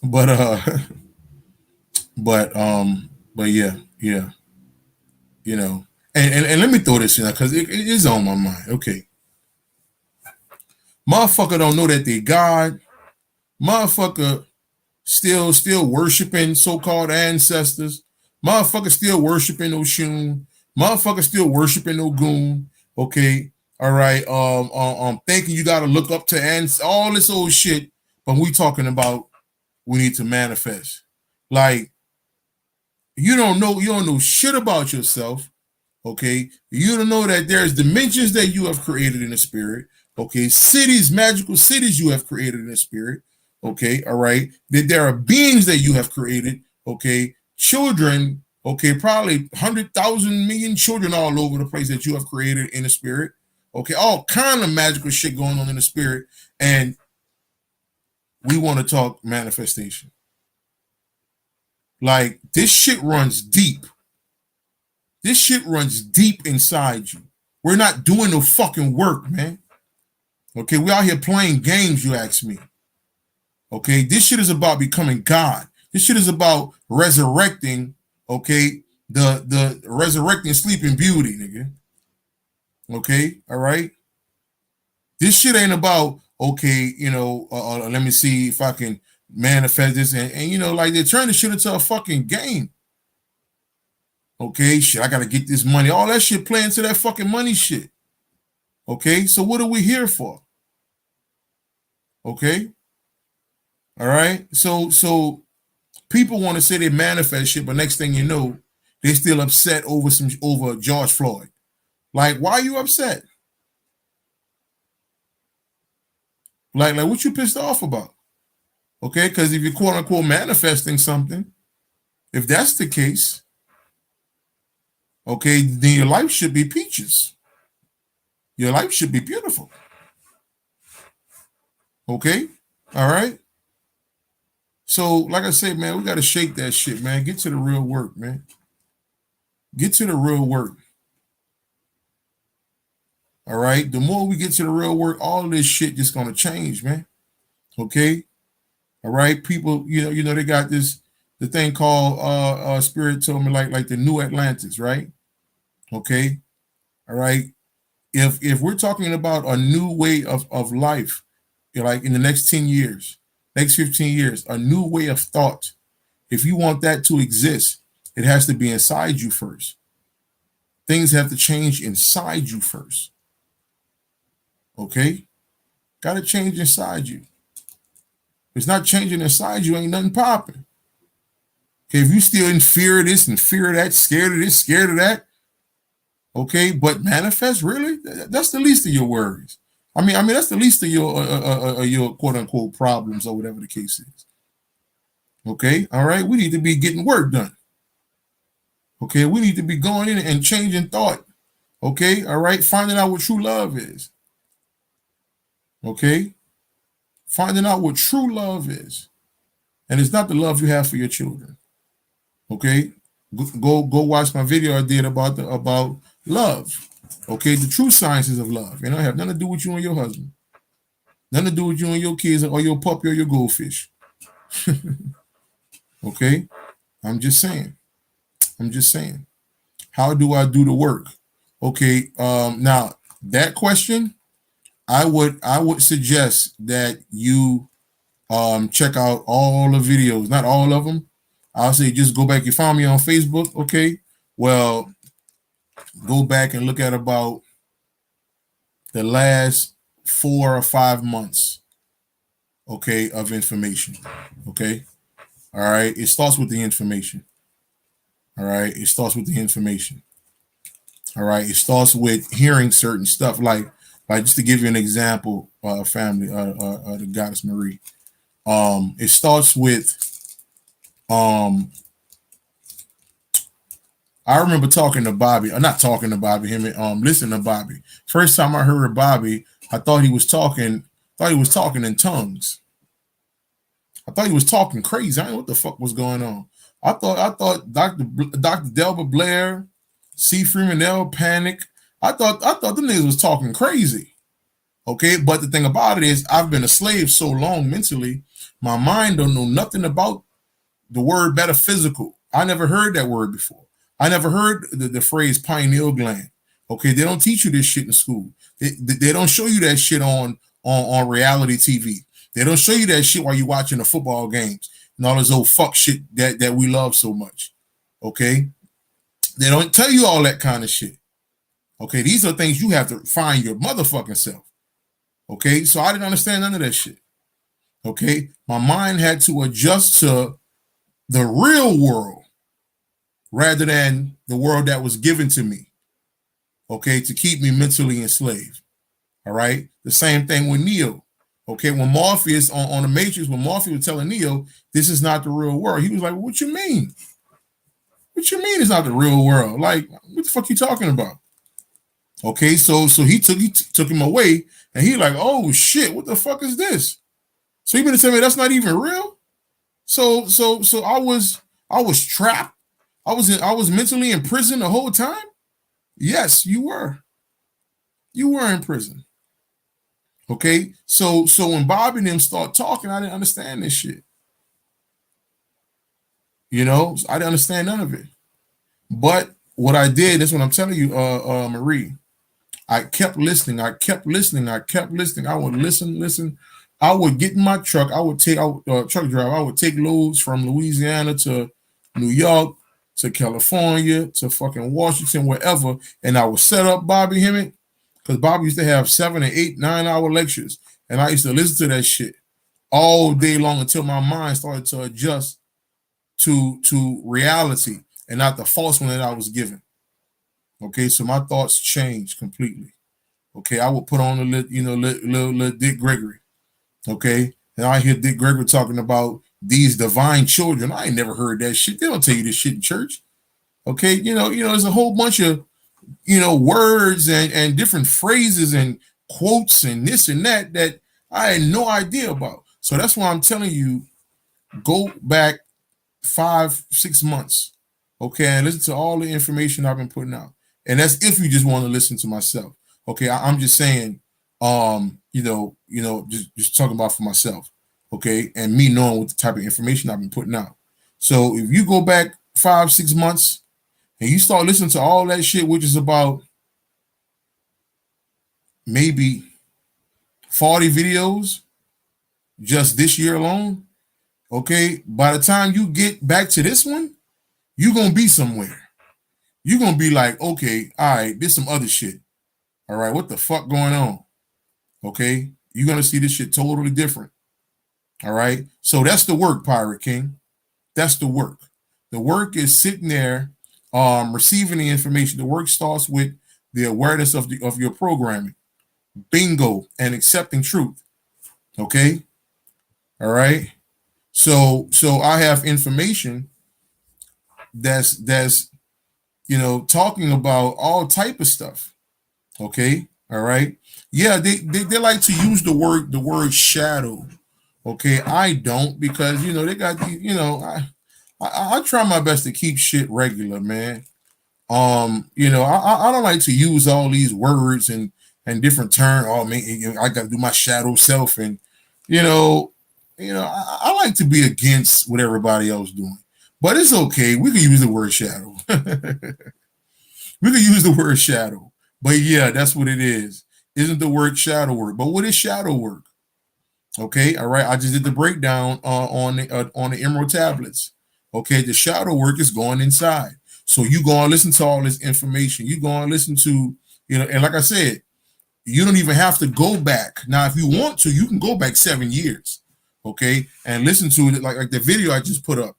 [SPEAKER 1] but yeah. And let me throw this in there because it is on my mind. Okay. Motherfucker don't know that they God. Motherfucker still worshiping so-called ancestors. Motherfucker still worshiping Oshun. Motherfucker still worshiping Ogun. Okay. All right. Thinking you gotta look up to all this old shit, but we talking about we need to manifest. Like you don't know shit about yourself. Okay. You don't know that there's dimensions that you have created in the spirit. Okay. Cities, magical cities you have created in the spirit. Okay. All right. That there are beings that you have created. Okay. Children. Okay. Probably 100,000 million children all over the place that you have created in the spirit. Okay. All kind of magical shit going on in the spirit. And we want to talk manifestation. Like this shit runs deep. This shit runs deep inside you. We're not doing no fucking work, man. Okay, we out here playing games, you ask me. Okay, this shit is about becoming God. This shit is about resurrecting, okay, the resurrecting Sleeping Beauty, nigga. Okay, all right? This shit ain't about, okay, let me see if I can manifest this. And like they're turning shit into a fucking game. Okay, shit, I gotta get this money. All that shit playing to that fucking money shit. Okay, so what are we here for? Okay, all right. So people want to say they manifest shit, but next thing you know, they still upset over George Floyd. Like, why are you upset? Like what you pissed off about? Okay, because if you're quote unquote manifesting something, if that's the case, okay, then your life should be peaches. Your life should be beautiful. Okay? All right? So, like I said, man, we got to shake that shit, man. Get to the real work, man. Get to the real work. All right? The more we get to the real work, all of this shit just going to change, man. Okay? All right? People, they got the thing called Spirit told me like the new Atlantis, right? Okay? All right? If we're talking about a new way of life, like in the next 10 years, next 15 years, a new way of thought, If you want that to exist, it has to be inside you first. Things have to change inside you first. Okay? Got to change inside you. If it's not changing inside you, ain't nothing popping. Okay, if you still in fear of this and fear of that, scared of this, scared of that, okay, but manifest, really? That's the least of your worries. I mean, that's the least of your quote unquote problems or whatever the case is. Okay, all right, we need to be getting work done. Okay, we need to be going in and changing thought. Okay, all right, finding out what true love is. Okay, finding out what true love is, and it's not the love you have for your children. Okay, go watch my video I did about love. Okay, the true sciences of love. You know, have nothing to do with you and your husband, nothing to do with you and your kids or your puppy or your goldfish. Okay, I'm just saying. How do I do the work? Okay, now that question, I would suggest that you check out all the videos, not all of them. I'll say just go back. You found me on Facebook, okay? Well, go back and look at about the last 4 or 5 months, okay, of information, okay? All right, it starts with the information. All right, it starts with the information. All right, it starts with hearing certain stuff, like just to give you an example, family, the goddess Marie. It starts with I remember talking to Bobby, not talking to Bobby, listening to Bobby. First time I heard Bobby, I thought he was talking in tongues. I thought he was talking crazy. I didn't know what the fuck was going on. I thought Dr. Delbert Blair, C. Freeman L. Panic. I thought them niggas was talking crazy. Okay, but the thing about it is I've been a slave so long mentally, my mind don't know nothing about the word metaphysical. I never heard that word before. I never heard the phrase pineal gland. Okay, they don't teach you this shit in school. They don't show you that shit on reality TV. They don't show you that shit while you're watching the football games and all this old fuck shit that we love so much. Okay, they don't tell you all that kind of shit. Okay, these are things you have to find your motherfucking self. Okay, so I didn't understand none of that shit. Okay, my mind had to adjust to the real world rather than the world that was given to me, okay, to keep me mentally enslaved. All right, the same thing with Neo. Okay, when Morpheus on the Matrix, when Morpheus was telling Neo, this is not the real world, he was like, what you mean? What you mean it's not the real world? Like, what the fuck you talking about? Okay, so he took him away, and he like, oh shit, what the fuck is this? So you mean to tell me that's not even real? So I was trapped. I was mentally in prison the whole time? Yes, you were. You were in prison. Okay? So when Bobby and them start talking, I didn't understand this shit. You know, I didn't understand none of it. But what I did, that's what I'm telling you, Marie. I kept listening. I would listen. I would get in my truck. I would take truck driver. I would take loads from Louisiana to New York to California to fucking Washington, wherever, and I would set up Bobby Hemmett, because Bobby used to have 7 and 8, 9-hour lectures, and I used to listen to that shit all day long until my mind started to adjust to reality and not the false one that I was given. Okay, so my thoughts changed completely. Okay, I would put on a little Dick Gregory. Okay, and I hear Dick Gregory talking about these divine children. I ain't never heard that shit. They don't tell you this shit in church. Okay, you know, there's a whole bunch of words and different phrases and quotes and this and that I had no idea about. So that's why I'm telling you, go back 5-6 months, okay, and listen to all the information I've been putting out. And that's if you just want to listen to myself. Okay, I'm just saying, just talking about for myself, okay, and me knowing what the type of information I've been putting out. So if you go back 5-6 months and you start listening to all that shit, which is about maybe 40 videos just this year alone, Okay, by the time you get back to this one, you're gonna be somewhere. You're gonna be like, okay, all right, there's some other shit. All right, what the fuck going on? Okay, you're gonna see this shit totally different. All right, so that's the work, Pirate King. That's the work. The work is sitting there, receiving the information. The work starts with the awareness of your programming, bingo, and accepting truth. Okay, all right. So I have information that's talking about all type of stuff. Okay, all right. Yeah, they like to use the word shadow. Okay, I don't, because they got I try my best to keep shit regular, man. I don't like to use all these words and different terms. Oh man, I got to do my shadow self, and you know, I like to be against what everybody else doing. But it's okay. We can use the word shadow. We can use the word shadow. But yeah, that's what it is. Isn't the word shadow work? But what is shadow work? Okay, all right. I just did the breakdown on the emerald tablets. Okay, the shadow work is going inside. So you go and listen to all this information. You go and listen to, and like I said, you don't even have to go back. Now, if you want to, you can go back 7 years, okay, and listen to it, like the video I just put up.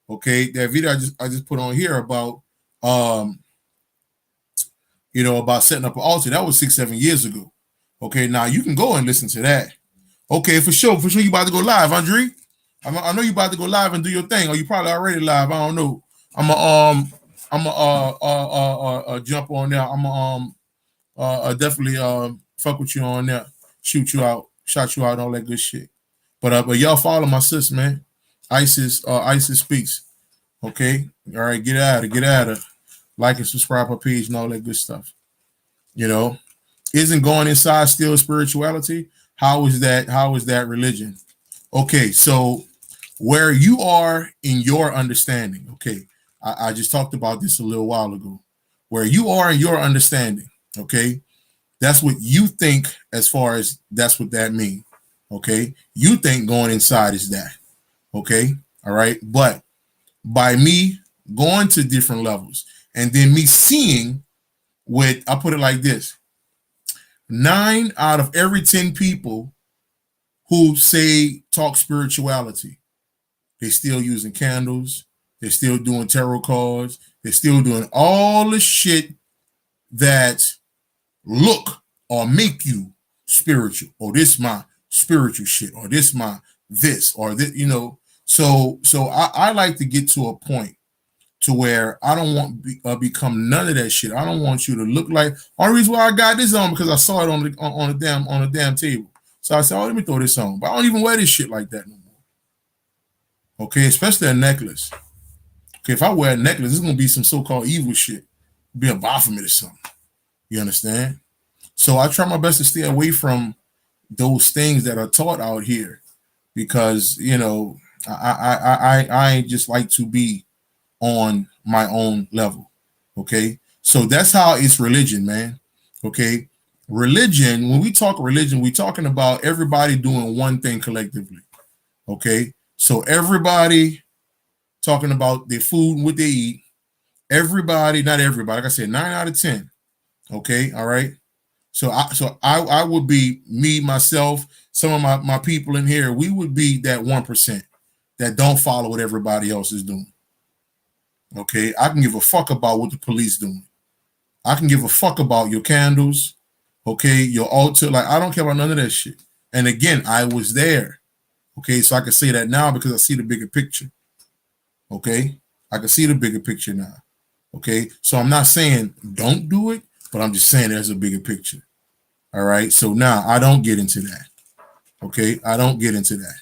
[SPEAKER 1] Okay, that video I just put on here about about setting up an altar. That was 6-7 years ago. Okay, now you can go and listen to that. Okay, for sure. For sure, you about to go live, Andre. I know you about to go live and do your thing, or you probably already live. I don't know. I'm a jump on there. I'm definitely fuck with you on there, shoot you out, shot you out, all that good shit. But y'all follow my sis, man. Isis speaks. Okay, all right, get out of, like and subscribe her page and all that good stuff. You know, isn't going inside still spirituality? How is that? How is that religion? Okay, so where you are in your understanding, okay, I just talked about this a little while ago. Where you are in your understanding, okay, that's what you think, as far as that's what that means. Okay, you think going inside is that. Okay, all right, but by me going to different levels and then me seeing, with, I put it like this: 9 out of every 10 people who say talk spirituality, they still using candles, they're still doing tarot cards, they're still doing all the shit that look or make you spiritual, or this my spiritual shit, or this my this, or this, so I like to get to a point to where I don't want become none of that shit. I don't want you to look like. Only reason why I got this on, because I saw it on the damn table. So I said, oh, let me throw this on. But I don't even wear this shit like that no more. Okay, especially a necklace. Okay, if I wear a necklace, it's gonna be some so-called evil shit. Be a Baphomet or something. You understand? So I try my best to stay away from those things that are taught out here, because I just like to be on my own level. Okay, so that's how it's religion, man. Okay, religion. When we talk religion, we talking about everybody doing one thing collectively. Okay, so everybody talking about their food and what they eat. Everybody, not everybody. Like I said, 9 out of 10. Okay, all right. So I would be me, myself, some of my people in here. We would be that 1% that don't follow what everybody else is doing. Okay, I can give a fuck about what the police doing. I can give a fuck about your candles. Okay, your altar. Like, I don't care about none of that shit. And again, I was there. Okay, so I can say that now because I see the bigger picture. Okay, I can see the bigger picture now. Okay, so I'm not saying don't do it, but I'm just saying there's a bigger picture. All right, so now I don't get into that. Okay, I don't get into that.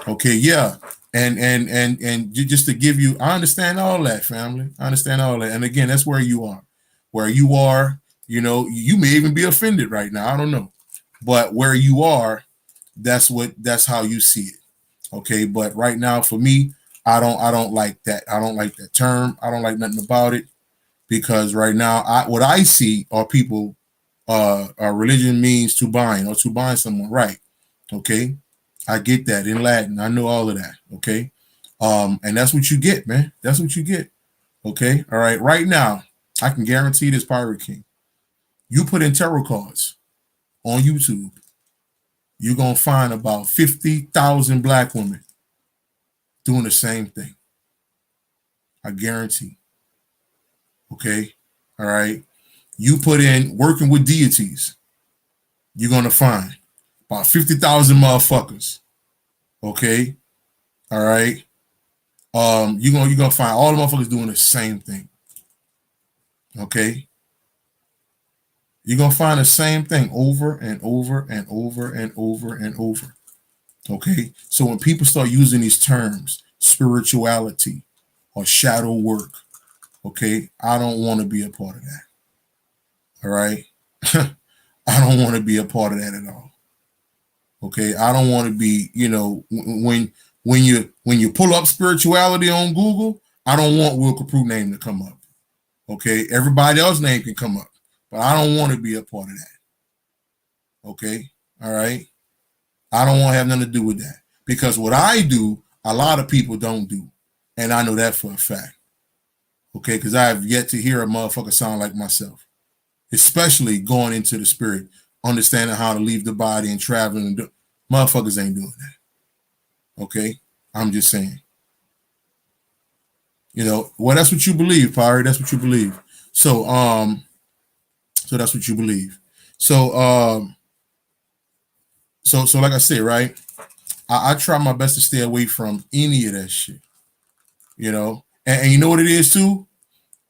[SPEAKER 1] Okay, yeah, and just to give you, I understand all that, family. I understand all that, and again, that's where you are. Where you are, you may even be offended right now. I don't know, but where you are, that's how you see it. Okay, but right now for me, I don't like that. I don't like that term. I don't like nothing about it, because right now what I see are people, religion means to bind, or to bind someone, right? Okay, I get that in Latin. I know all of that. Okay. And that's what you get, man. That's what you get. Okay. All right. Right now, I can guarantee this, Pirate King. You put in tarot cards on YouTube, you're gonna find about 50,000 black women doing the same thing. I guarantee. Okay. All right. You put in working with deities, you're gonna find about 50,000 motherfuckers. Okay. All right. You're gonna find all the motherfuckers doing the same thing. Okay. You're gonna find the same thing over and over and over and over and over. Okay. So when people start using these terms, spirituality or shadow work, okay, I don't want to be a part of that. All right. I don't want to be a part of that at all. Okay. I don't want to be, when you pull up spirituality on Google, I don't want Will Copprue name to come up. Okay. Everybody else's name can come up, but I don't want to be a part of that. Okay. All right. I don't want to have nothing to do with that because what I do, a lot of people don't do. And I know that for a fact. Okay. Because I have yet to hear a motherfucker sound like myself, especially going into the spirit, understanding how to leave the body and traveling. And motherfuckers ain't doing that. Okay. I'm just saying. Well, that's what you believe, Pirate. That's what you believe. So that's what you believe. So like I said, right? I try my best to stay away from any of that shit. And you know what it is too?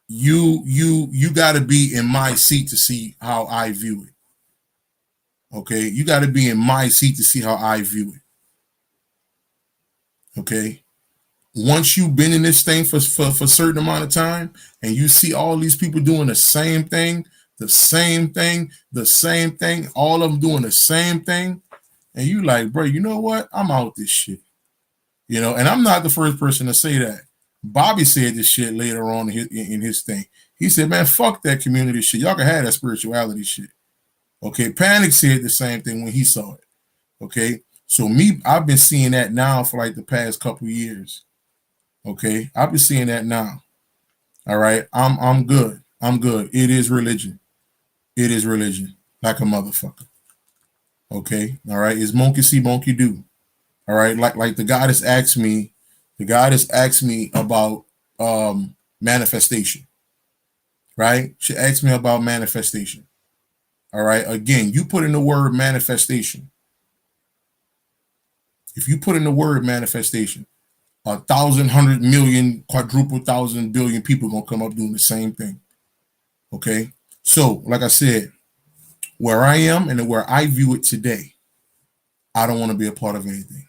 [SPEAKER 1] You got to be in my seat to see how I view it. Okay, you got to be in my seat to see how I view it. Okay, once you've been in this thing for a certain amount of time, and you see all these people doing the same thing, all of them doing the same thing, and you like, bro, you know what? I'm out this shit. And I'm not the first person to say that. Bobby said this shit later on in his thing. He said, man, fuck that community shit. Y'all can have that spirituality shit. Okay. Panic said the same thing when he saw it. Okay. So I've been seeing that now for like the past couple of years. Okay. I've been seeing that now. All right. I'm good. I'm good. It is religion. It is religion. Like a motherfucker. Okay. All right. It's monkey see, monkey do. All right. Like the goddess asked me about manifestation. Right? She asked me about manifestation. All right. Again, you put in the word manifestation. If you put in the word manifestation, 1,000, 100,000,000, quadruple thousand billion people gonna come up doing the same thing. Okay. So, like I said, where I am and where I view it today, I don't want to be a part of anything.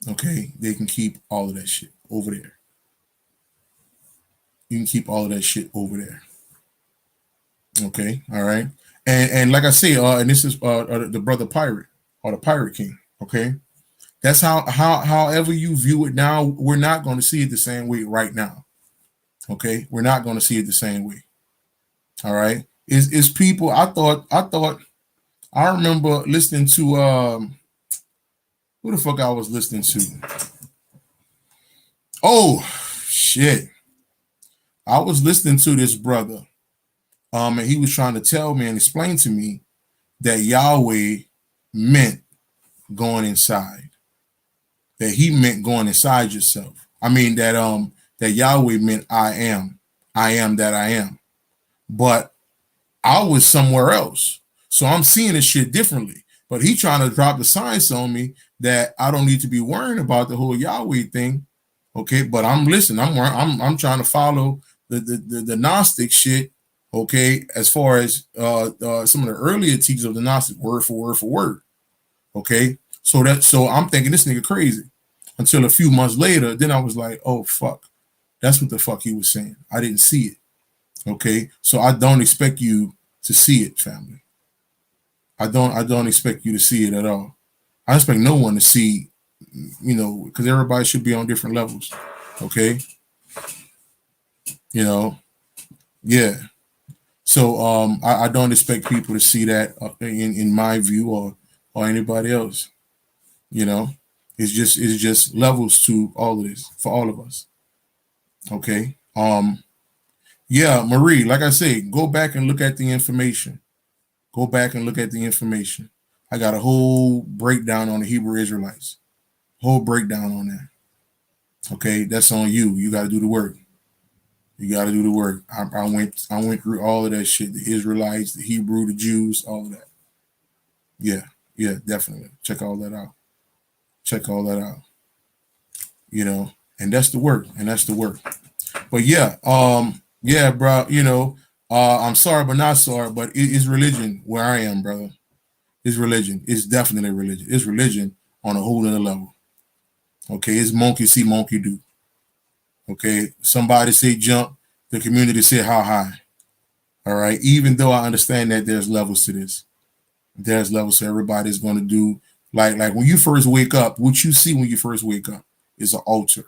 [SPEAKER 1] Okay. They can keep all of that shit over there. You can keep all of that shit over there. Okay. All right. And like I say, and this is the brother pirate or the pirate king. Okay. That's however you view it now, we're not going to see it the same way right now. Okay. We're not going to see it the same way. All right. Is people, I remember listening to who the fuck I was listening to. Oh shit. I was listening to this brother. And he was trying to tell me and explain to me that Yahweh meant going inside. That he meant going inside yourself. I mean that Yahweh meant I am that I am. But I was somewhere else. So I'm seeing this shit differently. But he trying to drop the science on me that I don't need to be worrying about the whole Yahweh thing. Okay, but I'm listening. I'm trying to follow the Gnostic shit. Okay, as far as some of the earlier teachings of the Gnostic, word for word for word. Okay, so I'm thinking this nigga crazy. Until a few months later, then I was like, oh fuck, that's what the fuck he was saying. I didn't see it. Okay, so I don't expect you to see it, family. I don't expect you to see it at all. I expect no one to see, because everybody should be on different levels. Okay, yeah. So I don't expect people to see that in my view or or anybody else. You know, it's just levels to all of this for all of us. Okay. Yeah, Marie, like I say, go back and look at the information. Go back and look at the information. I got a whole breakdown on the Hebrew Israelites. Whole breakdown on that. Okay, that's on you. You got to do the work. You got to do the work. I went through all of that shit. The Israelites, the Hebrew, the Jews, all of that. Yeah, yeah, definitely. Check all that out. Check all that out. You know, and that's the work. And that's the work. But yeah, yeah, bro. I'm sorry, but not sorry. But it is religion where I am, brother. It's religion. It's definitely religion. It's religion on a whole other level. Okay, it's monkey see, monkey do. Okay, somebody say jump, the community say how high. All right, even though I understand that there's levels to this, there's levels. So everybody's going to do like when you first wake up. What you see when you first wake up is an altar.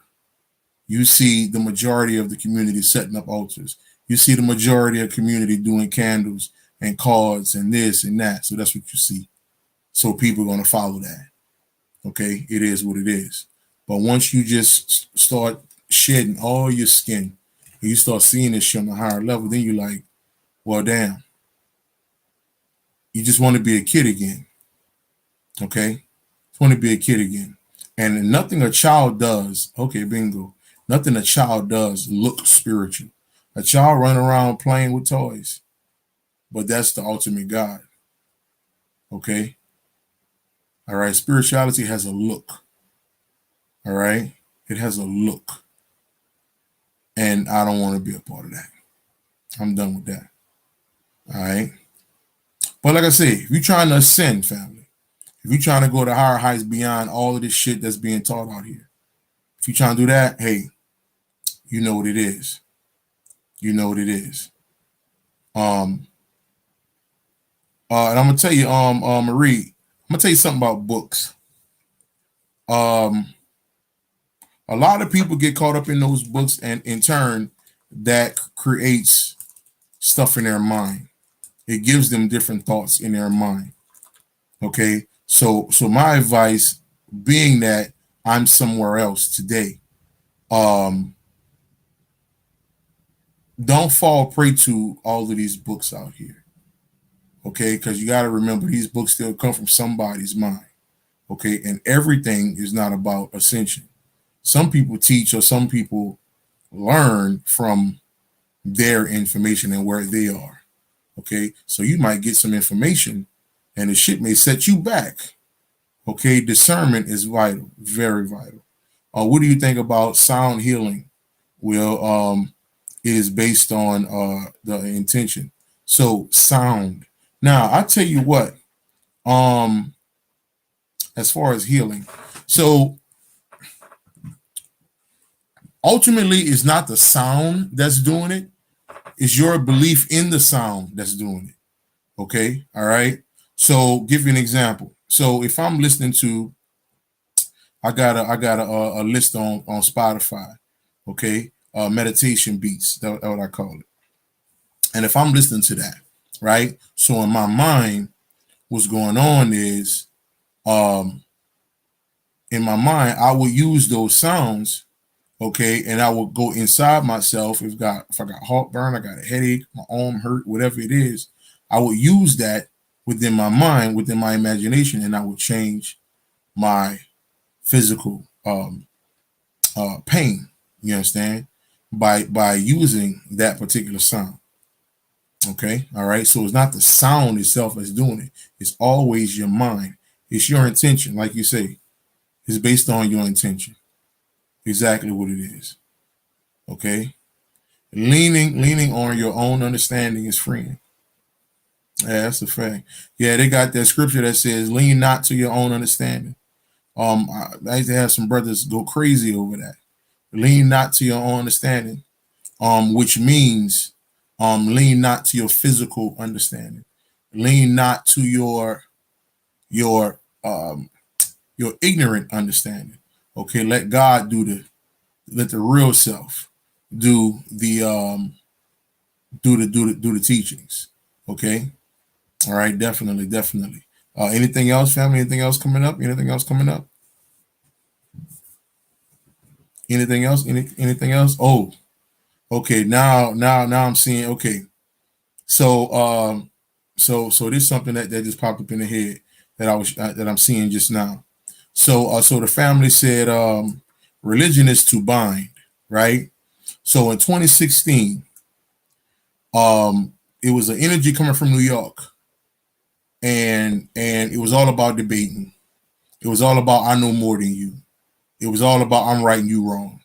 [SPEAKER 1] You see the majority of the community setting up altars. You see the majority of the community doing candles and cards and this and that. So that's what you see. So people are going to follow that. Okay, it is what it is. But once you just start shedding all your skin, and you start seeing this shit on a higher level, then you're like, well, damn, you just want to be a kid again. Okay, just want to be a kid again. And nothing a child does, okay, bingo. Nothing a child does looks spiritual. A child run around playing with toys, but that's the ultimate God. Okay, all right. Spirituality has a look. All right, it has a look, and I don't want to be a part of that. I'm done with that. All right. But like I say, if you're trying to ascend, family, if you're trying to go to higher heights beyond all of this shit that's being taught out here, if you're trying to do that, hey, you know what it is. You know what it is. Um, and I'm gonna tell you, Marie, I'm gonna tell you something about books. Um, a lot of people get caught up in those books, and in turn, that creates stuff in their mind. It gives them different thoughts in their mind. Okay, so my advice, being that I'm somewhere else today, um, don't fall prey to all of these books out here. Okay, because you got to remember these books still come from somebody's mind. Okay, and everything is not about ascension. Some people teach or some people learn from their information and where they are. Okay, so you might get some information and the shit may set you back. Okay, discernment is vital, very vital. What do you think about sound healing? Well, it is based on the intention. So sound. Now I tell you what, um, as far as healing, so ultimately it's not the sound that's doing it, it's your belief in the sound that's doing it. Okay, all right. So give you an example. So if I'm listening to, I got a list on Spotify. Okay, meditation beats. That's what I call it. And if I'm listening to that, right? So in my mind, what's going on is, um, in my mind, I will use those sounds, okay, and I will go inside myself. If I got heartburn, I got a headache, my arm hurt, whatever it is, I will use that within my mind, within my imagination, and I will change my physical pain. You understand? By using that particular sound. Okay, all right. So it's not the sound itself that's doing it. It's always your mind. It's your intention, like you say. It's based on your intention. Exactly what it is. Okay. Leaning on your own understanding is freeing. Yeah, that's a fact. Yeah, they got that scripture that says, "Lean not to your own understanding." I used to have some brothers go crazy over that. Lean not to your own understanding, which means, lean not to your physical understanding. Lean not to your your ignorant understanding. Okay, let the real self do the teachings. Okay, all right, definitely. Anything else, family? Anything else coming up? Anything else coming up? Anything else? Anything else? Oh, okay. Now I'm seeing. Okay, so so this is something that just popped up in the head that that I'm seeing just now. So the family said religion is to bind, right? So in 2016, it was an energy coming from New York, and it was all about debating. It was all about I know more than you. It was all about I'm right and you wrong.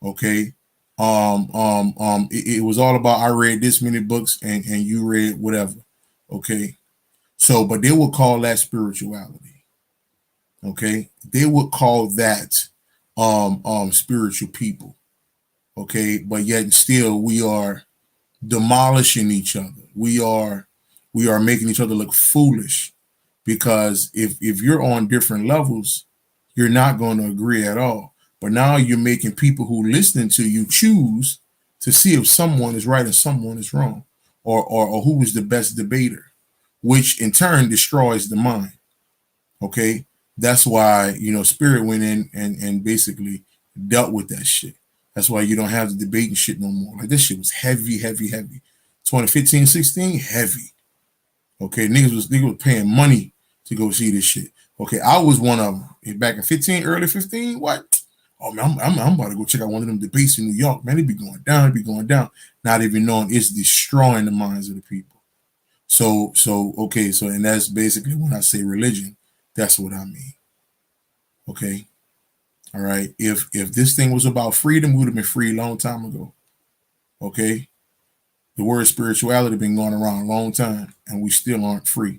[SPEAKER 1] Okay. It was all about I read this many books and you read whatever. Okay. So, but they would call that spirituality. Okay. They would call that spiritual people. Okay. But yet still we are demolishing each other. We are making each other look foolish because if you're on different levels, you're not going to agree at all. But now you're making people who listening to you choose to see if someone is right and someone is wrong, or who is the best debater, which in turn destroys the mind. Okay, that's why Spirit went in and basically dealt with that shit. That's why you don't have the debating shit no more. Like this shit was heavy, heavy, heavy. 2015, 16, heavy. Okay, niggas was paying money to go see this shit. Okay, I was one of them back in 15, early 15. What? Oh man, I'm about to go check out one of them debates in New York. Man, it be going down, it be going down. Not even knowing it's destroying the minds of the people. So okay, so and that's basically when I say religion, that's what I mean. Okay, all right. If this thing was about freedom, we would have been free a long time ago. Okay, the word spirituality been going around a long time, and we still aren't free.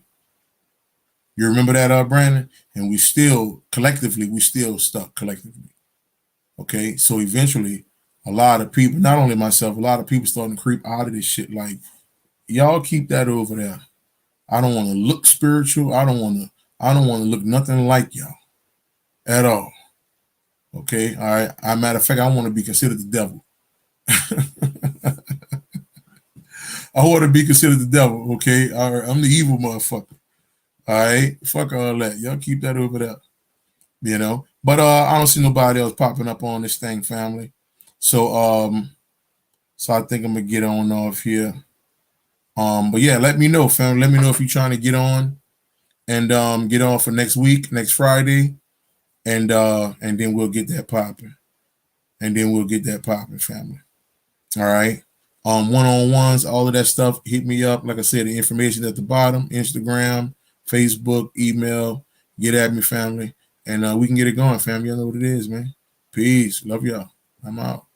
[SPEAKER 1] You remember that, Brandon? And we still collectively, we still stuck collectively. Okay, so eventually, a lot of people, not only myself, a lot of people starting to creep out of this shit. Like, y'all keep that over there. I don't want to look spiritual. I don't want to. I don't want to look nothing like y'all at all. Okay, all right. As a matter of fact, I want to be considered the devil. I want to be considered the devil. Okay, all right. I'm the evil motherfucker. All right, fuck all that. Y'all keep that over there. But I don't see nobody else popping up on this thing, family. So I think I'm gonna get on off here. But yeah, let me know, family. Let me know if you're trying to get on and get on for next week, next Friday, and then we'll get that popping. And then we'll get that popping, family. All right. One-on-ones, all of that stuff, hit me up. Like I said, the information at the bottom, Instagram, Facebook, email. Get at me, family. And we can get it going, family. You know what it is, man. Peace. Love y'all. I'm out.